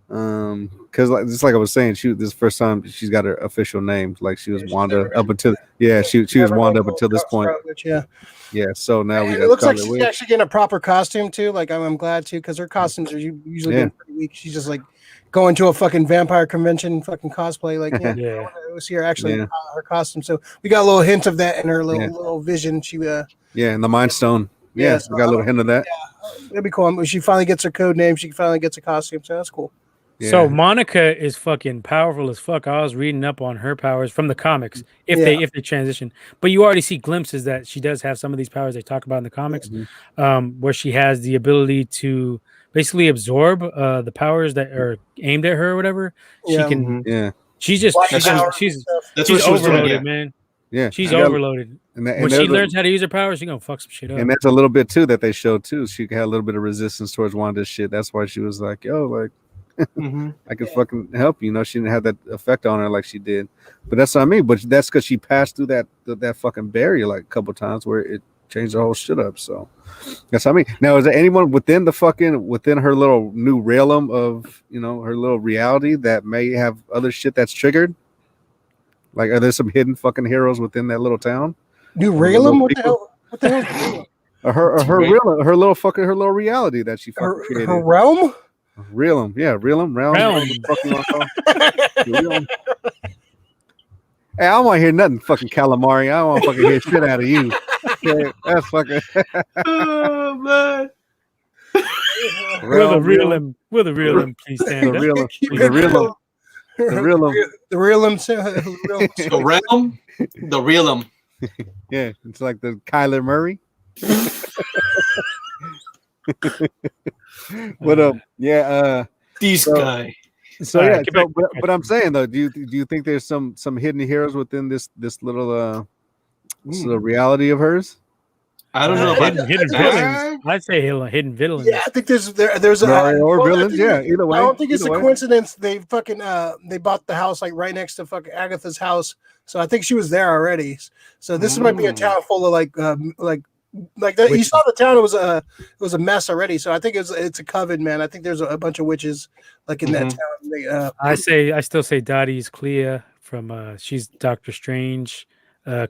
Because like I was saying, this is the first time she's got her official name. Like she was Wanda up until she was Wanda up until this point. Yeah. So now we got. It looks like she's actually getting a proper costume too. Like I'm glad too, because her costumes are usually pretty weak. She's just like going to a fucking vampire convention, fucking cosplay. Like I want to see her actually her costume. So we got a little hint of that in her little vision. She and the Mind Stone. Yeah, we got a little hint of that. Yeah, that'd be cool. When she finally gets her code name, she finally gets a costume. So that's cool. Yeah. So Monica is fucking powerful as fuck. I was reading up on her powers from the comics if they transition. But you already see glimpses that she does have some of these powers they talk about in the comics, where she has the ability to basically absorb the powers that are aimed at her or whatever. She can she's overloaded, man. Yeah. She's overloaded. When she learns how to use her powers, she's gonna fuck some shit up. And that's a little bit too that they showed too. She had a little bit of resistance towards Wanda's shit. That's why she was like, yo, like I could fucking help you. She didn't have that effect on her like she did. But that's what I mean. But that's because she passed through that fucking barrier like a couple times where it changed the whole shit up. So that's what I mean. Now, is there anyone within her little new realm of her little reality that may have other shit that's triggered? Like, are there some hidden fucking heroes within that little town? New realm? What the hell? What the hell? Her little reality that she fucking created. Her realm? Realm. Realm. Hey, I don't want to hear nothing fucking calamari. I don't want to fucking hear shit out of you. Okay, that's fucking. Oh man. Will the realm please stand up? The realm. The realm. Yeah, it's like the Kyler Murray. What up? This guy. So but I'm saying though, do you think there's some hidden heroes within this little reality of hers? I don't know about hidden villains. I'd say hidden villains. Yeah, I think there's a or villains. Yeah, either way. I don't think it's either a way. coincidence. They fucking they bought the house like right next to fucking Agatha's house, so I think she was there already. So this might be a town full of like that. You saw the town; it was a mess already. So I think it's a coven, man. I think there's a bunch of witches like in that town. I still say Dottie's Clea from she's Doctor Strange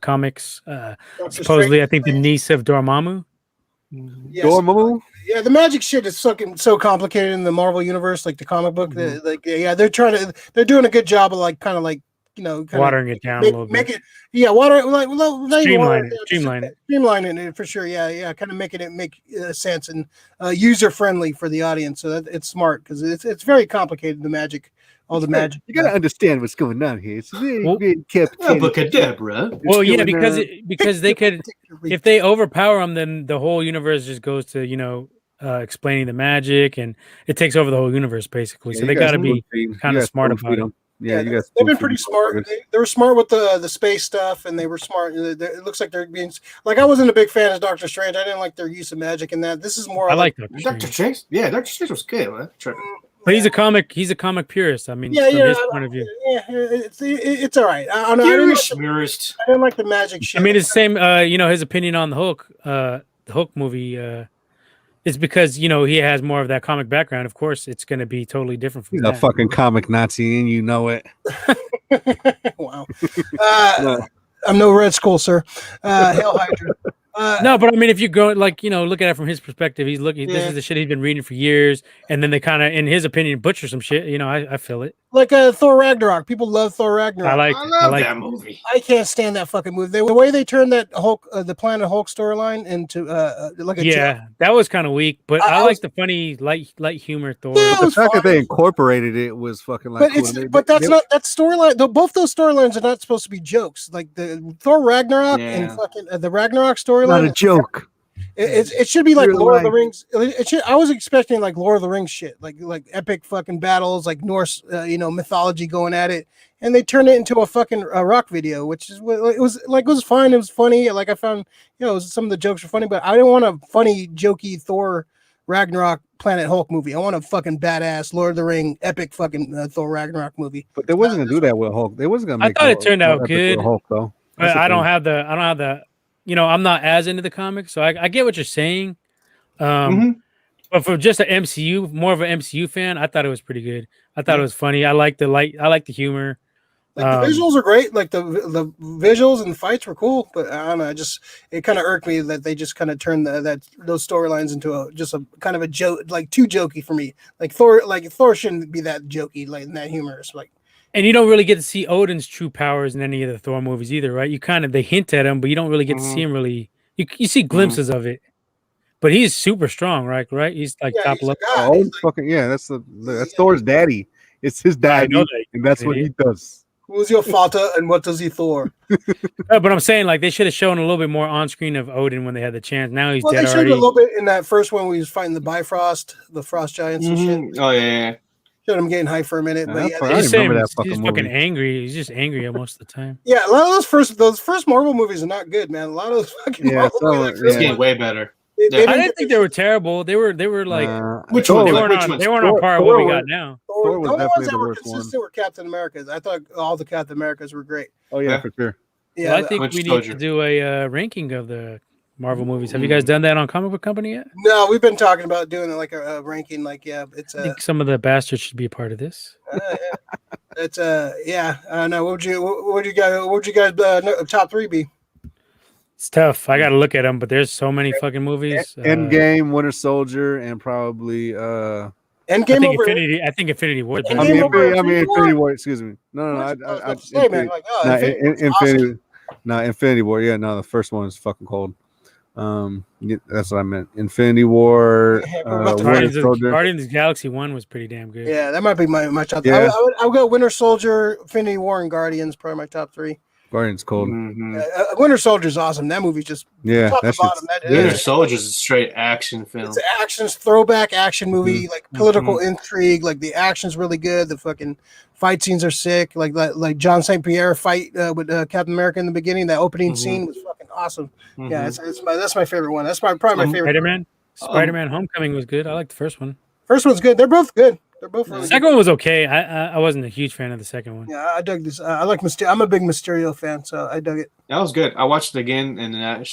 comics. Supposedly, I think the niece of Dormammu. Yes. Dormammu? Yeah, the magic shit is so complicated in the Marvel universe, like the comic book. They're doing a good job of like kind of like watering it down a little bit. Make it, water like streamlining it for sure. Yeah, kind of making it make sense and user friendly for the audience. So that it's smart because it's very complicated. The magic, all the magic. You gotta understand what's going on here. It's very kept. Well, yeah, because they could, if they overpower them, then the whole universe just goes to explaining the magic, and it takes over the whole universe basically. So they got to be kind of smart about it. Yeah, you guys. They've been pretty smart. They were smart with the space stuff, and they were smart. It looks like they're being like I wasn't a big fan of Doctor Strange. I didn't like their use of magic in that. This is more. I like Doctor Strange. Yeah, Doctor Strange was good, man. But he's a comic purist. I mean, from his point of view. Yeah, it's all right. I didn't like the magic shit. I mean, it's the same. His opinion on the Hulk movie. It's because he has more of that comic background. Of course, it's going to be totally different from He's that. a fucking comic Nazi, and you know it. Wow. I'm no Red Skull, sir. Hail Hydra. No, but I mean, if you go look at it from his perspective, he's looking. This is the shit he's been reading for years, and then they kind of, in his opinion, butcher some shit. I feel it. Like Thor Ragnarok. People love Thor Ragnarok. I like that movie. I can't stand that fucking movie. The way they turned that Hulk, the Planet Hulk storyline into like a joke. That was kind of weak. But I like the funny light humor Thor. Yeah, the fact that they incorporated it was fucking like. But that's not that storyline. Both those storylines are not supposed to be jokes. Like the Thor Ragnarok and fucking the Ragnarok storyline. Not a joke. It should be like Lord of the Rings. I was expecting like Lord of the Rings shit, like epic fucking battles, like Norse, mythology going at it, and they turned it into a fucking rock video, which is it was fine. It was funny. Like I found, some of the jokes were funny, but I didn't want a funny, jokey Thor Ragnarok Planet Hulk movie. I want a fucking badass Lord of the Ring epic fucking Thor Ragnarok movie. But they wasn't gonna do that with Hulk. They wasn't gonna. I thought it turned out good. Hulk though. I don't have the. I'm not as into the comics, so I get what you're saying. But for just an MCU, more of an MCU fan, I thought it was pretty good. I thought it was funny. I like the humor. Like the visuals are great. Like the visuals and the fights were cool, but I don't know. It kind of irked me that they just kind of turned those storylines into a kind of a joke, like too jokey for me. Like Thor shouldn't be that jokey, like that humorous, like. And you don't really get to see Odin's true powers in any of the Thor movies either, right? They hint at him, but you don't really get to see him really. You see glimpses of it, but he's super strong, right? He's like top level. That's Thor's daddy. It's his daddy, and that's what he does. Who's your father, and what does he Thor? But I'm saying like they should have shown a little bit more on screen of Odin when they had the chance. Now he's dead they showed already. A little bit in that first one when he was fighting the Bifrost, the frost giants and shit. Oh yeah. Showed him getting high for a minute, but he's fucking angry. He's just angry most of the time. Yeah, a lot of those first Marvel movies are not good, man. A lot of those fucking Marvel movies it's getting way better. I didn't think they were terrible. They were like which one? They weren't on par with what we got now. The only ones that were consistent were Captain Americas. I thought all the Captain Americas were great. Oh yeah, for sure. Yeah, well, I think we need to do a ranking of the Marvel movies. Have you guys done that on Comic Book Company yet? No, we've been talking about doing like a ranking. Like, it's. I think some of the bastards should be a part of this. It's I don't know. What would you guys top 3 be? It's tough. I got to look at them, but there's so many fucking movies. Endgame, Winter Soldier, and probably Endgame. I think Infinity War. Infinity War. Excuse me. No. Infinity War. Yeah, no, the first one is fucking cold. That's what I meant. Infinity War. Guardians of the Galaxy 1 was pretty damn good. Yeah, that might be my top 3. I would go Winter Soldier, Infinity War, and Guardians. Probably my top 3. Guardians cold. Winter Soldier's awesome. That movie's just Winter Soldier's a straight action film. It's an action throwback action movie, like political intrigue. Like the action's really good. The fucking fight scenes are sick. Like John St. Pierre fight with Captain America in the beginning. That opening scene was fucking awesome. Mhm. Yeah, that's my favorite one. That's probably my favorite. Spider-Man Homecoming was good. I liked the first one. First one's good. They're both good. They're both really The second good. one was okay. I wasn't a huge fan of the second one. Yeah, I dug this. I like Mysterio. I'm a big Mysterio fan, so I dug it. That was good. I watched it again, and yeah.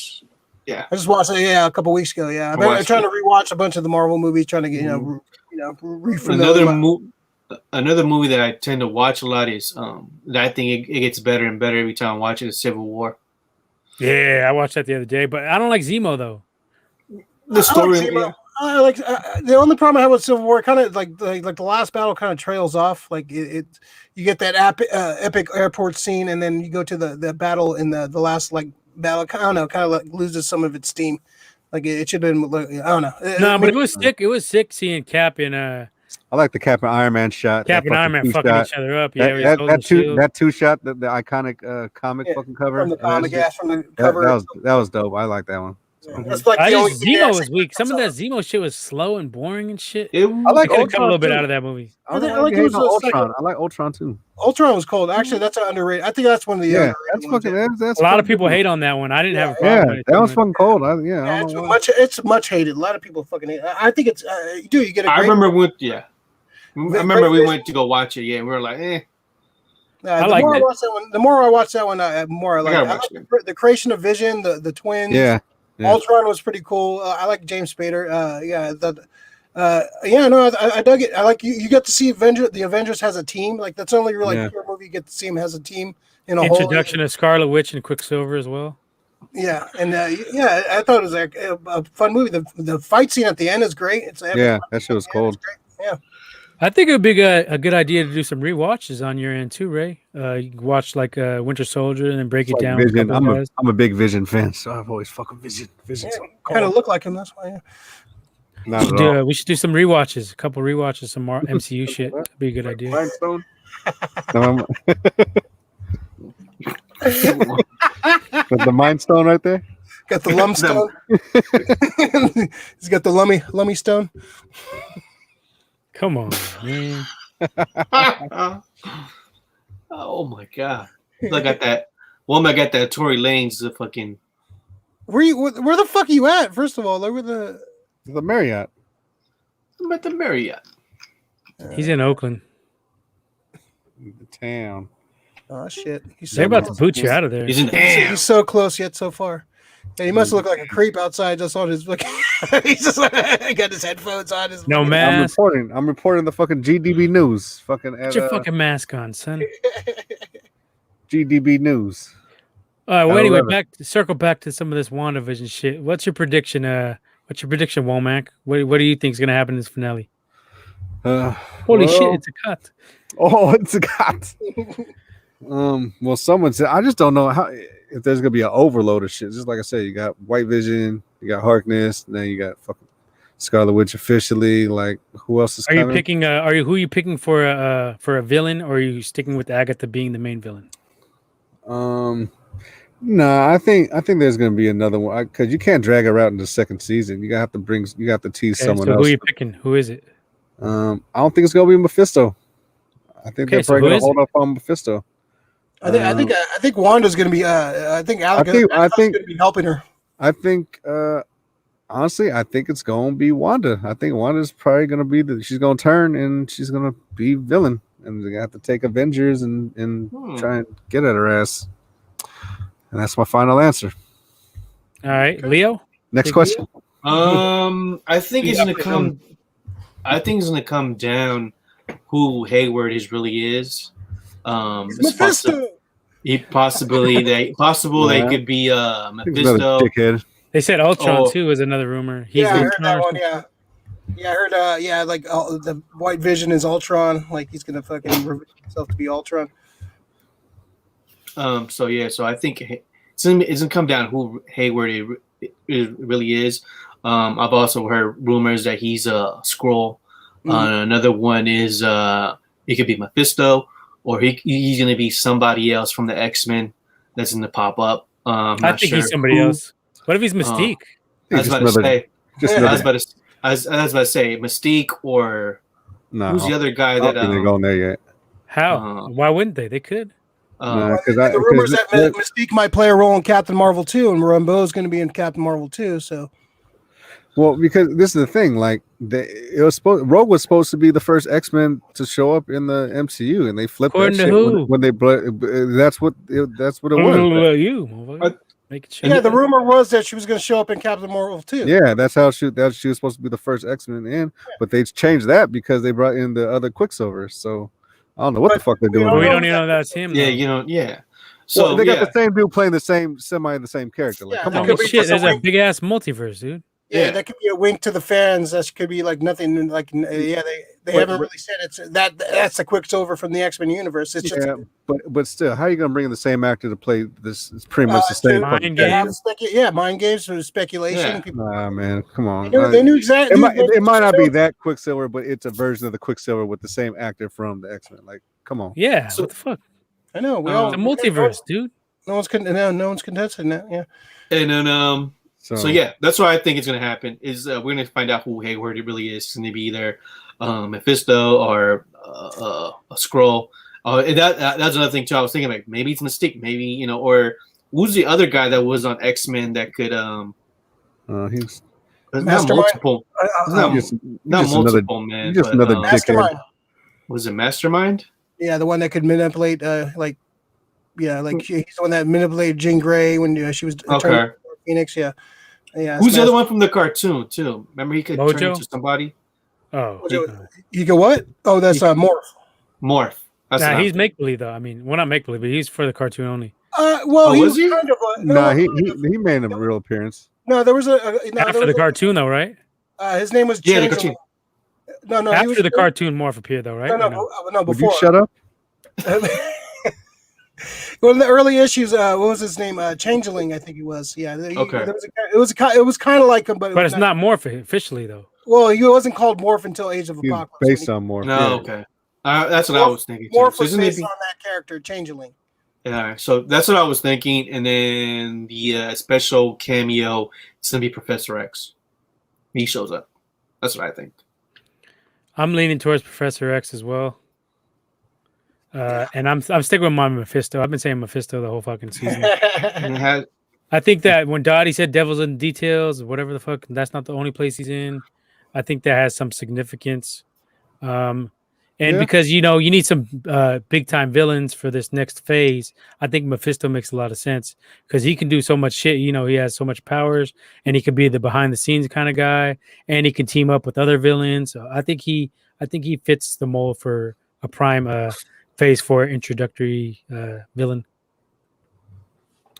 I just watched it. Yeah, a couple weeks ago. Yeah, I'm trying to rewatch a bunch of the Marvel movies, trying to get Another movie that I tend to watch a lot is that I think it gets better and better every time I watch it is Civil War. Yeah, I watched that the other day, but I don't like Zemo though. The story, I like the only problem I have with Civil War, kind of like the last battle kind of trails off. Like you get that epic airport scene, and then you go to the battle in the last like battle. I don't know, kind of like loses some of its steam. Like it should have been. I don't know. No, but it was sick. It was sick seeing Cap and I like the Cap and Iron Man shot. Cap and Iron Man fucking each other up. Yeah, that two shot, the iconic comic fucking cover from the comic, from the cover. That was dope. I like that one. That's like Zemo was weak. Some of that Zemo shit was slow and boring and shit. I like Ultron come a little bit out of that movie. I like Ultron. I like Ultron too. Ultron was cold. Actually, that's underrated. I think that's one of the that's fucking. That's a lot of people hate on that one. I didn't have a problem with it. That was fucking cold. It's much hated. A lot of people fucking hate it. I think it's you get. I remember we went to go watch it. Yeah, we were like, eh. I like it. The more I watch that one, the more I like it. The creation of Vision, the twins. Yeah. Ultron was pretty cool. I like James Spader. I dug it. I like you get to see the Avengers has a team. Like that's the only pure movie you get to see him has a team in a introduction of Scarlet Witch and Quicksilver as well. Yeah, and I thought it was a fun movie. The fight scene at the end is great. That shit was cold. Yeah. I think it would be a good idea to do some rewatches on your end too, Ray. You can watch like Winter Soldier and then break it down. Vision. I'm a big Vision fan, so I've always fucking Vision. Kind of look like him. That's why. Yeah. We should do some rewatches. A couple rewatches, some more MCU shit. That'd be a good idea. Mindstone. The Mind Stone right there. Got the Lum Stone. He's got the Lummy Stone. Come on, man. Oh my god! Look at that. Woman got that Tory Lanez the fucking. Where the fuck are you at? First of all, look at the Marriott. I'm at the Marriott. He's in Oakland. The town. Oh shit! They're about to boot you out of there. He's so close yet so far. Yeah, he must look like a creep outside. Just on his he's just got his headphones on. No mask. I'm reporting the fucking GDB news. Put your fucking mask on, son. GDB news. All right. Well, anyway, circle back to some of this WandaVision shit. What's your prediction? Womack? What do you think is gonna happen in this finale? Holy shit! It's a cut. Oh, it's a cut. Well, someone said I just don't know if there's gonna be an overload of shit. Just like I said, you got White Vision, you got Harkness, and then you got fucking Scarlet Witch officially. Like, who else is? Who are you picking for a villain, or are you sticking with Agatha being the main villain? No, I think there's gonna be another one because you can't drag her out in the second season. You have to tease someone else. Who are you picking? Who is it? I don't think it's gonna be Mephisto. I think they're probably gonna hold up on Mephisto. I think Wanda's gonna be. I think Agatha's gonna be helping her. I think honestly, I think it's gonna be Wanda. I think Wanda's probably gonna be she's gonna turn and she's gonna be villain, and they have to take Avengers and try and get at her ass. And that's my final answer. All right, Leo. Next question. I think it's gonna come down who Hayward really is. It's possible they could be Mephisto. They said Ultron too is another rumor. I heard that one. I heard. Like the White Vision is Ultron. Like he's gonna fucking reveal himself to be Ultron. So I think it's gonna come down who Hayward really is. I've also heard rumors that he's a Skrull. Another one is it could be Mephisto, or he's gonna be somebody else from the X-Men that's gonna pop up. I think he's somebody else. What if he's Mystique? I was about to say Mystique, or who's the other guy that? They're going there yet. How? Why wouldn't they? They could. The rumors that Mystique might play a role in Captain Marvel 2, and Rambeau's going to be in Captain Marvel 2. So, well, because this is the thing, like Rogue was supposed to be the first X-Men to show up in the MCU, and they flipped that shit when they. That's what it was. The rumor was that she was going to show up in Captain Marvel 2. Yeah, that's how she was supposed to be the first X-Men in, but they changed that because they brought in the other Quicksilver. So I don't know what the fuck they're doing. We don't even know that's him. Yeah. So they got the same dude playing the same character. Like, come on, shit! There's a big ass multiverse, dude. Yeah, that could be a wink to the fans. That could be like nothing. Like, they haven't really said it's that's the Quicksilver from the X-Men universe. It's just but still, how are you gonna bring in the same actor to play this? It's pretty much the same. Mind games. Mind games or speculation. Yeah. Man, come on. They knew exactly. It might not be that Quicksilver, but it's a version of the Quicksilver with the same actor from the X-Men. Like, come on. Yeah. What the fuck? I know. It's a multiverse, dude. No one's contesting that. Yeah. And then So yeah, that's what I think is going to happen. Is we're going to find out who Hayward really is. It's going to be either Mephisto or a Skrull. That's another thing too. I was thinking like maybe it's Mystique, maybe or who's the other guy that was on X-Men that could he's not multiple, not multiple, man. Just another dickhead. Was it Mastermind? Yeah, the one that could manipulate he's the one that manipulated Jean Grey when she was turned into Phoenix. Yeah. Who's the other one from the cartoon too? Remember he could turn into somebody. Oh, you go what? Oh, that's Morph. Morph. Nah, he's make believe though. I mean, well, not make believe, but he's for the cartoon only. Was he? Kind of he made a real appearance. No, there was after the cartoon though, right? His name was the cartoon. No. After the cartoon, Morph appeared though, right? No. Before. Would you shut up? One of the early issues, what was his name? Changeling, I think he was. Yeah. Okay. It was kind of like him, but it's not Morph officially though. Well, he wasn't called Morph until Age of Apocalypse. Based on Morph. No, okay. That's what I was thinking. Morph was based on that character, Changeling. Yeah, so that's what I was thinking, and then the special cameo is gonna be Professor X. He shows up. That's what I think. I'm leaning towards Professor X as well. And I'm sticking with my Mephisto. I've been saying Mephisto the whole fucking season. I think that when Dottie said "Devil's in the Details," whatever the fuck, that's not the only place he's in. I think that has some significance. Because you need some big time villains for this next phase. I think Mephisto makes a lot of sense because he can do so much shit. He has so much powers, and he could be the behind the scenes kind of guy, and he can team up with other villains. So I think he fits the mold for a prime phase 4 introductory villain.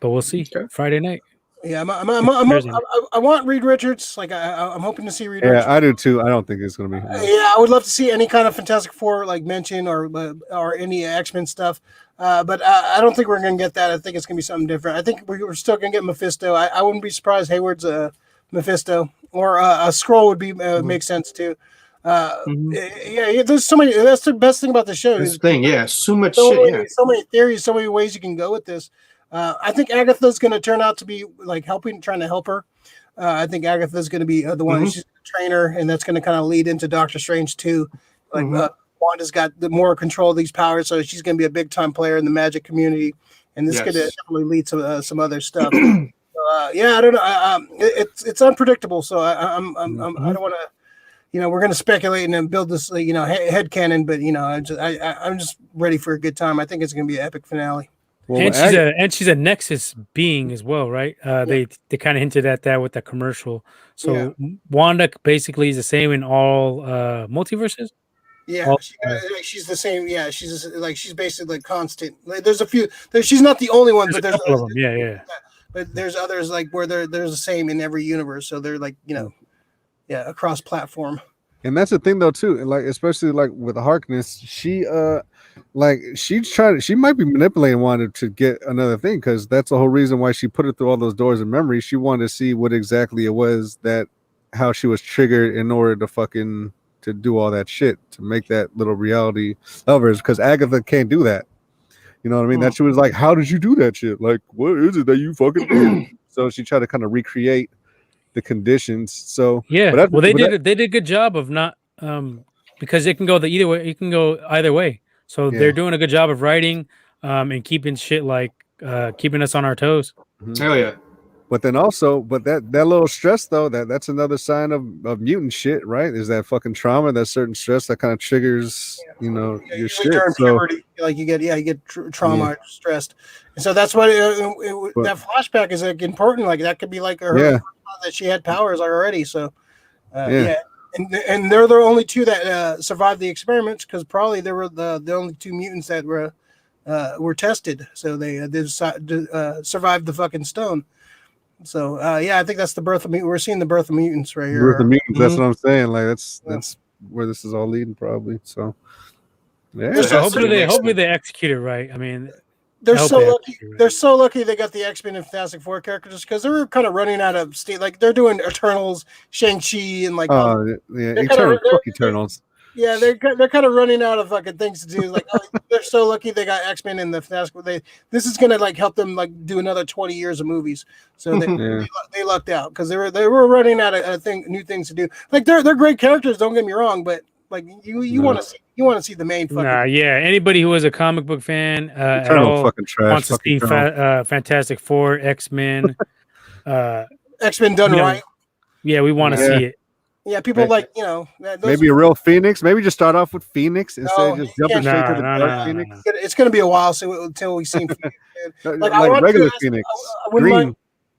But we'll see Friday night. Yeah, I want Reed Richards. Like I'm hoping to see Reed Richards. Yeah, I do too. I don't think it's going to be. I would love to see any kind of Fantastic Four like mention or any X-Men stuff. But I don't think we're going to get that. I think it's going to be something different. I think we're still going to get Mephisto. I wouldn't be surprised Hayward's Mephisto or a Skrull would be make sense too. Yeah, there's so many. That's the best thing about the show. So much shit. So many theories, so many ways you can go with this. I think Agatha's going to turn out to be like trying to help her. I think Agatha's going to be the one she's going to train her, and that's going to kind of lead into Doctor Strange too. Like Wanda's got the more control of these powers, so she's going to be a big time player in the magic community, and this could definitely lead to some other stuff. I don't know. It's unpredictable, so I don't want to. We're going to speculate and then build this, head canon, but I'm just ready for a good time. I think it's going to be an epic finale. Well, and she's a Nexus being as well, right? They kind of hinted at that with the commercial. So Wanda basically is the same in all multiverses. Yeah, she's the same. Yeah, she's basically constant. Like, there's a few. She's not the only one, but there's a couple of them. Yeah. But there's others like where there's the same in every universe. So they're like across platform. And that's the thing though too, like especially like with Harkness, she might be manipulating Wanda to get another thing because that's the whole reason why she put it through all those doors of memory. She wanted to see what exactly it was how she was triggered in order to do all that shit to make that little reality of hers because Agatha can't do that. You know what I mean? That she was like, how did you do that shit? Like, what is it that you fucking did? So she tried to kind of recreate the conditions. So they did a good job of not because it can go either way. You can go either way. So they're doing a good job of writing and keeping shit like keeping us on our toes. Hell yeah. But then also, that little stress though, that's another sign of mutant shit, right? Is that fucking trauma, that certain stress that kind of triggers, your shit. During So puberty, like you get trauma, stressed, and so that's why that flashback is like important. Like that could be like her that she had powers already. So and they're the only two that survived the experiments because probably they were the only two mutants that were tested. So they survived the fucking stone. So I think that's the birth of mutants. We're seeing the birth of mutants right here. Birth of mutants. That's what I'm saying. Like that's where this is all leading, probably. So So hopefully they execute it right. I mean, they're so lucky. They're so lucky they got the X-Men and Fantastic Four characters because they were kind of running out of state. Like they're doing Eternals, Shang-Chi, and like Eternals. Yeah, they're kind of running out of fucking things to do. Like they're so lucky they got X-Men and the Fantastic. This is gonna like help them like do another 20 years of movies. So they lucked out because they were running out of new things to do. Like they're great characters. Don't get me wrong, but like you want to see the main fucking. Anybody who is a comic book fan at all fucking trash, wants to see Fantastic Four, X-Men, X-Men done right. Yeah, we want to see it. Yeah, people maybe a real Phoenix. Maybe just start off with Phoenix instead of just jumping straight to the Dark Phoenix. It's going to be a while until we see Phoenix. like regular Phoenix. Green.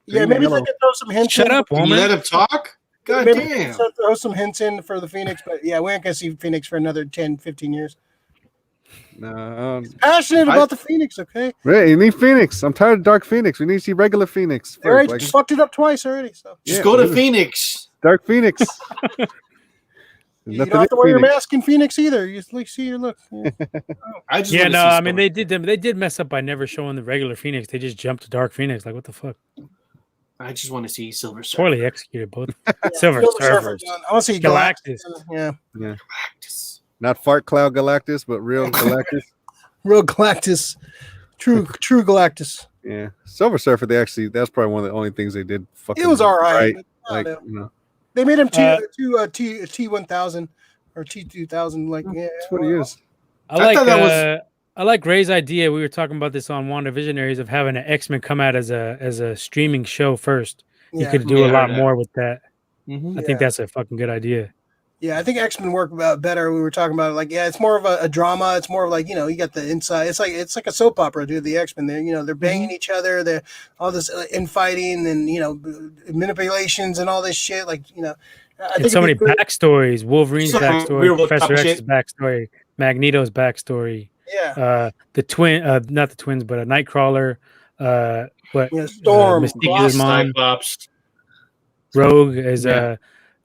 Maybe they could throw some hints. Shut up, woman. Let him talk. God damn. Throw some hints in for the Phoenix, but we ain't going to see Phoenix for another 10, 15 years. No, passionate about the Phoenix, okay? Right, you need Phoenix. I'm tired of Dark Phoenix. We need to see regular Phoenix. All right, just fucked it up twice already. So just go to Phoenix. Dark Phoenix. You don't have to wear your mask in Phoenix either. You just see your look. I mean they did mess up by never showing the regular Phoenix. They just jumped to Dark Phoenix. Like what the fuck? I just want to see Silver Surfer. Poorly executed both. Silver Surfer. I want to see Galactus. Yeah. Galactus. Not Fart Cloud Galactus, but real Galactus. Real Galactus. True Galactus. Yeah. Silver Surfer, that's probably one of the only things they did fucking it was all right. Like, they made him T1000 or T2000. Like, that's what he is. I like Ray's idea. We were talking about this on WandaVisionaries of having an X-Men come out as a streaming show first. You could do a lot more with that. I think that's a fucking good idea. Yeah, I think X-Men work better. We were talking about it. Like, it's more of a drama. It's more of like, you got the inside. It's like a soap opera, dude. The X-Men, they're banging each other. They're all this infighting and manipulations and all this shit. Like, I think so many backstories. Wolverine's backstory, Professor X's backstory, Magneto's backstory. Yeah. The twin, not the twins, but a Nightcrawler. Storm, Mystique's mom. Rogue is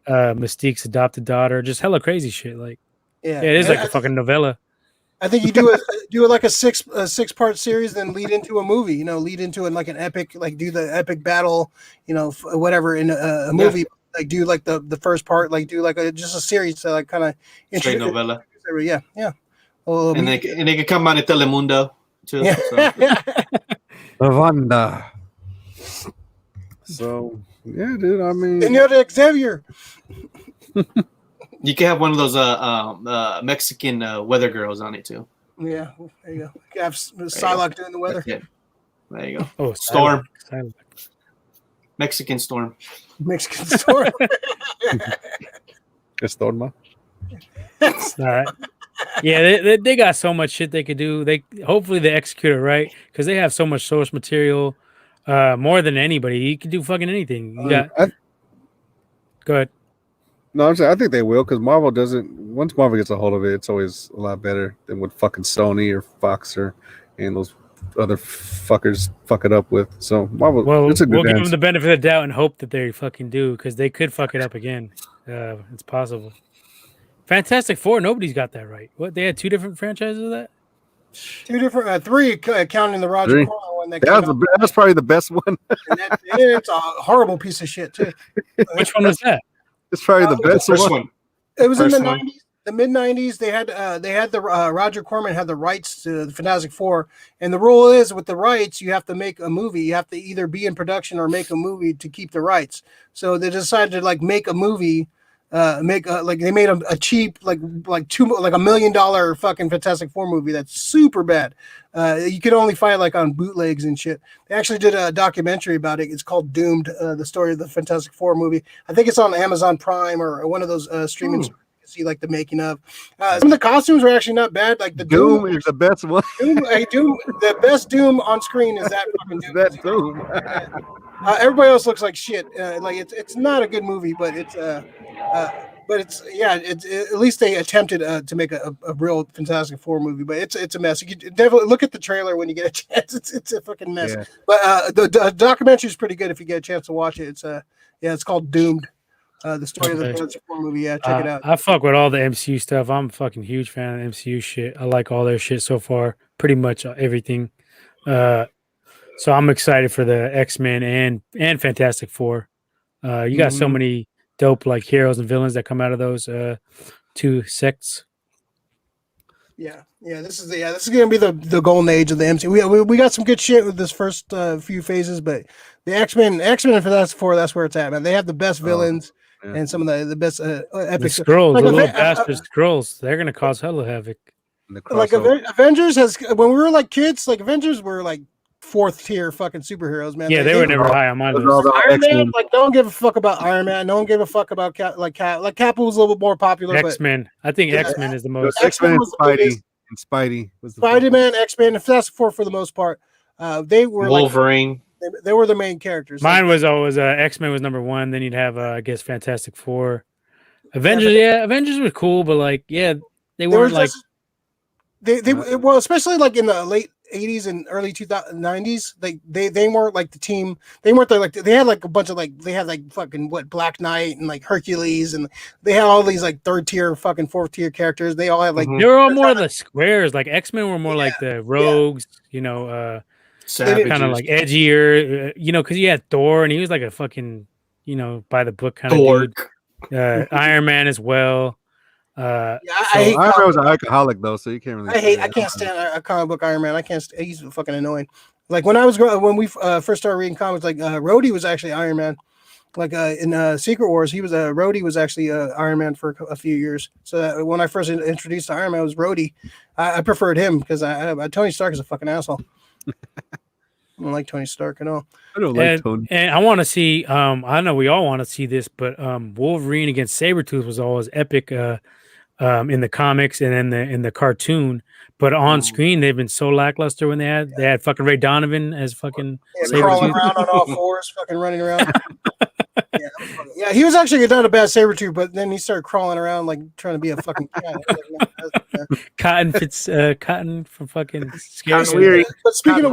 Mystique's adopted daughter. Just hella crazy shit. Like, it is like a fucking novella. I think you do it like a six-part series, then lead into a movie. Lead into it like an epic, like do the epic battle, whatever in a movie. Like do like the first part, like do like just a series to like kind of straight novella. Yeah. Well, and they can come out in Telemundo too. Yeah. Lavanda. So yeah, dude. I mean, Senor Xavier. You can have one of those Mexican weather girls on it too. Yeah, there you go. You can have Psylocke doing the weather. There you go. Oh, Storm. Mexican Storm. Mexican Storm. Storma. All right. Yeah, they got so much shit they could do. Hopefully they execute it right because they have so much source material, more than anybody. You can do fucking anything. Go ahead. No, I'm saying I think they will because Marvel doesn't. Once Marvel gets a hold of it, it's always a lot better than what fucking Sony or Fox and those other fuckers fuck it up with. So Marvel, we'll give them the benefit of the doubt and hope that they fucking do because they could fuck it up again. It's possible. Fantastic Four, nobody's got that right. What, they had two different franchises of that? Two different, three counting the Roger Corman one. That's probably the best one. It's a horrible piece of shit too. Which one was that? It's probably the best one. It was in the 90s, the mid 90s. They had the Roger Corman had the rights to the Fantastic Four, and the rule is with the rights you have to make a movie. You have to either be in production or make a movie to keep the rights. So they decided to like make a movie make like they made a cheap like $1 million fucking Fantastic Four movie that's super bad. You could only find like on bootlegs and shit. They actually did a documentary about it. It's called Doomed, the story of the Fantastic Four movie. I think it's on Amazon Prime or one of those streaming. See like the making of some of the costumes are actually not bad. Like the Doom is the best one. Doom, the best Doom on screen is that fucking Doom. That Doom. Everybody else looks like shit. Like it's not a good movie, but it's at least they attempted to make a real Fantastic Four movie. But it's a mess. You can definitely look at the trailer when you get a chance. It's a fucking mess. Yeah. But the documentary is pretty good if you get a chance to watch it. It's called Doomed. The story of the Fantastic Four movie. Yeah, check it out. I fuck with all the MCU stuff. I'm a fucking huge fan of MCU shit. I like all their shit so far. Pretty much everything. So I'm excited for the X-Men and Fantastic Four. You got so many dope like heroes and villains that come out of those two sects. Yeah. This is gonna be the golden age of the MCU. We got some good shit with this first few phases, but the X-Men and Fantastic Four, that's where it's at, man. They have the best villains. Yeah. And some of the best epic the Skrulls, like the little bastard Skrulls, they're gonna cause hella havoc. Like Avengers when we were like kids, like Avengers were like 4th tier fucking superheroes, man. Yeah, they were never high on my list. Iron Man, like no one gave a fuck about Iron Man. No one gave a fuck about Cap. Like Cap was a little bit more popular. X-Men, I think X-Men is the most. X-Men and Spidey was the Spider-Man, X-Men, and Fantastic Four for the most part. They were Wolverine. They were the main characters. Mine was always X-Men was number 1. Then you'd have I guess Fantastic Four, Avengers. Yeah, Avengers were cool, but like they weren't like well, especially like in the late 80s and early 90s. They weren't like the team. They weren't like they had like a bunch of like they had like fucking Black Knight and like Hercules, and they had all these like 3rd tier fucking 4th tier characters. They all had like they were all more of the squares. Like X-Men were more like the rogues, kind of like edgier, because you had Thor and he was like a fucking, by the book kind of dude. Iron Man as well. I hate Iron Man was an alcoholic though, so you can't really. I can't stand a comic book Iron Man. He's fucking annoying. Like when we first started reading comics, like Rhodey was actually Iron Man. Like in Secret Wars, Rhodey was actually Iron Man for a few years. So when I first introduced to Iron Man, it was Rhodey. I preferred him because Tony Stark is a fucking asshole. I don't like Tony Stark at all. I don't like Tony. And I want to see, I know we all want to see this, but Wolverine against Sabretooth was always epic in the comics and then in the cartoon. But on screen, they've been so lackluster when they had fucking Ray Donovan as fucking crawling around on all fours, fucking running around. Yeah, he was actually not a bad Sabretooth, but then he started crawling around like trying to be a fucking cat. Cotton from fucking scary. But speaking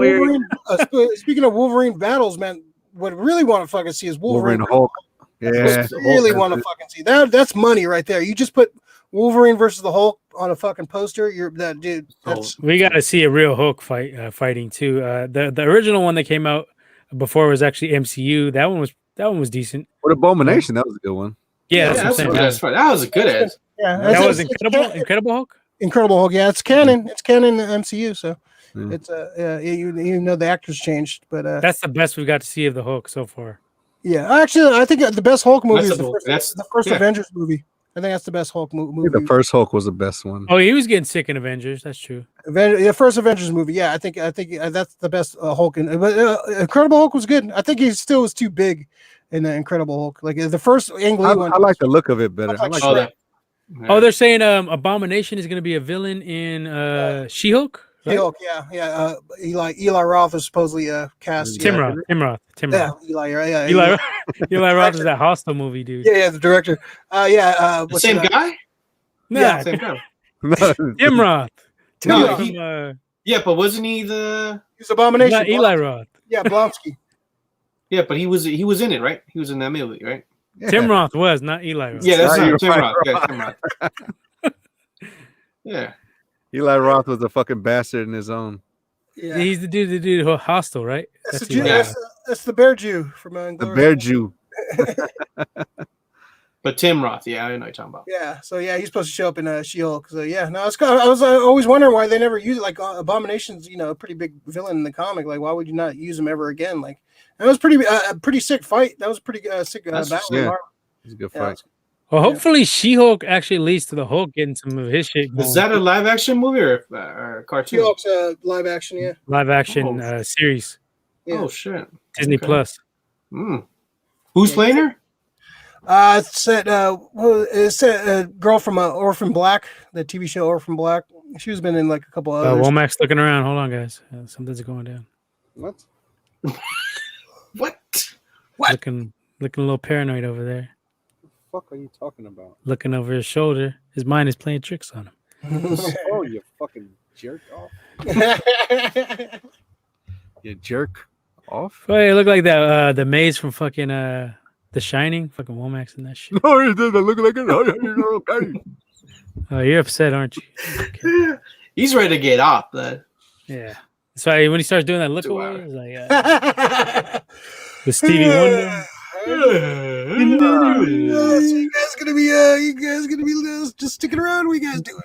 of Wolverine battles, man, what I really want to fucking see is Wolverine Hulk. Yeah, really want to fucking see that. That's money right there. You just put Wolverine versus the Hulk on a fucking poster. You're that dude. We got to see a real Hulk fighting too. The original one that came out before was actually MCU. That one was decent. What Abomination? That was a good one. Yeah, that was a good ad. Yeah, that was Incredible Hulk. Incredible Hulk. Yeah, it's canon. It's canon in the MCU. So it's you know the actors changed, but that's the best we've got to see of the Hulk so far. Yeah, actually, I think the best Hulk movie is the first Avengers movie. I think that's the best Hulk movie. The first Hulk was the best one. Oh, he was getting sick in Avengers. That's true. The first Avengers movie. Yeah, I think that's the best Hulk. But Incredible Hulk was good. I think he still was too big in the Incredible Hulk. Like the first Ang Lee one. I like the look of it better. Oh, they're saying Abomination is going to be a villain in She-Hulk. Right? She-Hulk, yeah. Eli Roth is supposedly cast. Tim Roth. Yeah, Eli Roth is that Hostel movie, dude. Yeah, the director. The same guy. Yeah, same guy. Tim Roth. Yeah, but wasn't he He's Abomination? Not Eli Roth. Yeah, Blonsky. Yeah, but he was in it, right? He was in that movie, right? Yeah. Tim Roth was not Eli Roth. Yeah, that's not Tim Roth. Yeah, Tim Roth. Yeah. Eli Roth was a fucking bastard in his own. Yeah. He's the dude who Hostel, right? That's the Bear Jew from the Bear Jew. But Tim Roth, yeah, I know what you're talking about. Yeah, so yeah, he's supposed to show up in She-Hulk. So yeah, no, I was always wondering why they never use it. Like Abomination's, a pretty big villain in the comic. Like, why would you not use him ever again? Like, that was pretty sick fight. That was pretty sick battle. Yeah, it was a good fight. Well, hopefully She-Hulk actually leads to the Hulk getting some of his shit going. Is that a live action movie or a cartoon? She-Hulk's live action, yeah. Live action series. Yeah. Oh shit. Disney Plus. Who's playing her? It's a girl from Orphan Black, the TV show Orphan Black. She's been in like a couple others. Womack's looking around. Hold on, guys. Something's going down. What? What? Looking a little paranoid over there. What the fuck are you talking about? Looking over his shoulder. His mind is playing tricks on him. Oh, you fucking jerk off. You jerk off? Oh, it looked like that the maze from fucking The Shining. Fucking Womack's in that shit. No, it doesn't look like it. Okay. Oh, you're upset, aren't you? Okay. He's ready to get off, but Yeah. So when he starts doing that look 2 away, hours. it's like the Stevie Wonder. So you guys gonna be just sticking around? What you guys doing?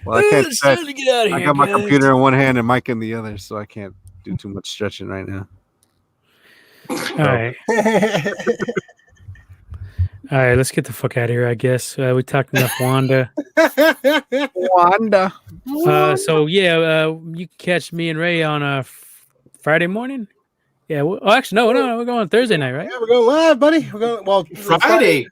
Well, I can't It's stretch. time to get out of I here, got my guys. computer in one hand and mic in the other, so I can't do too much stretching right now. All right. All right, let's get the fuck out of here, I guess. We talked enough Wanda. Wanda. So, yeah, you can catch me and Ray on Friday morning. Yeah, actually, no, we're going Thursday night, right? Yeah, we're going live, buddy. We're going Friday.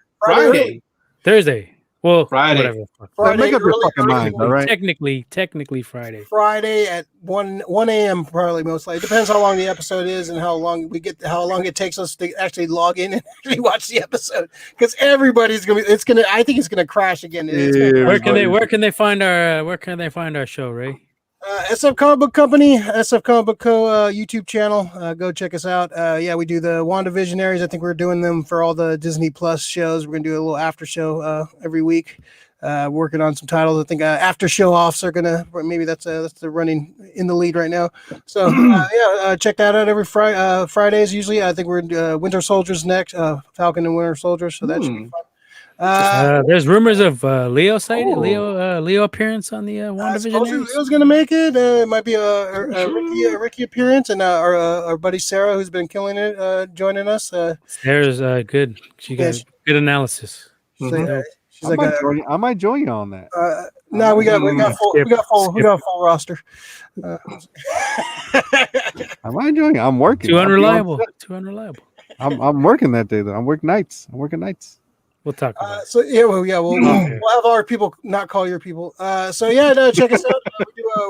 Thursday. Well, Friday. whatever. Friday, Make up your early- fucking mind, all right? Technically Friday. Friday at 1 a.m. probably most likely. Depends how long the episode is and how long it takes us to actually log in and actually watch the episode. Because everybody's I think it's gonna crash again. It's gonna Yeah. crash. Where can they find our show, Ray? SF Comic Book Company, SF Comic Book Co. YouTube channel. Go check us out. Yeah, we do the Wandavisionaries. I think we're doing them for all the Disney Plus shows. We're gonna do a little after show every week. Working on some titles. I think after show offs are gonna maybe that's the running in the lead right now. So check that out every Fridays. Usually, I think we're Winter Soldiers next. Falcon and Winter Soldiers. So that should be fun. There's rumors of Leo appearance on the WandaVision. Leo's gonna make it. It might be a Ricky appearance, and our buddy Sarah, who's been killing it, joining us. Sarah's good. She got good analysis. She's I like might join you on that. no, we got full roster. I might join you. I'm working. Too unreliable. I'm working that day though. I'm working nights. We'll talk about it. So we'll have our people not call your people. Check us out.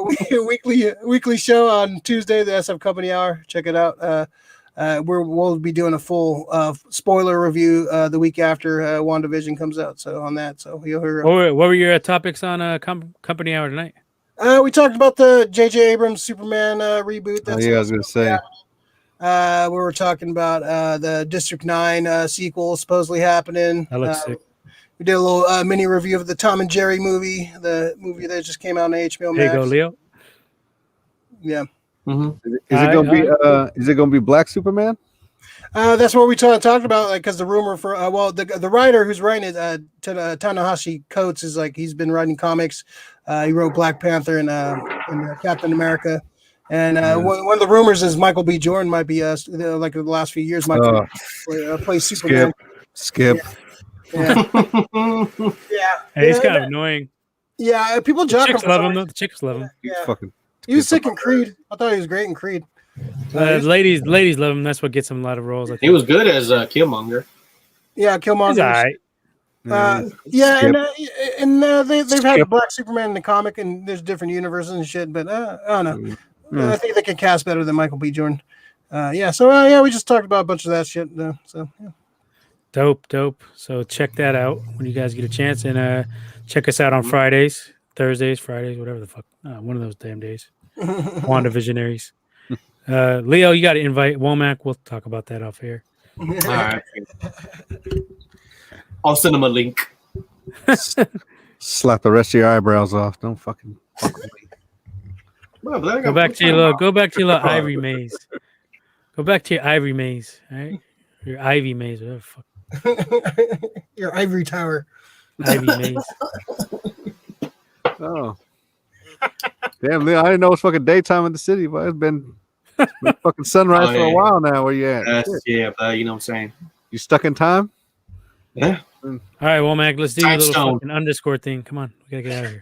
We do a weekly show on Tuesday, the SF Company Hour. Check it out. We'll be doing a full spoiler review the week after WandaVision comes out. So on that, so you'll hear. What were your topics on Company Hour tonight? We talked about the J.J. Abrams Superman reboot. I was gonna say. We were talking about the District 9 sequel supposedly happening. That looks sick. We did a little mini review of the Tom and Jerry movie, the movie that just came out on HBO Max. There you go, Leo. Yeah. Mm-hmm. Is it gonna be Black Superman? That's what we talked about, like, because the rumor for the writer who's writing it, Tanahashi Coates, is like he's been writing comics. He wrote Black Panther and Captain America. And one of the rumors is Michael B. Jordan might be like the last few years might play Superman. Skip. Yeah. Hey, he's kind of annoying. Yeah, people joke. Chicks love him though. The chicks love him. Yeah. He was sick in Creed. I thought he was great in Creed. Ladies love him. That's what gets him a lot of roles. I think. He was good as Killmonger. Yeah, Killmonger. He's all right. They've had Black Superman in the comic, and there's different universes and shit. But I don't know. I think they can cast better than Michael B. Jordan. We just talked about a bunch of that shit. Dope. So check that out when you guys get a chance, and check us out on Fridays, Thursdays, Fridays, whatever the fuck, one of those damn days. WandaVisionaries. Leo, you got to invite Womack. We'll talk about that off air. All right. I'll send him a link. Slap the rest of your eyebrows off. Don't fucking fuck with me. Go back to your little ivory maze. Go back to your ivory maze, all right? Your ivy maze, whatever the fuck. Your ivory tower. Ivy maze. Oh. Damn, Leo, I didn't know it was fucking daytime in the city, but it's been fucking sunrise for a while now. Where you at? Yeah, but you know what I'm saying. You stuck in time? Yeah. All right, well, Mac, let's do your little Timestone. fucking underscore thing. Come on, we gotta get out of here.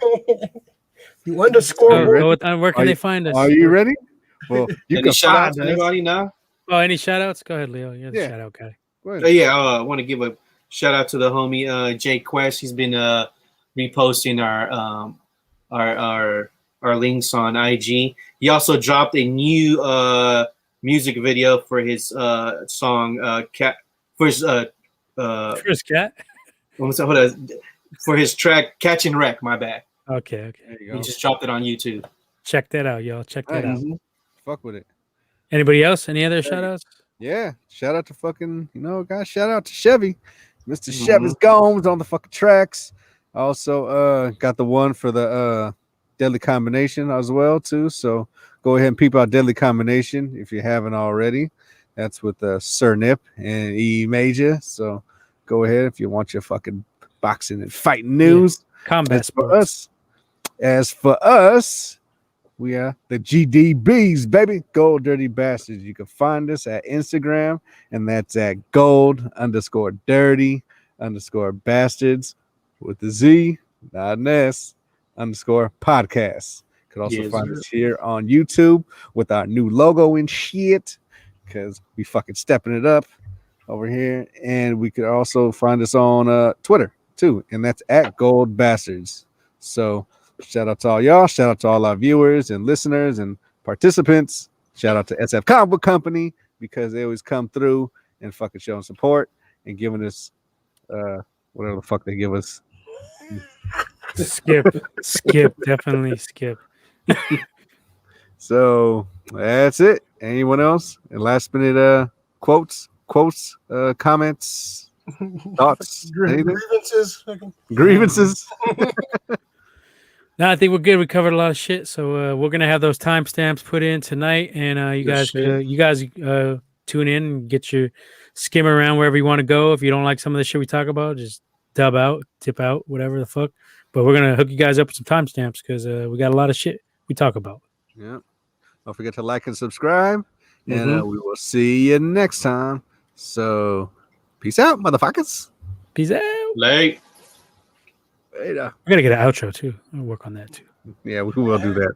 You underscore. Are you ready? Where can they find us? Are you ready? Well, you Any can shout outs find to us. anybody now? Oh, any shout outs? Go ahead, Leo. You're the Yeah. shout out guy. Go ahead. Yeah, I want to give a shout out to the homie Jay Quest. He's been reposting our links on IG. He also dropped a new music video for his song cat for his First cat. for his track Catch and Wreck. My bad. Okay. There you He go. just dropped it on YouTube. Check that out, y'all. Check that out. Fuck with it. Anybody else? Any other shout outs? Yeah. Shout out to fucking, guys, shout out to Chevy. Mr. Chevy's Gomes on the fucking tracks. Also got the one for the Deadly Combination as well, too. So go ahead and peep out Deadly Combination if you haven't already. That's with Sir Nip and E Major. So go ahead if you want your fucking boxing and fighting news. Combat sports. As for us, we are the GDBs, baby. Gold Dirty Bastards. You can find us at Instagram, and that's at gold_dirty_bastards with the Z, not an S, _podcast. You could also find us here on YouTube with our new logo and shit, because we fucking stepping it up over here. And we could also find us on Twitter too, and that's at Gold Bastards. So shout out to all y'all. Shout out to all our viewers and listeners and participants. Shout out to SF Comic Book Company because they always come through and fucking showing support and giving us whatever the fuck they give us. Skip, definitely skip. So that's it. Anyone else? And last minute quotes, comments, thoughts, anything? Grievances. No, I think we're good. We covered a lot of shit, so we're gonna have those timestamps put in tonight, and you guys tune in and get your skim around wherever you want to go. If you don't like some of the shit we talk about, just dub out, tip out, whatever the fuck. But we're gonna hook you guys up with some timestamps because we got a lot of shit we talk about. Yeah. Don't forget to like and subscribe, and we will see you next time. So, peace out, motherfuckers. Peace out. Late. Later. We're gonna get an outro too. I'll work on that too. Yeah, we will do that.